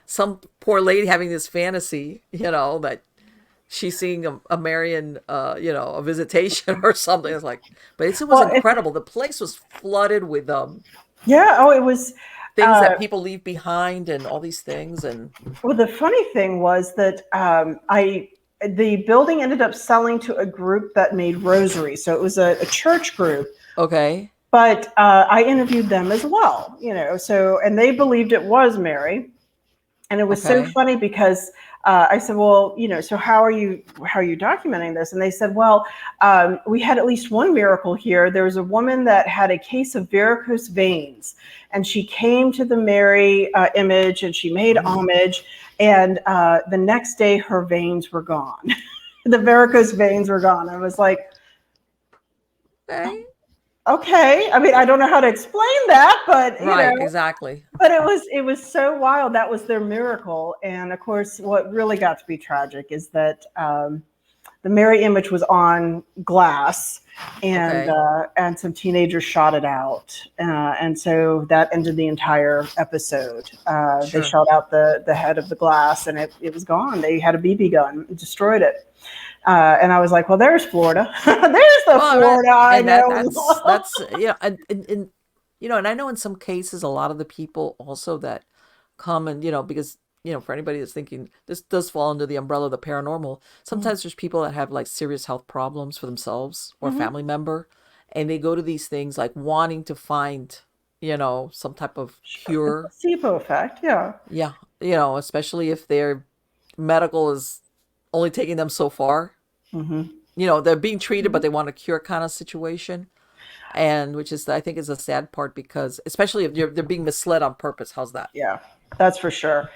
some poor lady having this fantasy, that she's seeing a Marian, a visitation or something. It's like, but it was incredible. The place was flooded with it was things that people leave behind and all these things. And well, the funny thing was that the building ended up selling to a group that made rosaries. So it was a church group. Okay. But I interviewed them as well, and they believed it was Mary. And it was so funny because I said, well, so how are you documenting this? And they said, well, we had at least one miracle here. There was a woman that had a case of varicose veins, and she came to the Mary image and she made homage. And the next day her veins were gone. The varicose veins were gone. I was like, okay. I mean, I don't know how to explain that, but exactly. But it was so wild. That was their miracle. And of course, what really got to be tragic is that the Mary image was on glass, and some teenagers shot it out, and so that ended the entire episode. They shot out the head of the glass, and it was gone. They had a BB gun, and destroyed it. And I was like, well, there's Florida. There's Florida. I know. That's and I know in some cases, a lot of the people also that come and, because for anybody that's thinking this does fall under the umbrella of the paranormal, sometimes there's people that have like serious health problems for themselves or a family member, and they go to these things like wanting to find, some type of The cure. placebo effect, yeah. Yeah, especially if their medical is only taking them so far. They're being treated, but they want a cure kind of situation. And which is, I think, is a sad part because, especially if they're being misled on purpose. How's that? Yeah, that's for sure.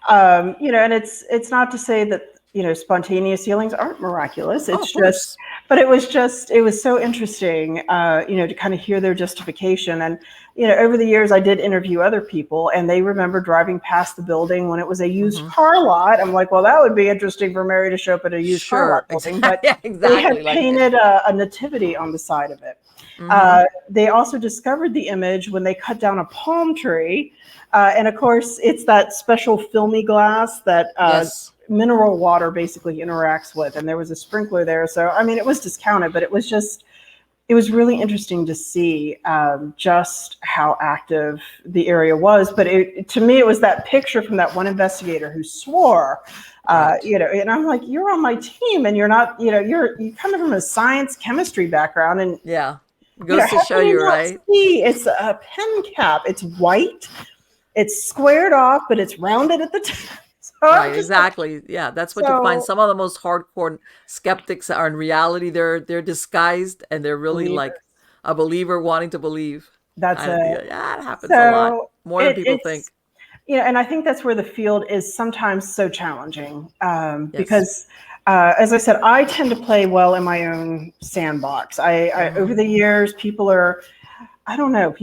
And it's not to say that spontaneous healings aren't miraculous. Oh, It's of just, course. but it was so interesting, to kind of hear their justification. And over the years, I did interview other people, and they remember driving past the building when it was a used car lot. I'm like, well, that would be interesting for Mary to show up at a used car Sure. lot building, but Yeah, they had exactly. Like, painted a nativity on the side of it. They also discovered the image when they cut down a palm tree. And of course, it's that special filmy glass that yes. mineral water basically interacts with. And there was a sprinkler there. So, I mean, it was discounted, but it was really interesting to see just how active the area was. But to me, it was that picture from that one investigator who swore, Right. and I'm like, you're on my team and you're not, you come from a science chemistry background, and Yeah. It goes to how show can you, not right? see? It's a pen cap. It's white. It's squared off, but it's rounded at the top. So Right, exactly. Yeah, that's what you find. so Some of the most hardcore skeptics are in reality they're disguised and they're really believers. like a believer wanting to believe. That's Kind of it. deal. Yeah, it happens a lot. So More than people think. it's and I think that's where the field is sometimes so challenging, Yes. because as I said, I tend to play well in my own sandbox. I over the years, I don't know,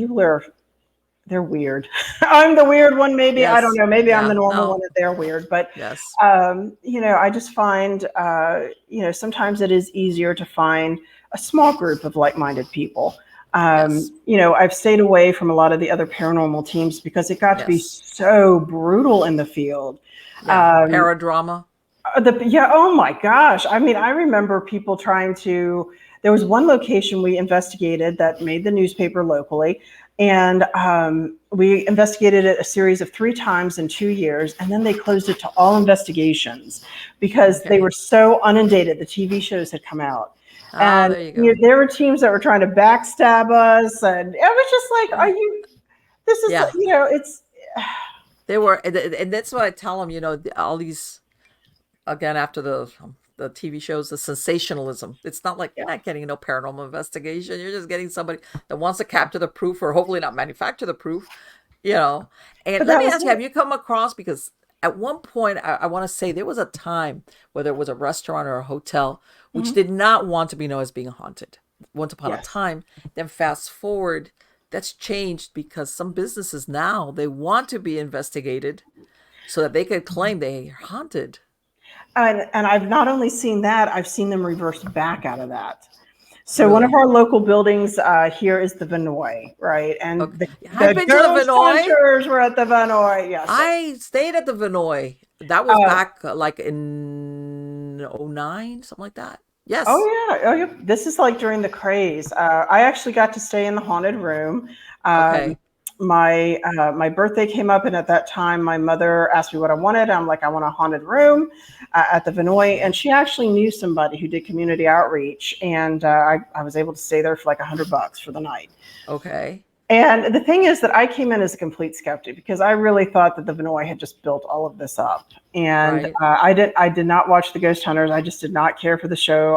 they're weird. I'm the weird one, maybe. I don't Yes. know. Maybe I'm Yeah. the normal No. one that they're weird. But, Yes. I just find, sometimes it is easier to find a small group of like-minded people. Yes. I've stayed away from a lot of the other paranormal teams because it got to be Yes. so brutal in the field. Yeah. Paradrama. Yeah, oh my gosh. I mean, I remember people there was one location we investigated that made the newspaper locally. And we investigated it a series of 3 times in 2 years. And then they closed it to all investigations because they Okay. were so inundated. The TV shows had come out. Oh, And there you go. there were teams that were trying to backstab us. And it was just like, this is, Yeah. it's, They were, and that's what I tell them. All these, again, after the TV shows, the sensationalism. It's not like you're not getting no paranormal investigation. You're just getting somebody that wants to capture the proof, or hopefully not manufacture the proof. And but let that me was ask you: have you come across? Because at one point, I want to say there was a time, whether it was a restaurant or a hotel, which did not want to be known as being haunted. Once upon a Yes. time, then fast forward, that's changed because some businesses now they want to be investigated so that they could claim they're haunted. And I've not only seen that, I've seen them reverse back out of that. So one of Really? our local buildings here is the Vinoy, right? And Okay. the, Yeah, I've the been to the ghost Vinoy. hunters were at the Vinoy. Yes. I stayed at the Vinoy. That was Uh, back like in '09, something like that. Yes. oh yeah. This is like during the craze. I actually got to stay in the haunted room. Um, Okay. my birthday came up, and at that time, my mother asked me what I wanted. I'm like, I want a haunted room at the Vinoy, and she actually knew somebody who did community outreach, and I was able to stay there for like $100 for the night. Okay. And the thing is that I came in as a complete skeptic because I really thought that the Vinoy had just built all of this up. And Right. I did not watch the Ghost Hunters. I just did not care for the show.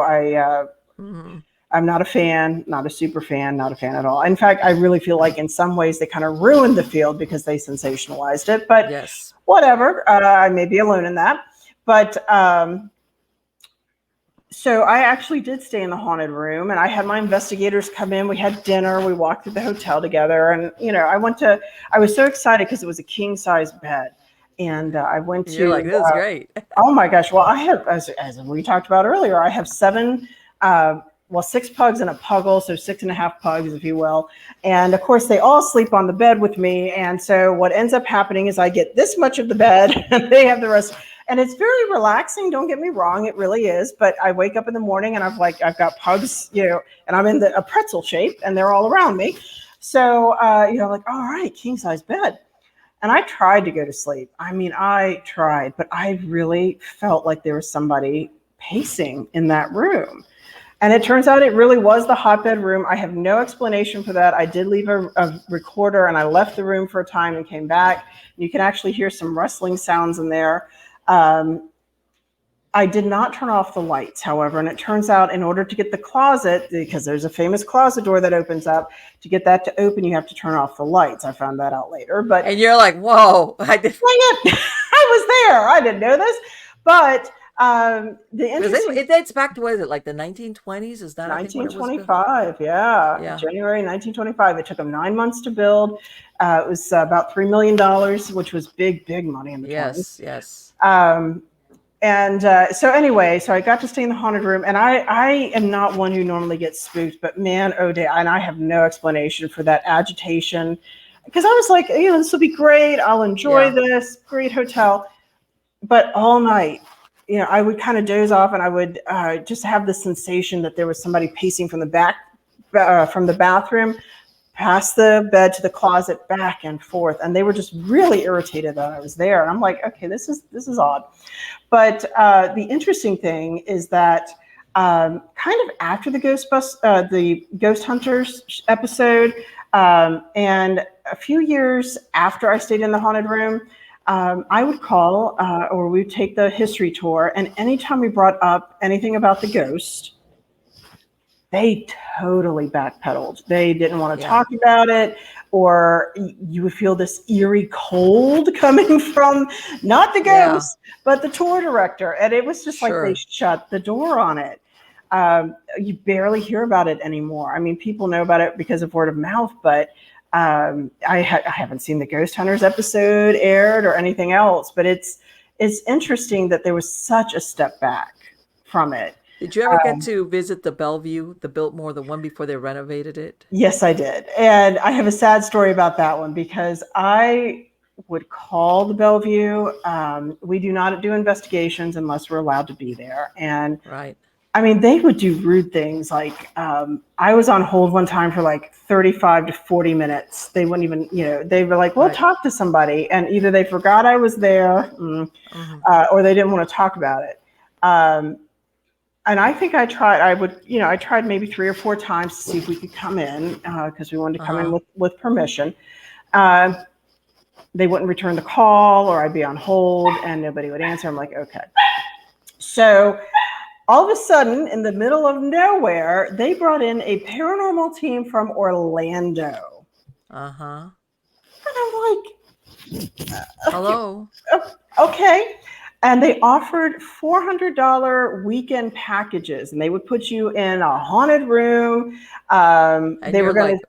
Mhm. I'm not a fan, not a super fan, not a fan at all. In fact, I really feel like in some ways they kind of ruined the field because they sensationalized it. But Yes. whatever, I may be alone in that. But so I actually did stay in the haunted room, and I had my investigators come in. We had dinner. We walked through the hotel together, and I was so excited because it was a king size bed, and I went You're to. like, this is great. Oh my gosh! Well, I have, as we talked about earlier, I have 7. 6 pugs and a puggle, so 6.5 pugs, if you will. And of course, they all sleep on the bed with me. And so what ends up happening is I get this much of the bed and they have the rest. And it's very relaxing. Don't get me wrong. It really is. But I wake up in the morning and I've got pugs, and I'm in a pretzel shape and they're all around me. So, I'm like, all right, king size bed. And I tried to go to sleep. I mean, I tried, but I really felt like there was somebody pacing in that room. And it turns out it really was the hotbed room. I have no explanation for that. I did leave a recorder, and I left the room for a time and came back. You can actually hear some rustling sounds in there. I did not turn off the lights, however, and it turns out in order to get the closet, because there's a famous closet door that opens up, to get that to open, you have to turn off the lights. I found that out later. But And you're like, whoa. dang it, I was there. I didn't know this. But the interesting... It dates back to, what is it, like the 1920s? Is that 1925, yeah. January 1925. It took them 9 months to build. It was about $3 million, which was big money in the 20s. Yes. So anyway, so I got to stay in the haunted room, and I am not one who normally gets spooked, but man, oh day, and I have no explanation for that agitation, because I was like, this will be great. I'll enjoy this great hotel. But all night, I would kind of doze off, and I would just have the sensation that there was somebody pacing from the back, from the bathroom, past the bed to the closet, back and forth. And they were just really irritated that I was there. And I'm like, okay, this is odd. But the interesting thing is that kind of after the the Ghost Hunters episode, and a few years after I stayed in the haunted room, I would call or we'd take the history tour. And anytime we brought up anything about the ghost, they totally backpedaled. They didn't want to talk about it, or you would feel this eerie cold coming from not the ghost, but the tour director. And it was just like they shut the door on it. You barely hear about it anymore. I mean, people know about it because of word of mouth, but I haven't seen the Ghost Hunters episode aired or anything else. But it's interesting that there was such a step back from it. Did you ever get to visit the Bellevue, the Biltmore, the one before they renovated it? Yes, I did. And I have a sad story about that one, because I would call the Bellevue. We do not do investigations unless we're allowed to be there. And I mean, they would do rude things. Like I was on hold one time for like 35 to 40 minutes. They wouldn't even, they were like, we'll talk to somebody. And either they forgot I was there or they didn't want to talk about it. And I think I tried. I tried maybe 3 or 4 times to see if we could come in, because we wanted to come in with permission. They wouldn't return the call, or I'd be on hold and nobody would answer. I'm like, okay. So all of a sudden, in the middle of nowhere, they brought in a paranormal team from Orlando. And I'm like, hello. Okay. And they offered $400 weekend packages, and they would put you in a haunted room. They were going to.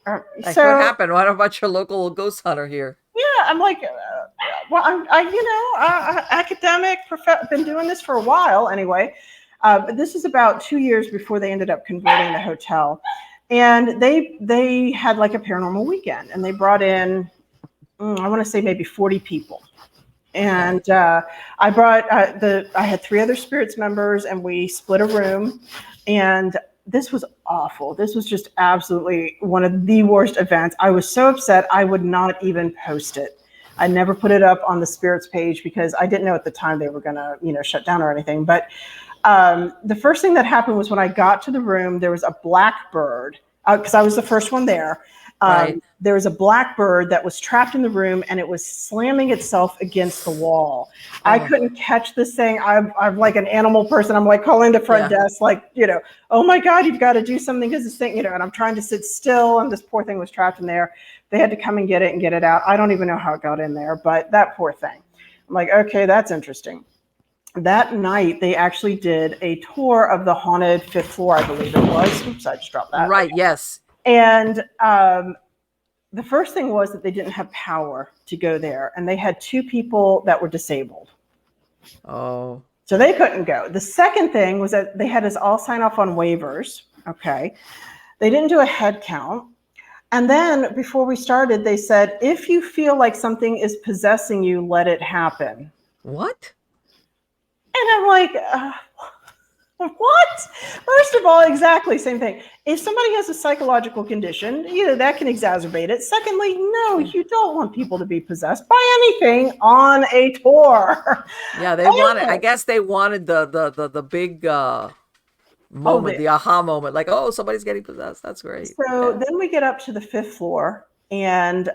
What happened? What about your local ghost hunter here? Yeah, I'm like, well, academic, been doing this for a while anyway. But this is about 2 years before they ended up converting the hotel, and they had like a paranormal weekend, and they brought in, I want to say maybe 40 people. And I brought I had 3 other spirits members, and we split a room. And this was awful. This was just absolutely one of the worst events. I was so upset I would not even post it. I never put it up on the spirits page because I didn't know at the time they were going to, shut down or anything. But the first thing that happened was when I got to the room, there was a blackbird, because I was the first one there. There was a blackbird that was trapped in the room, and it was slamming itself against the wall. I couldn't catch this thing. I'm like an animal person. I'm like calling the front desk, like, oh my God, you've got to do something, because this thing, and I'm trying to sit still, and this poor thing was trapped in there. They had to come and get it and get it out. I don't even know how it got in there, but that poor thing. I'm like, okay, that's interesting. That night, they actually did a tour of the haunted 5th floor, I believe it was. Oops, I just dropped that. Right, yes. And the first thing was that they didn't have power to go there, and they had 2 people that were disabled. Oh. So they couldn't go. The second thing was that they had us all sign off on waivers. Okay. They didn't do a head count. And then before we started, they said, if you feel like something is possessing you, let it happen. What? And I'm like, What? First of all, exactly same thing. If somebody has a psychological condition, that can exacerbate it. Secondly, no, you don't want people to be possessed by anything on a tour. Yeah, they wanted. I guess they wanted the big moment, the aha moment, like, oh, somebody's getting possessed. That's great. So then we get up to the 5th floor, and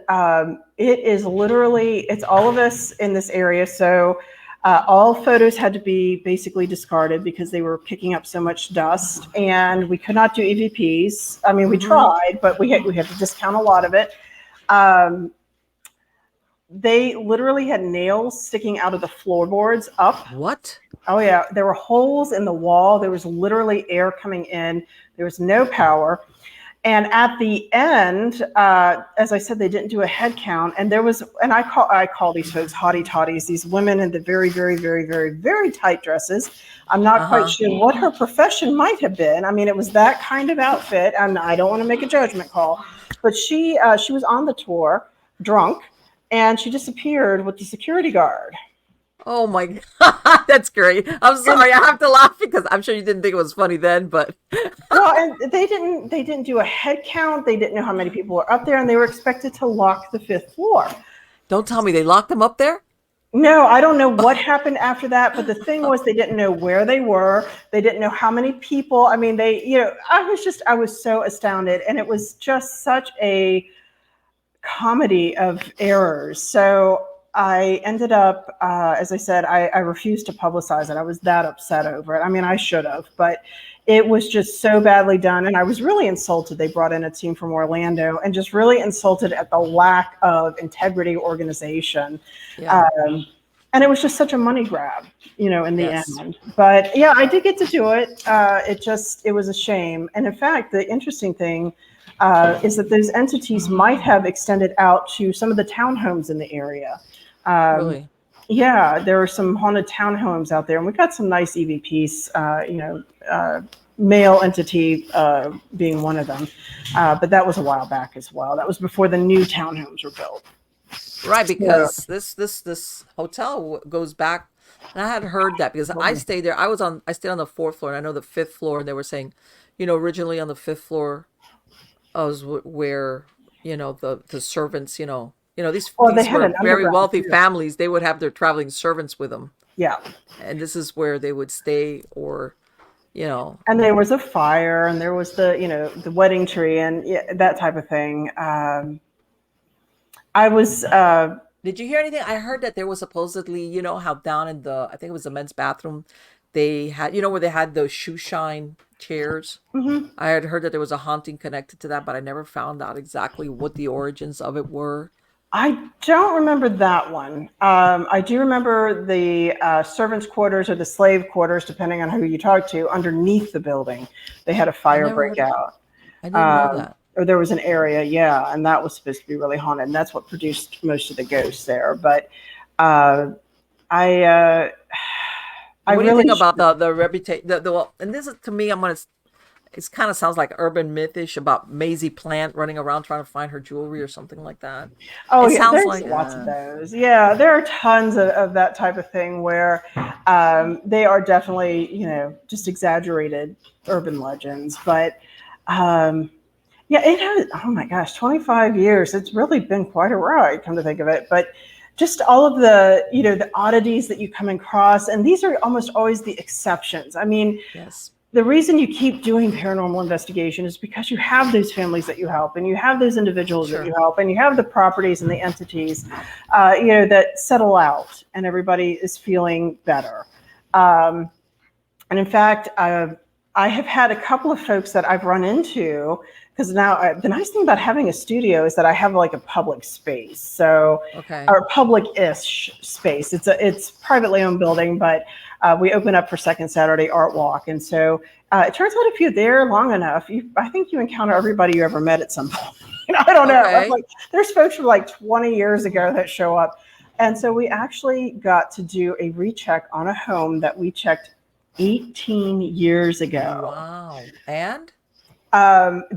it is literally, it's all of us in this area. So all photos had to be basically discarded because they were picking up so much dust, and we could not do EVPs. I mean, we tried, but we had to discount a lot of it. They literally had nails sticking out of the floorboards up. What? Oh, yeah. There were holes in the wall. There was literally air coming in. There was no power. And at the end, as I said, they didn't do a head count. And there was, and I call these folks hottie toddies, these women in the very, very, very, very, very tight dresses. I'm not quite sure what her profession might have been. I mean, it was that kind of outfit, and I don't want to make a judgment call. But she was on the tour, drunk, and she disappeared with the security guard. Oh my God, that's great. I'm sorry, I have to laugh because I'm sure you didn't think it was funny then, but well, and they didn't do a head count. They didn't know how many people were up there, and they were expected to lock the 5th floor. Don't tell me they locked them up there? No, I don't know what happened after that, but the thing was they didn't know where they were. They didn't know how many people. I mean, I was so astounded, and it was just such a comedy of errors. So I ended up, as I said, I refused to publicize it. I was that upset over it. I mean, I should have, but it was just so badly done. And I was really insulted. They brought in a team from Orlando, and just really insulted at the lack of integrity, organization. Yeah. And it was just such a money grab, in the end. But yeah, I did get to do it. It was a shame. And in fact, the interesting thing is that those entities might have extended out to some of the townhomes in the area. Really? Yeah, there were some haunted townhomes out there, and we got some nice EVPs, male entity being one of them. But that was a while back as well. That was before the new townhomes were built. Right, because this hotel goes back, and I had heard that because I stayed there. I stayed on the 4th floor, and I know the 5th floor, and they were saying, originally on the 5th floor was where, the servants, these were very wealthy families. They would have their traveling servants with them. Yeah. And this is where they would stay, or, And there was a fire, and there was the wedding tree, and that type of thing. Did you hear anything? I heard that there was supposedly, how down in I think it was the men's bathroom, they had, where they had those shoe shine chairs. Mm-hmm. I had heard that there was a haunting connected to that, but I never found out exactly what the origins of it were. I don't remember that one. I do remember the servants' quarters or the slave quarters, depending on who you talk to, underneath the building. They had a fire break out. I didn't know that. Or there was an area, yeah, and that was supposed to be really haunted, and that's what produced most of the ghosts there. But what do you think about the reputation? And this is, to me, it kind of sounds like urban mythish about Maisie Plant running around trying to find her jewelry or something like that. Oh, yeah, there's lots of those. Yeah, there are tons of that type of thing where they are definitely, just exaggerated urban legends. But yeah, it has, oh my gosh, 25 years. It's really been quite a ride, come to think of it. But just all of the, the oddities that you come across, and these are almost always the exceptions. I mean, yes. The reason you keep doing paranormal investigation is because you have those families that you help, and you have those individuals that you help, and you have the properties and the entities, that settle out, and everybody is feeling better. And in fact, I have had a couple of folks that I've run into, because now the nice thing about having a studio is that I have like a public space, or public-ish space. It's privately owned building, but we open up for Second Saturday Art Walk, and so it turns out if you're there long enough, I think you encounter everybody you ever met at some point. I don't know. Like, there's folks from like 20 years ago that show up, and so we actually got to do a recheck on a home that we checked 18 years ago. Wow! And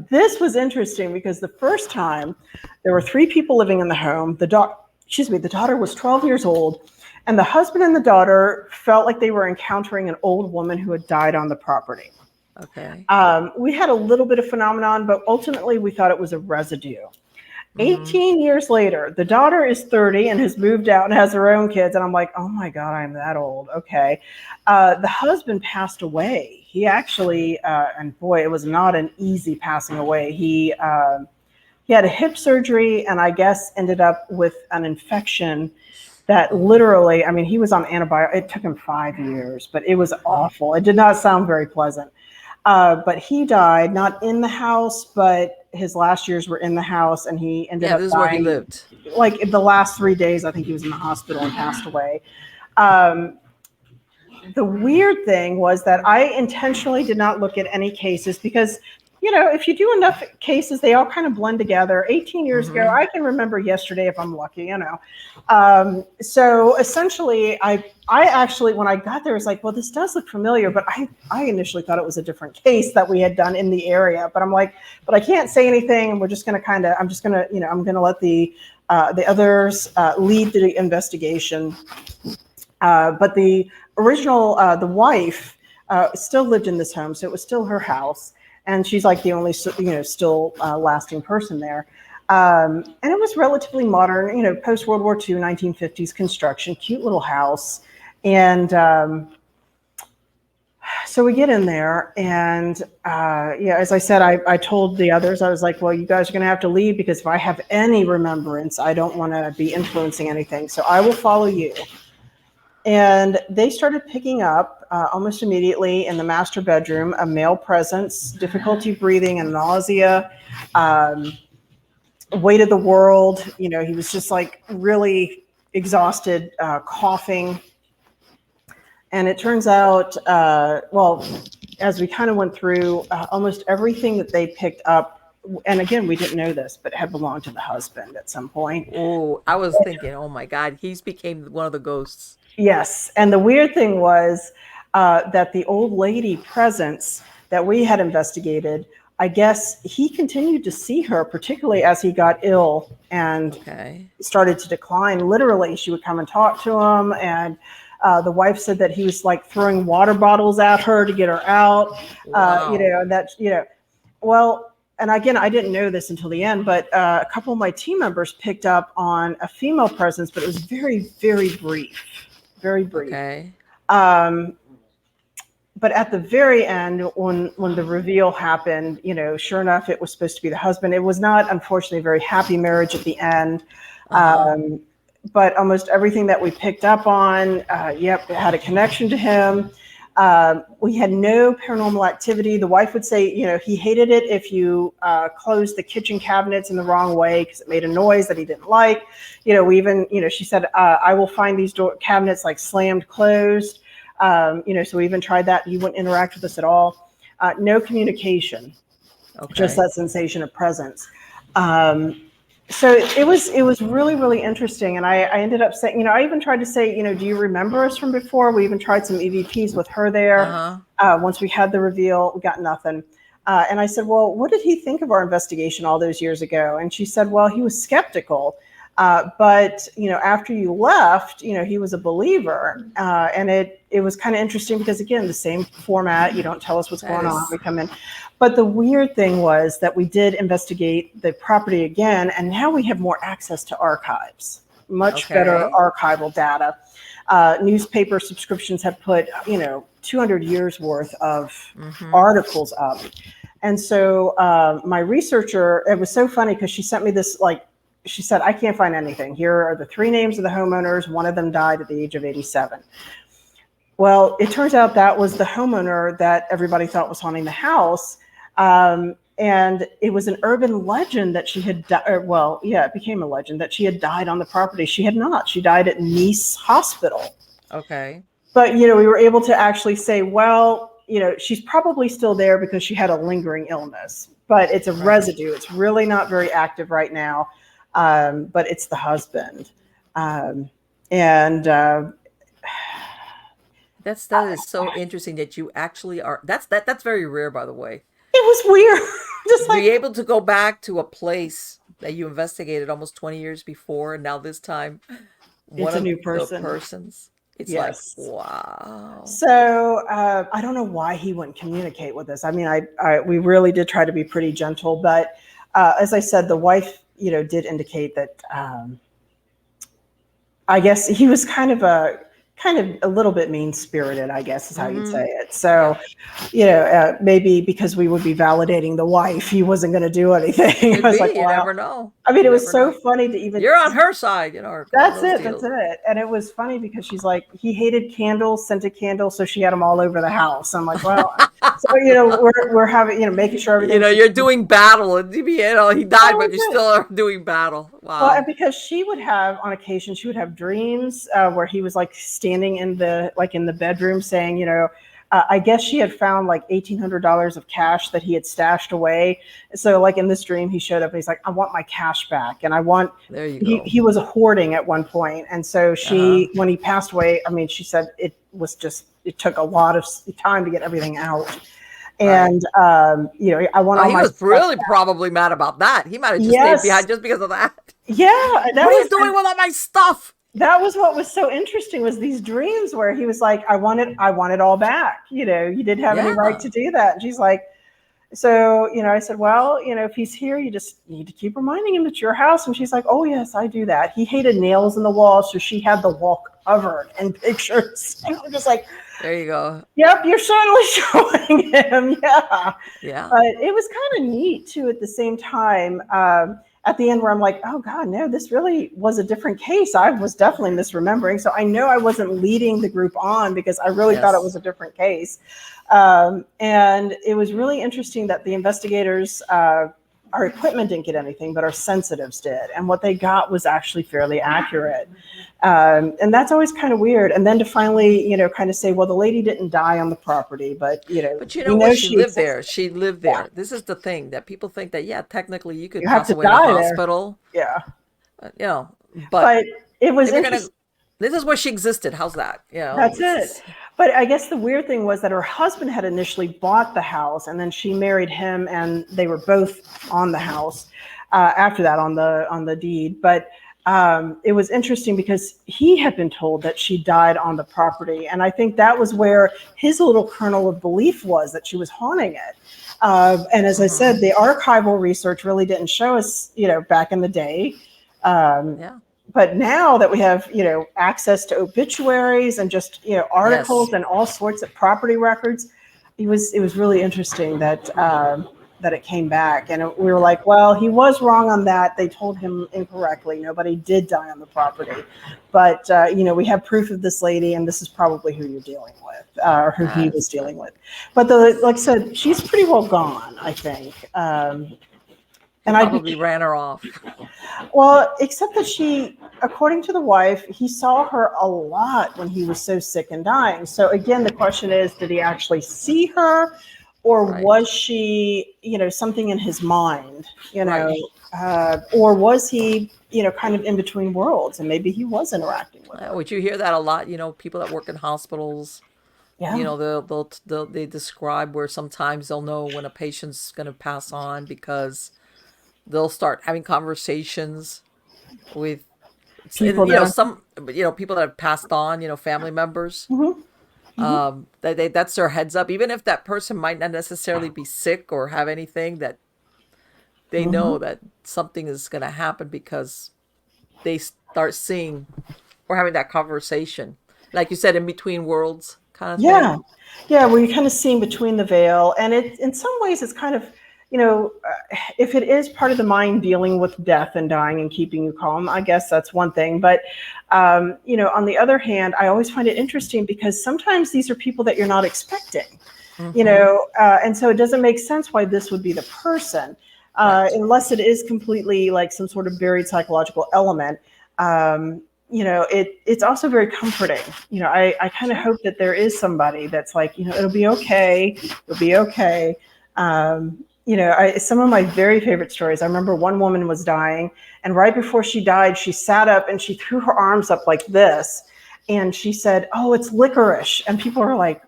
this was interesting because the first time there were 3 people living in the home. The daughter was 12 years old, And the husband and the daughter felt like they were encountering an old woman who had died on the property. Okay. We had a little bit of phenomenon, but ultimately we thought it was a residue. Mm-hmm. 18 years later, the daughter is 30 and has moved out and has her own kids. And I'm like, oh my God, I'm that old. Okay. The husband passed away. He actually, and boy, it was not an easy passing away. He had a hip surgery and I guess ended up with an infection that literally, I mean, he was on antibiotics. It took him 5 years, but it was awful. It did not sound very pleasant. But he died not in the house, but his last years were in the house, and he ended Yeah, up this is where he dying. lived. Like the last 3 days, I think he was in the hospital and passed away. Um, the weird thing was that I intentionally did not look at any cases because, if you do enough cases, they all kind of blend together. 18 years ago, I can remember yesterday if I'm lucky, So essentially, I actually, when I got there, was like, well, this does look familiar, but I initially thought it was a different case that we had done in the area. But I'm like, but I can't say anything, and we're just going to I'm just going to, I'm going to let the others lead the investigation. But the original, the wife still lived in this home, so it was still her house, and she's like the only, still lasting person there. And it was relatively modern, post World War II, 1950s construction, cute little house, and so we get in there, and as I said, I told the others, I was like, well, you guys are going to have to leave because if I have any remembrance, I don't want to be influencing anything, so I will follow you. And they started picking up almost immediately in the master bedroom a male presence, difficulty breathing and nausea, weight of the world. He was just like really exhausted, coughing. And it turns out, as we kind of went through almost everything that they picked up, and again, we didn't know this, but it had belonged to the husband at some point. Oh, I was thinking, oh my God, he's became one of the ghosts. Yes. And the weird thing was that the old lady presence that we had investigated, I guess he continued to see her, particularly as he got ill and started to decline. Literally, she would come and talk to him. And the wife said that he was like throwing water bottles at her to get her out. Wow. Well, and again, I didn't know this until the end, but a couple of my team members picked up on a female presence, but it was very, very brief. Very brief. Okay. But at the very end, when the reveal happened, sure enough, it was supposed to be the husband. It was not, unfortunately, a very happy marriage at the end. But almost everything that we picked up on, it had a connection to him. We had no paranormal activity. The wife would say, he hated it if you closed the kitchen cabinets in the wrong way because it made a noise that he didn't like. We even, she said, I will find these cabinets like slammed closed. So we even tried that. He wouldn't interact with us at all. No communication, just that sensation of presence. So it was really, really interesting. And I ended up saying, I even tried to say, do you remember us from before? We even tried some EVPs with her there. Once we had the reveal, we got nothing. And I said, well, what did he think of our investigation all those years ago? And she said, well, he was skeptical. But, after you left, he was a believer. And it was kind of interesting because, again, the same format. You don't tell us what's going on. We come in. But the weird thing was that we did investigate the property again, and now we have more access to archives, much better archival data. Newspaper subscriptions have put, 200 years worth of articles up. And so my researcher, it was so funny because she sent me this, she said, I can't find anything. Here are the 3 names of the homeowners. One of them died at the age of 87. Well, it turns out that was the homeowner that everybody thought was haunting the house. And it was an urban legend that she had it became a legend that she had died on the property. She had not. She died at Nice Hospital. Okay. But, we were able to actually say, well, she's probably still there because she had a lingering illness. But it's a residue. It's really not very active right now. But it's the husband. That is so interesting that you actually are. That's very rare, by the way. It was weird. Just be able to go back to a place that you investigated almost 20 years before, and now this time one It's a of new the person. persons. It's like, Yes. wow. So I don't know why he wouldn't communicate with us. I mean, we really did try to be pretty gentle, but as I said, the wife, did indicate that I guess he was kind of a little bit mean spirited, I guess is how you'd say it. So, maybe because we would be validating the wife, he wasn't going to do anything. Could I was be. like, You wow. never know. I mean, You it was never so know. funny to even. You're on her side, or one of That's those it. That's deals. it. And it was funny because she's like, he hated candles, scented candles, so she had them all over the house. I'm like, well, so we're having making sure everything's. You're doing battle, and he died, That but was you it. still are doing battle. Well, and Wow. because she would have on occasion, she would have dreams where he was like standing in the bedroom saying, I guess she had found like $1,800 of cash that he had stashed away. So like in this dream, he showed up and he's like, I want my cash back, and I want. There you go. He was hoarding at one point, and so when he passed away, I mean, she said it took a lot of time to get everything out. And I want all he my was stuff really back. probably mad about that. He might have just stayed Yes. behind just because of that. Yeah, What are you doing with all my stuff? that was what was so interesting was these dreams where he was like, I want it all back. You didn't have any right to do that. And she's like, so, I said, well, if he's here, you just need to keep reminding him it's your house. And she's like, oh yes, I do that. He hated nails in the wall. So she had the wall covered in pictures. And I'm just like, there you go. Yep, you're certainly showing him. Yeah. Yeah. But it was kind of neat too at the same time. At the end where I'm like, oh God, no, this really was a different case. I was definitely misremembering. So I know I wasn't leading the group on because I really thought it was a different case. And it was really interesting that the investigators, our equipment didn't get anything, but our sensitives did. And what they got was actually fairly accurate. And that's always kind of weird. And then to finally, kind of say, well, the lady didn't die on the property, but, But you know what? She lived there. She lived there. Yeah. This is the thing that people think that, technically you could You have pass to away in a die there. hospital. Yeah. But it was if you're interesting. this is where she existed. How's that? That's it. But I guess the weird thing was that her husband had initially bought the house, and then she married him, and they were both on the house after that on the deed. But it was interesting because he had been told that she died on the property, and I think that was where his little kernel of belief was that she was haunting it. And as I said, the archival research really didn't show us, back in the day. But now that we have, access to obituaries and just, articles and all sorts of property records, it was really interesting that that it came back. And we were like, well, he was wrong on that. They told him incorrectly. Nobody did die on the property. But, we have proof of this lady, and this is probably who you're dealing with, or who he was dealing with. But like I said, she's pretty well gone, I think. And I probably ran her off. Well, except that she, according to the wife, he saw her a lot when he was so sick and dying. So again, the question is, did he actually see her, or was she, something in his mind, or was he, kind of in between worlds, and maybe he was interacting with her. Would you hear that a lot? People that work in hospitals. Yeah. They describe where sometimes they'll know when a patient's going to pass on because they'll start having conversations with people, people that have passed on, family members. That's their heads up. Even if that person might not necessarily be sick or have anything, that they know that something is going to happen because they start seeing or having that conversation. Like you said, in between worlds kind of thing. Yeah, where you're kind of seeing between the veil. And it, in some ways, it's kind of, if it is part of the mind dealing with death and dying and keeping you calm, I guess that's one thing. But, on the other hand, I always find it interesting because sometimes these are people that you're not expecting, and so it doesn't make sense why this would be the person, unless it is completely like some sort of buried psychological element. It's also very comforting. I kind of hope that there is somebody that's like, it'll be okay. It'll be okay. Some of my very favorite stories, I remember one woman was dying, and right before she died, she sat up and she threw her arms up like this. And she said, oh, it's licorice. And people are like,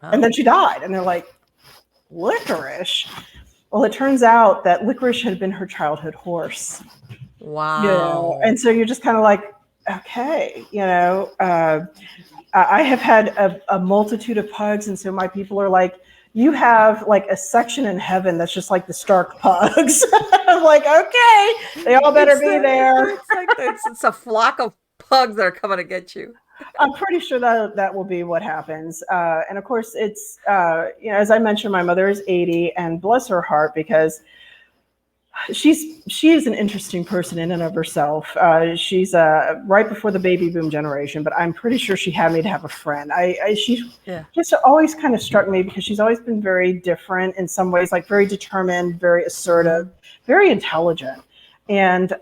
and then she died. And they're like, licorice? Well, it turns out that licorice had been her childhood horse. Wow. And so you're just kind of like, okay, I have had a multitude of pugs, and so my people are like, you have like a section in heaven that's just like the Stark pugs. I'm like, okay, they all better be there. It's a flock of pugs that are coming to get you. I'm pretty sure that that will be what happens. And of course, it's as I mentioned, my mother is 80, and bless her heart, because she is an interesting person in and of herself. She's right before the baby boom generation, but I'm pretty sure she had me to have a friend. She Yeah. just always kind of struck me because she's always been very different in some ways, like very determined, very assertive, very intelligent, and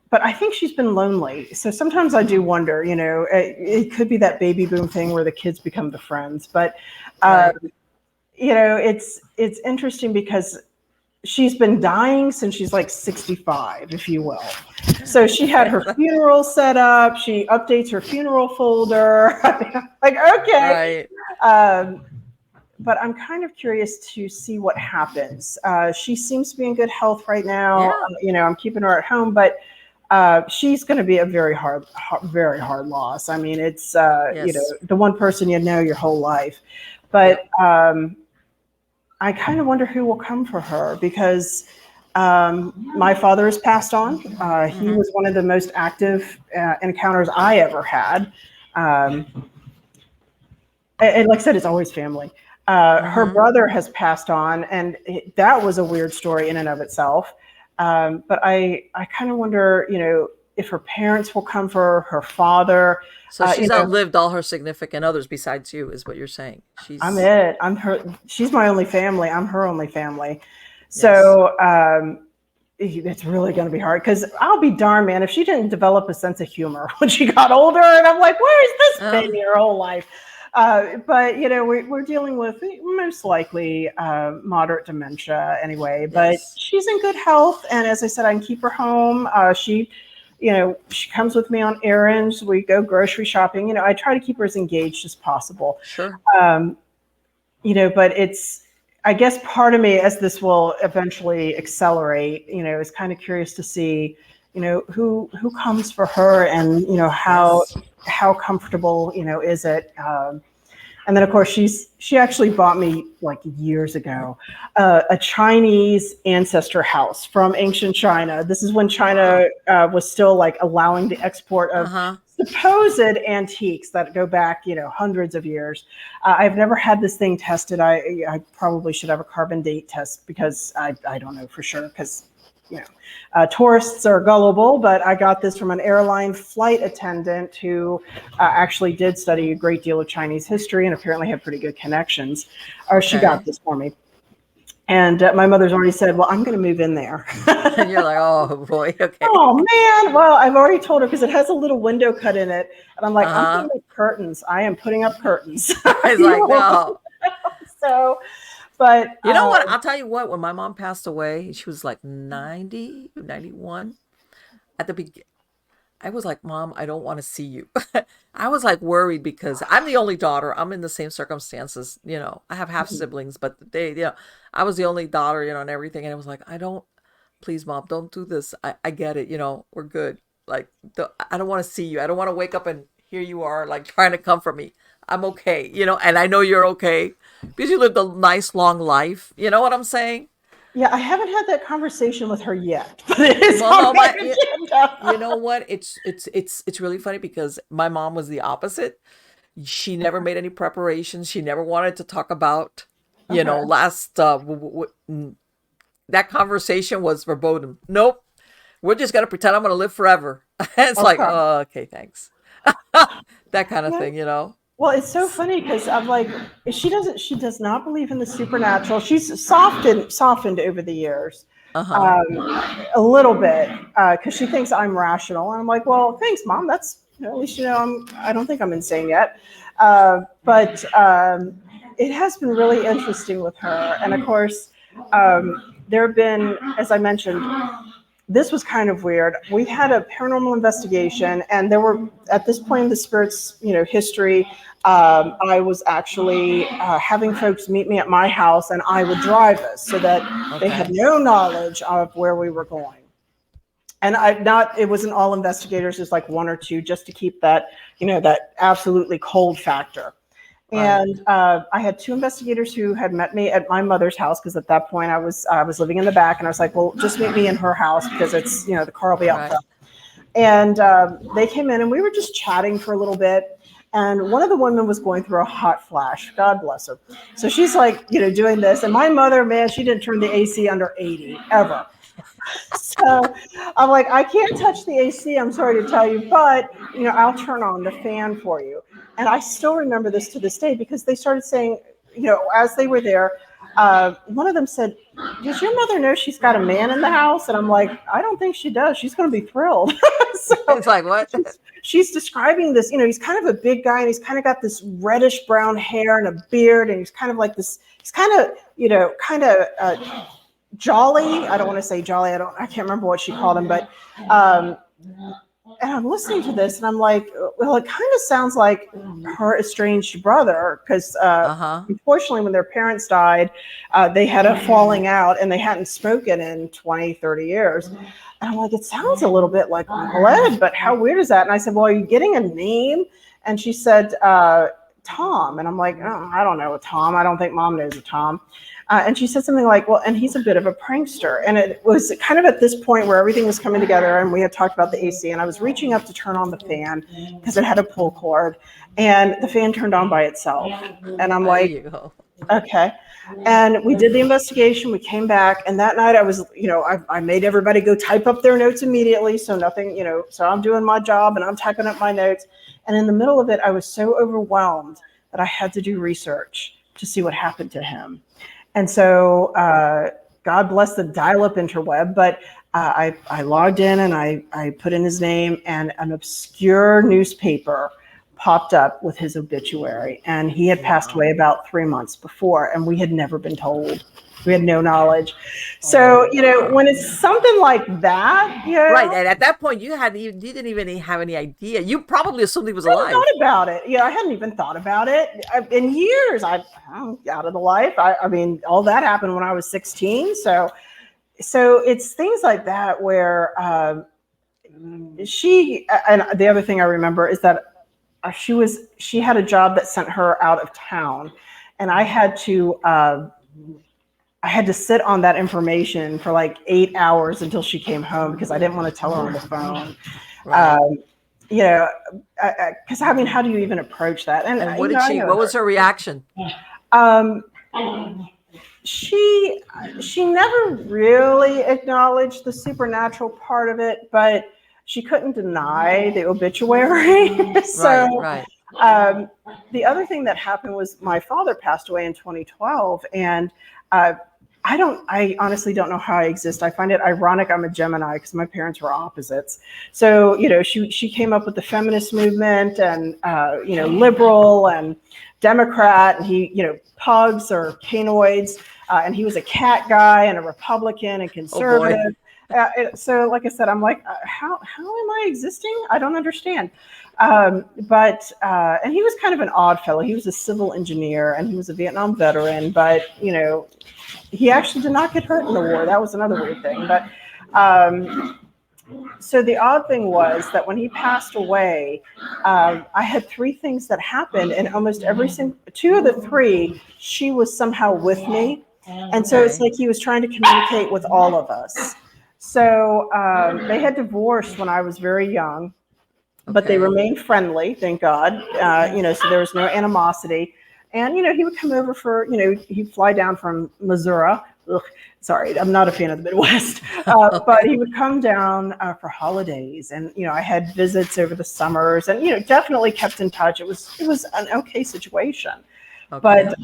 but I think she's been lonely. So sometimes I do wonder, it could be that baby boom thing where the kids become the friends. But Right. it's interesting because she's been dying since she's like 65, if you will. So she had her funeral set up. She updates her funeral folder. Like, okay. Right. But I'm kind of curious to see what happens. She seems to be in good health right now. Yeah. I'm keeping her at home, but she's going to be a very hard loss. I mean, it's Yes. the one person you know your whole life. But Yep. I kind of wonder who will come for her, because my father has passed on. He Hmm. was one of the most active encounters I ever had. Um, and like I said, it's always family. Her Hmm. brother has passed on, and that was a weird story in and of itself. But I kind of wonder, if her parents will come for her father. So she's outlived all her significant others besides you, is what you're saying. I'm She's it. I'm her. She's my only family. I'm her only family. yes. So it's really going to be hard, because I'll be darned, man, if she didn't develop a sense of humor when she got older, and I'm like, where's this been your whole life? But we're dealing with most likely moderate dementia anyway. But Yes. she's in good health, and as I said, I can keep her home. She comes with me on errands. We go grocery shopping. I try to keep her as engaged as possible. Sure. Um, but I guess part of me, as this will eventually accelerate, is kind of curious to see, who comes for her, and Yes. how comfortable, is it. And then of course she actually bought me, like, years ago, a Chinese ancestor house from ancient China. This is when China was still like allowing the export of Uh-huh. supposed antiques that go back, hundreds of years. I've never had this thing tested. I probably should have a carbon date test, because I don't know for sure, because tourists are gullible. But I got this from an airline flight attendant who actually did study a great deal of Chinese history and apparently had pretty good connections. Or she got Okay. this for me. And my mother's already said, well, I'm going to move in there. And you're like, oh boy, okay. Oh, man. Well, I've already told her, because it has a little window cut in it. And I'm like, I'm Uh-huh. putting up curtains. I am putting up curtains. It's You like, know? no. So, but You know what? I'll tell you what, when my mom passed away, she was like 91. At the beginning, I was like, Mom, I don't want to see you. I was like worried because I'm the only daughter. I'm in the same circumstances. I have half siblings, but I was the only daughter, and everything. And I was like, please, Mom, don't do this. I get it. We're good. Like, I don't want to see you. I don't want to wake up and here you are, like, trying to comfort me. I'm okay, and I know you're okay because you lived a nice long life. You know what I'm saying? yeah, I haven't had that conversation with her yet, but it is Well, on no, my you agenda. know what? It's really funny because my mom was the opposite. She never made any preparations. She never wanted to talk about, Okay. last that conversation was verboten. Nope, we're just gonna pretend I'm gonna live forever. It's like, Okay. oh, okay, thanks. That kind of Yeah. thing. Well, it's so funny because I'm like, she does not believe in the supernatural. She's softened over the years, Uh huh. um, a little bit, because she thinks I'm rational. And I'm like, well, thanks, Mom. That's, at least, I don't think I'm insane yet. But it has been really interesting with her. And of course, there have been, as I mentioned, this was kind of weird. We had a paranormal investigation, and there were, at this point in the spirit's, history, I was actually having folks meet me at my house, and I would drive us, so that they had Okay. no knowledge of where we were going. And it wasn't all investigators, just like one or two, just to keep that, that absolutely cold factor. Right. And I had two investigators who had met me at my mother's house, because at that point I was living in the back, and I was like, well, just meet me in her house, because it's, the car will be out front. And they came in and we were just chatting for a little bit. And one of the women was going through a hot flash. God bless her. So she's like, doing this. And my mother, man, she didn't turn the AC under 80 ever. So I'm like, I can't touch the AC, I'm sorry to tell you, but, I'll turn on the fan for you. And I still remember this to this day, because they started saying, as they were there, one of them said, does your mother know she's got a man in the house? And I'm like, I don't think she does. She's going to be thrilled. So it's like, what? She's describing this, he's kind of a big guy, and he's kind of got this reddish brown hair and a beard. And he's kind of like this, he's kind of, jolly. I don't want to say jolly. I can't remember what she called him, but, and I'm listening to this and I'm like, well, it kind of sounds like her estranged brother, because unfortunately when their parents died, they had a falling out and they hadn't spoken in 20, 30 years. And I'm like, it sounds a little bit like Uncle Ed, but how weird is that? And I said, well, are you getting a name? And she said, Tom. And I'm like, oh, I don't know a Tom. I don't think Mom knows a Tom. And she said something like, well, and he's a bit of a prankster. And it was kind of at this point where everything was coming together, and we had talked about the AC, and I was reaching up to turn on the fan because it had a pull cord, and the fan turned on by itself. And I'm like, okay. And we did the investigation. We came back, and that night I was, I made everybody go type up their notes immediately. So nothing, so I'm doing my job and I'm typing up my notes. And in the middle of it, I was so overwhelmed that I had to do research to see what happened to him. And so God bless the dial-up interweb, but I logged in and I put in his name, and an obscure newspaper popped up with his obituary. And he had passed away about 3 months before, and we had never been told. We had no knowledge. So, when it's something like that, right. And at that point, you didn't even have any idea. You probably assumed he was alive. I hadn't thought about it. I hadn't even thought about it in years. I'm out of the life. I mean, all that happened when I was 16. So it's things like that where and the other thing I remember is that she had a job that sent her out of town, and I had to sit on that information for like 8 hours until she came home, because I didn't want to tell her on the phone. Right. Because I mean, how do you even approach that? And what did she? What was her reaction? She never really acknowledged the supernatural part of it, but she couldn't deny the obituary. So. Right. The other thing that happened was my father passed away in 2012, and I honestly don't know how I exist. I find it ironic I'm a Gemini, because my parents were opposites. So, she came up with the feminist movement, and, liberal and Democrat, and he, pugs or canoids, and he was a cat guy and a Republican and conservative. So like I said, I'm like, how am I existing? I don't understand. And he was kind of an odd fellow. He was a civil engineer, and he was a Vietnam veteran, but, he actually did not get hurt in the war. That was another weird thing. But so the odd thing was that when he passed away, I had three things that happened, and almost every single two of the three, she was somehow with me. And so it's like he was trying to communicate with all of us. So they had divorced when I was very young, but they remained friendly, thank God. So there was no animosity. And, he would come over for, he'd fly down from Missouri. Ugh, sorry, I'm not a fan of the Midwest. But he would come down for holidays. And, I had visits over the summers, and, definitely kept in touch. It was an okay situation. Okay. But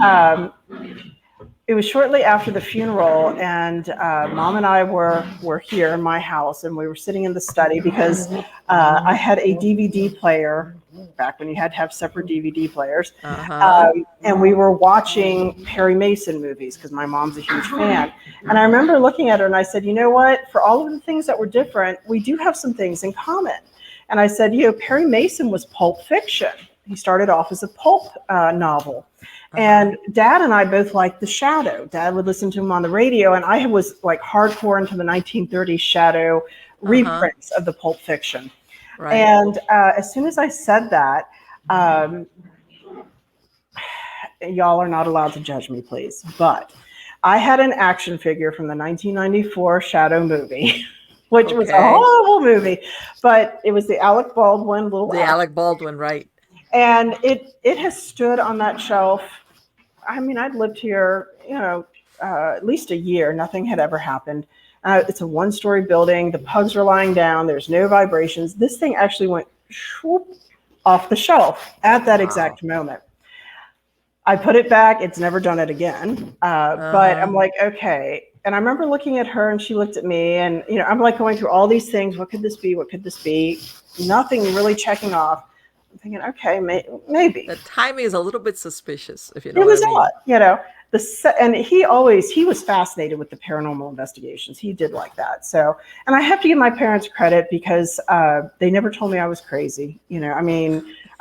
it was shortly after the funeral, and Mom and I were here in my house, and we were sitting in the study because I had a DVD player back when you had to have separate DVD players. And we were watching Perry Mason movies because my mom's a huge fan. And I remember looking at her and I said, you know what, for all of the things that were different, we do have some things in common. And I said, Perry Mason was pulp fiction. He started off as a pulp novel. And Dad and I both liked The Shadow. Dad would listen to him on the radio, and I was like hardcore into the 1930s Shadow, reprints of the Pulp Fiction. Right. And as soon as I said that, y'all are not allowed to judge me, please. But I had an action figure from the 1994 Shadow movie, which was a horrible movie, but it was the Alec Baldwin Alec Baldwin, right? And it has stood on that shelf. I mean, I'd lived here, at least a year. Nothing had ever happened. It's a one-story building. The pugs are lying down. There's no vibrations. This thing actually went whoop, off the shelf at that exact moment. I put it back. It's never done it again. But I'm like, okay. And I remember looking at her and she looked at me and, I'm like going through all these things. What could this be? What could this be? Nothing really checking off. I'm thinking, okay, maybe. The timing is a little bit suspicious, if you know what I mean. It was odd, and he was fascinated with the paranormal investigations. He did like that. So, and I have to give my parents credit because they never told me I was crazy.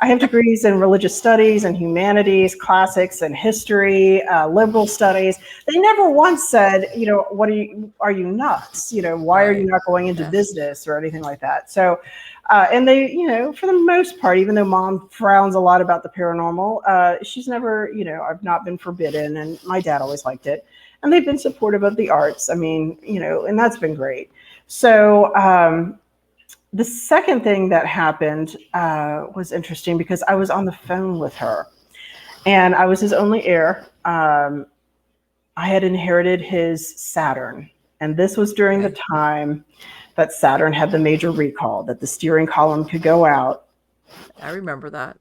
I have degrees in religious studies and humanities, classics and history, liberal studies. They never once said, are you nuts? Why are you not going into business or anything like that? So, and they, for the most part, even though mom frowns a lot about the paranormal, she's never, I've not been forbidden, and my dad always liked it. And they've been supportive of the arts. I mean, and that's been great. So, the second thing that happened was interesting because I was on the phone with her and I was his only heir. I had inherited his Saturn, and this was during the time that Saturn had the major recall, that the steering column could go out. I remember that.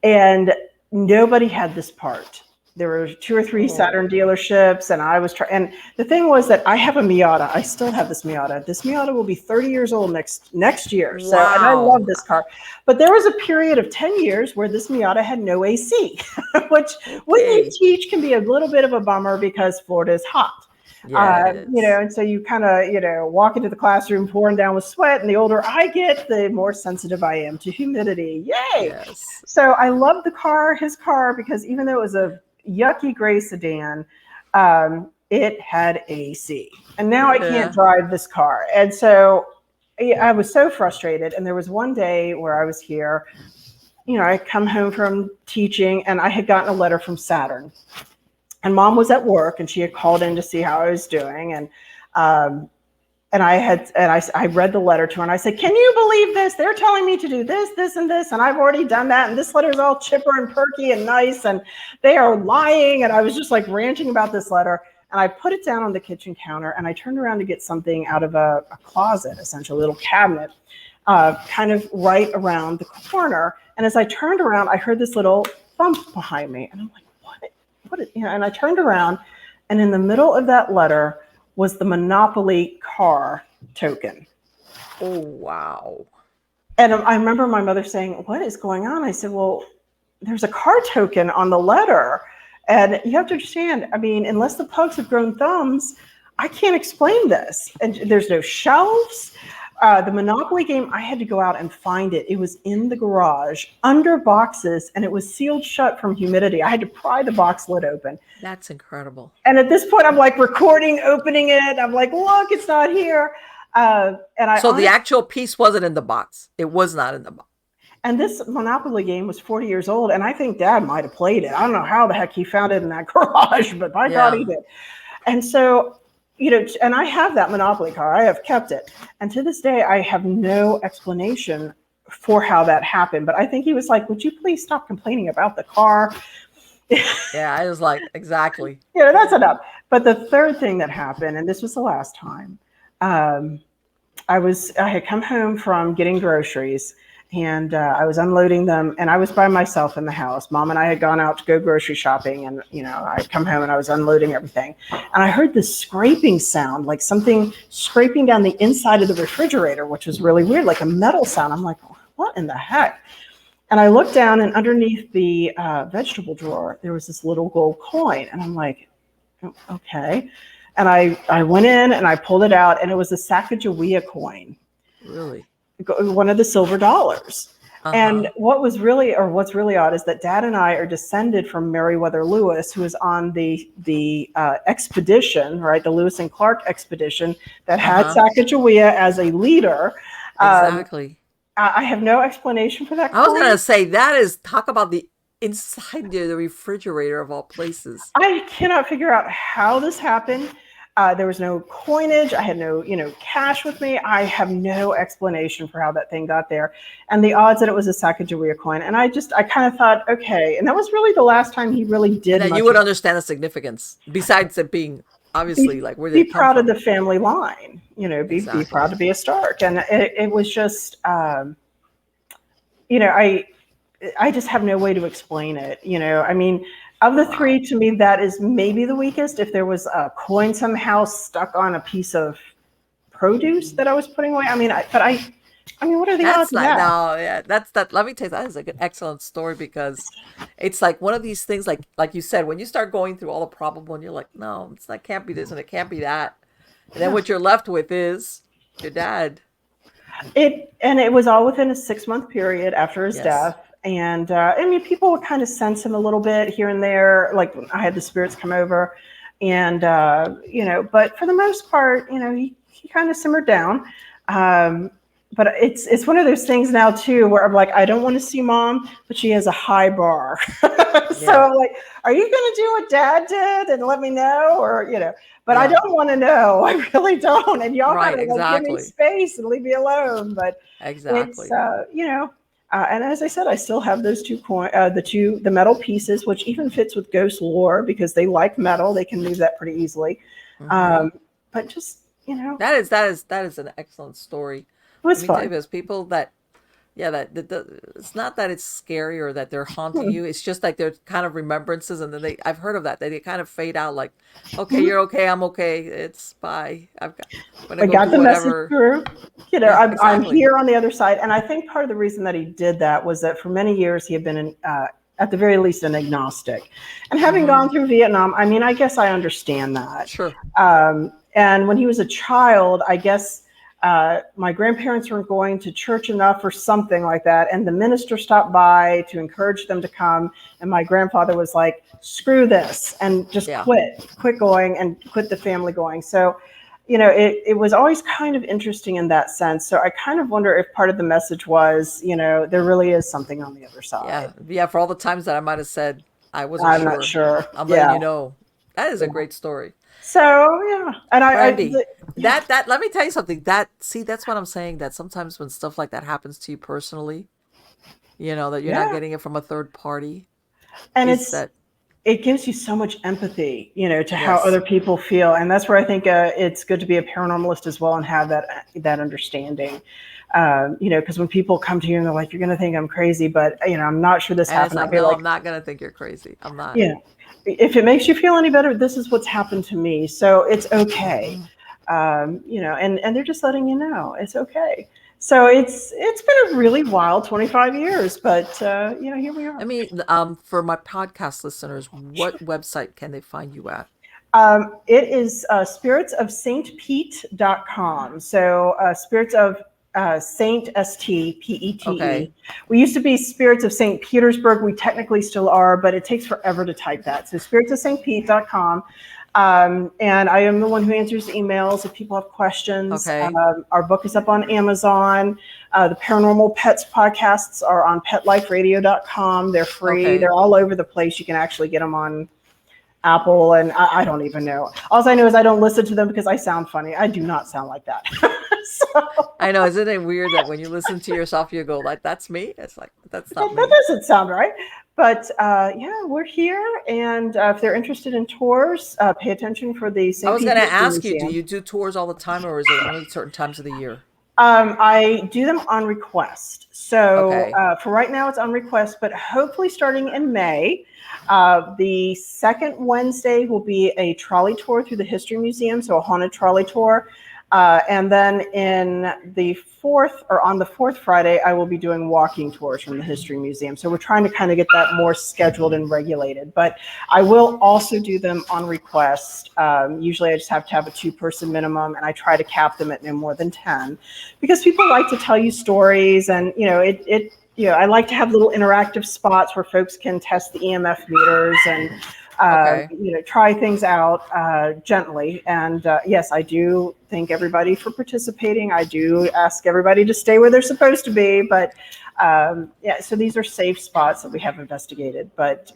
And nobody had this part. There were 2 or 3 Saturn dealerships, and I was trying. And the thing was that I have a Miata. I still have this Miata. This Miata will be 30 years old next year. So, and I love this car. But there was a period of 10 years where this Miata had no AC, which when you teach can be a little bit of a bummer because Florida is hot. And so you kind of, walk into the classroom pouring down with sweat, and the older I get, the more sensitive I am to humidity. Yay! Yes. So I love his car, because even though it was a yucky gray sedan, it had AC, and now I can't drive this car. And so I was so frustrated. And there was one day where I was here, I come home from teaching, and I had gotten a letter from Saturn. And mom was at work, and she had called in to see how I was doing. And I read the letter to her, and I said, "Can you believe this? They're telling me to do this, this, and this, and I've already done that. And this letter is all chipper and perky and nice, and they are lying." And I was just like ranting about this letter. And I put it down on the kitchen counter, and I turned around to get something out of a closet, essentially a little cabinet, kind of right around the corner. And as I turned around, I heard this little thump behind me, and I'm like, and I turned around, and in the middle of that letter was the Monopoly car token. Oh, wow. And I remember my mother saying, "What is going on?" I said, "Well, there's a car token on the letter. And you have to understand, I mean, unless the pugs have grown thumbs, I can't explain this. And there's no shelves. The Monopoly game, I had to go out and find it. It was in the garage under boxes, and it was sealed shut from humidity. I had to pry the box lid open. That's incredible. And at this point, I'm like recording, opening it. I'm like, look, it's not here. So the actual piece wasn't in the box. It was not in the box. And this Monopoly game was 40 years old, and I think Dad might have played it. I don't know how the heck he found it in that garage, but by God, he did. And so, and I have that Monopoly car. I have kept it. And to this day, I have no explanation for how that happened. But I think he was like, "Would you please stop complaining about the car?" Yeah, I was like, exactly. That's enough. But the third thing that happened, and this was the last time, I had come home from getting groceries, and I was unloading them, and I was by myself in the house. Mom and I had gone out to go grocery shopping, and I'd come home and I was unloading everything, and I heard this scraping sound, like something scraping down the inside of the refrigerator, which was really weird, like a metal sound. I'm like, what in the heck? And I looked down, and underneath the vegetable drawer, there was this little gold coin, and I'm like, okay. And I went in and I pulled it out, and it was a Sacagawea coin. Really? One of the silver dollars. And what's really odd is that Dad and I are descended from Meriwether Lewis, who was on the expedition, right? The Lewis and Clark expedition that had Sacagawea as a leader. Exactly. I have no explanation for that. I was going to say, that is, talk about the inside the refrigerator of all places. I cannot figure out how this happened. There was no coinage. I had no, cash with me. I have no explanation for how that thing got there. And the odds that it was a Sacagawea coin. And I kind of thought, okay. And that was really the last time he really did. And you would understand the significance, besides it being obviously like where they be proud of the family line, be proud to be a Stark. And it was just, I just have no way to explain it. I mean, of the three, to me, that is maybe the weakest. If there was a coin somehow stuck on a piece of produce that I was putting away, I mean, what are the odds of that? No, yeah, that. Let me tell you, that is like an excellent story, because it's like one of these things, like you said, when you start going through all the probable, and you're like, no, it can't be this, and it can't be that, and then what you're left with is your dad. It was all within a 6-month period after his death. And people would kind of sense him a little bit here and there. Like I had the spirits come over, and but for the most part, he kind of simmered down. But it's one of those things now too, where I'm like, I don't want to see Mom, but she has a high bar. So I'm like, are you going to do what Dad did and let me know, or But I don't want to know. I really don't. And y'all gotta give me space and leave me alone. But it's and as I said, I still have those two the metal pieces, which even fits with ghost lore because they like metal. They can move that pretty easily. But just that is an excellent story. It was fun. There's people that it's not that it's scary or that they're haunting you. It's just like they're kind of remembrances, and then I've heard of that. They kind of fade out. Like, okay, you're okay, I'm okay. It's bye. I got the message through. I'm here on the other side, and I think part of the reason that he did that was that for many years he had been at the very least an agnostic, and having gone through Vietnam, I mean, I guess I understand that. Sure. And when he was a child, I guess. My grandparents weren't going to church enough or something like that. And the minister stopped by to encourage them to come. And my grandfather was like, screw this, and just quit going and quit the family going. So, it was always kind of interesting in that sense. So I kind of wonder if part of the message was, there really is something on the other side. Yeah. For all the times that I might've said, I'm not sure. I'm letting you know. That is a great story. So and Brandy, that let me tell you something. That's what I'm saying. That sometimes when stuff like that happens to you personally, that you're not getting it from a third party, and it gives you so much empathy, to how other people feel, and that's where I think it's good to be a paranormalist as well and have that understanding. Because when people come to you and they're like, "You're going to think I'm crazy," but I'm not sure this happened. I'm not going to think you're crazy. I'm not. Yeah. If it makes you feel any better, this is what's happened to me. So it's okay. And they're just letting you know it's okay. So it's been a really wild 25 years, but here we are. I mean, for my podcast listeners, what website can they find you at? It is spiritsofsaintpete.com. So spirits of Saint STPETE. Okay. We used to be Spirits of St. Petersburg. We technically still are, but it takes forever to type that. So spiritsofsaintpete.com. And I am the one who answers emails if people have questions. Okay. Our book is up on Amazon. The Paranormal Pets podcasts are on petliferadio.com. They're free. Okay. They're all over the place. You can actually get them on Apple, and I don't even know. All I know is I don't listen to them because I sound funny. I do not sound like that. I know. Isn't it weird that when you listen to yourself, you go like, "That's me"? It's like that's not me. That doesn't sound right. But we're here, and if they're interested in tours, pay attention for the St. I was going to ask Museum. you, do you do tours all the time, or is it only certain times of the year? I do them on request. So for right now, it's on request, but hopefully starting in May, the second Wednesday will be a trolley tour through the History Museum, so a haunted trolley tour. And then on the fourth Friday, I will be doing walking tours from the History Museum. So we're trying to kind of get that more scheduled and regulated. But I will also do them on request. Usually I just have to have a 2-person minimum, and I try to cap them at no more than 10. Because people like to tell you stories, and, I like to have little interactive spots where folks can test the EMF meters and Okay. try things out gently. And yes, I do thank everybody for participating. I do ask everybody to stay where they're supposed to be, but yeah, so these are safe spots that we have investigated, but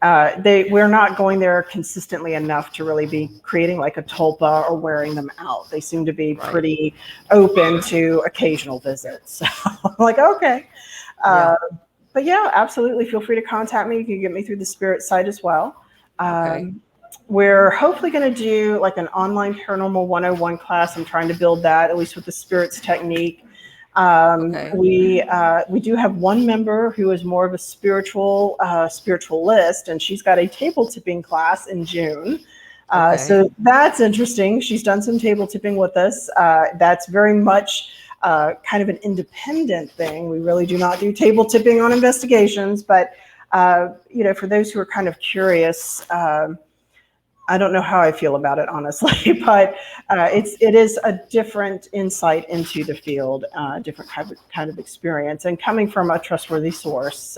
we're not going there consistently enough to really be creating like a tulpa or wearing them out. They seem to be Right. pretty open to occasional visits. So I'm like, okay. Yeah. But yeah, absolutely. Feel free to contact me. You can get me through the Spirit site as well. Okay. We're hopefully going to do like an online paranormal 101 class. I'm trying to build that, at least with the Spirits technique. Okay. We do have one member who is more of a spiritualist, and she's got a table tipping class in June. Okay. So that's interesting. She's done some table tipping with us. That's very much kind of an independent thing. We really do not do table tipping on investigations, but for those who are kind of curious, I don't know how I feel about it, honestly, but it is a different insight into the field, different kind of experience, and coming from a trustworthy source.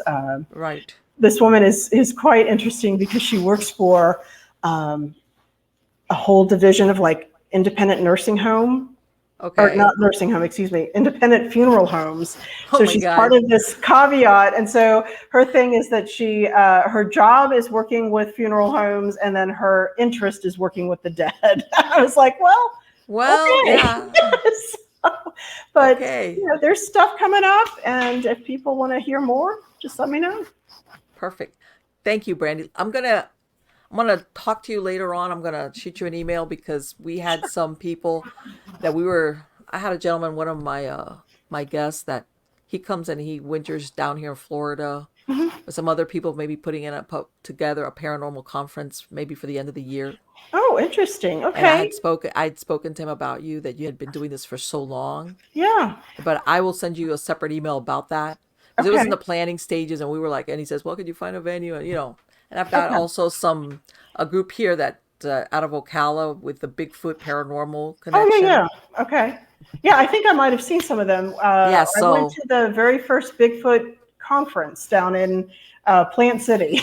Right. This woman is quite interesting because she works for a whole division of like independent nursing home. Or Okay. not nursing home, excuse me, independent funeral homes. Oh So my she's part God. of this caveat. And so her thing is that her job is working with funeral homes, and then her interest is working with the dead. I was like, well, Well, okay. yeah. So, but Okay. there's stuff coming up, and if people want to hear more, just let me know. Perfect. Thank you, Brandy. I'm gonna talk to you later on. I'm gonna shoot you an email because we had some people that I had a gentleman, one of my guests, that he comes and he winters down here in Florida Mhm. with some other people, maybe putting together a paranormal conference maybe for the end of the year. Oh, interesting. And Okay. I'd spoken to him about you, that you had been doing this for so long. Yeah. But I will send you a separate email about that because it was in Okay. the planning stages, and we were like, and he says, "Well, could you find a venue?" And and I've got Okay. also a group here that out of Ocala with the Bigfoot Paranormal Oh, yeah, Connection. yeah. Okay. Yeah, I think I might have seen some of them. Yeah, I went so to the very first Bigfoot conference down in Plant City.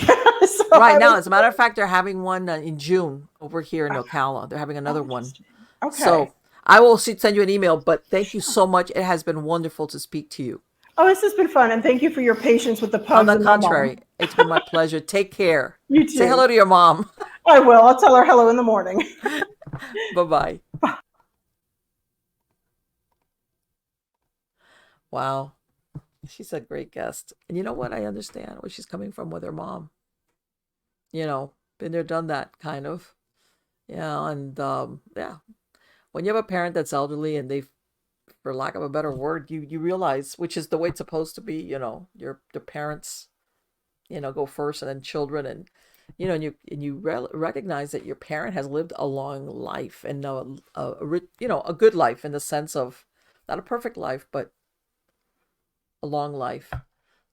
So right I now, was, as a matter of fact, they're having one in June over here in Ocala. They're having oh, another one. interesting. Okay. So I will send you an email. But thank you so much. It has been wonderful to speak to you. Oh, this has been fun. And thank you for your patience with the On pugs the and my mom. contrary, it's been my pleasure. Take care. You Say too. hello to your mom. I will. I'll tell her hello in the morning. Bye bye. Wow. She's a great guest. And you know what? I understand where she's coming from with her mom. Been there, done that kind of. Yeah. And yeah, when you have a parent that's elderly and for lack of a better word, you realize, which is the way it's supposed to be, the parents, go first and then children. And, and you recognize that your parent has lived a long life and a good life in the sense of not a perfect life, but a long life.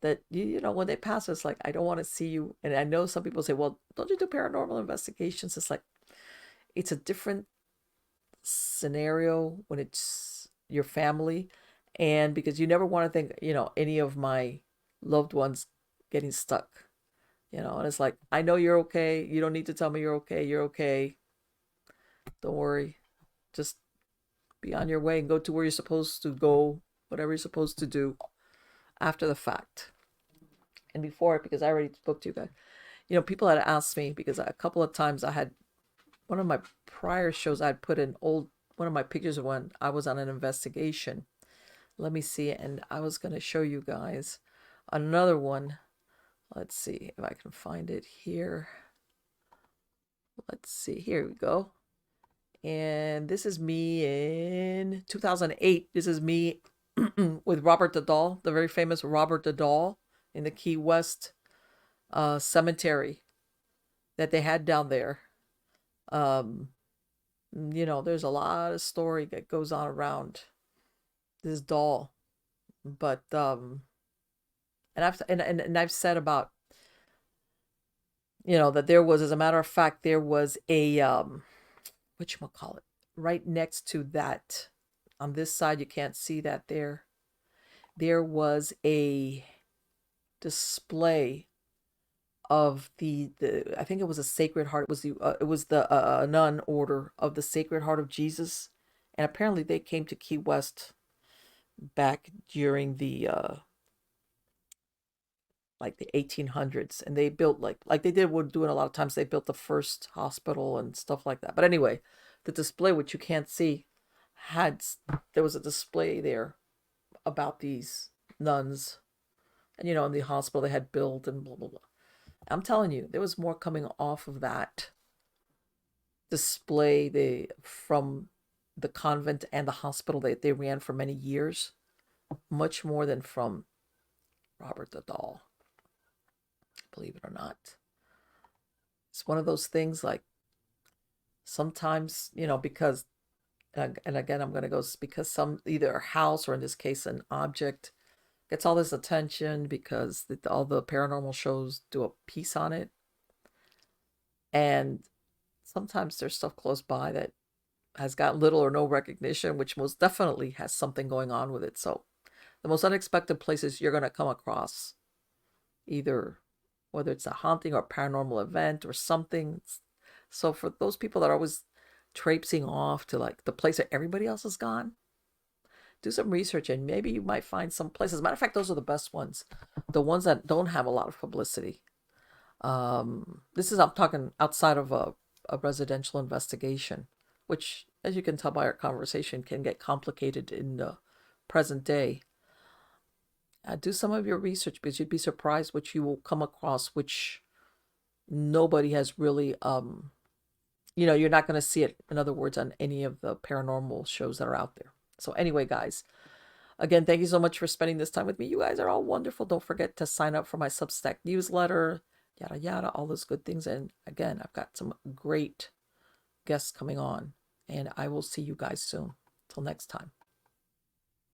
That when they pass, it's like, I don't want to see you. And I know some people say, well, don't you do paranormal investigations? It's like, it's a different scenario when it's your family, and because you never want to think, any of my loved ones getting stuck, and it's like, I know you're okay. You don't need to tell me you're okay. You're okay. Don't worry. Just be on your way and go to where you're supposed to go, whatever you're supposed to do after the fact. And before, because I already spoke to you guys, people had asked me, because a couple of times I had, one of my prior shows, I'd put one of my pictures of when I was on an investigation. Let me see. And I was going to show you guys another one. Let's see if I can find it here. Let's see. Here we go. And this is me in 2008. This is me with Robert the Doll, the very famous Robert the Doll, in the Key West cemetery that they had down there. Um, there's a lot of story that goes on around this doll, but and I've said about, that there was, as a matter of fact, there was a what you call it, right next to that, on this side you can't see that there, there was a display of the I think it was a Sacred Heart. It was the nun order of the Sacred Heart of Jesus, and apparently they came to Key West back during the like the 1800s, and they built like they did would doing a lot of times. They built the first hospital and stuff like that. But anyway, the display, which you can't see, had there was a display there about these nuns, and in the hospital they had built and blah blah blah. I'm telling you, there was more coming off of that display from the convent and the hospital that they ran for many years, much more than from Robert the Doll, believe it or not. It's one of those things like sometimes, because, and again, I'm going to go, because either a house or in this case, an object gets all this attention because all the paranormal shows do a piece on it. And sometimes there's stuff close by that has got little or no recognition, which most definitely has something going on with it. So the most unexpected places you're going to come across, either whether it's a haunting or a paranormal event or something. So for those people that are always traipsing off to like the place that everybody else has gone, do some research and maybe you might find some places. As a matter of fact, those are the best ones, the ones that don't have a lot of publicity. I'm talking outside of a residential investigation, which, as you can tell by our conversation, can get complicated in the present day. Do some of your research, because you'd be surprised what you will come across, which nobody has really, you're not going to see it, in other words, on any of the paranormal shows that are out there. So anyway, guys, again, thank you so much for spending this time with me. You guys are all wonderful. Don't forget to sign up for my Substack newsletter, yada, yada, all those good things. And again, I've got some great guests coming on, and I will see you guys soon. Till next time.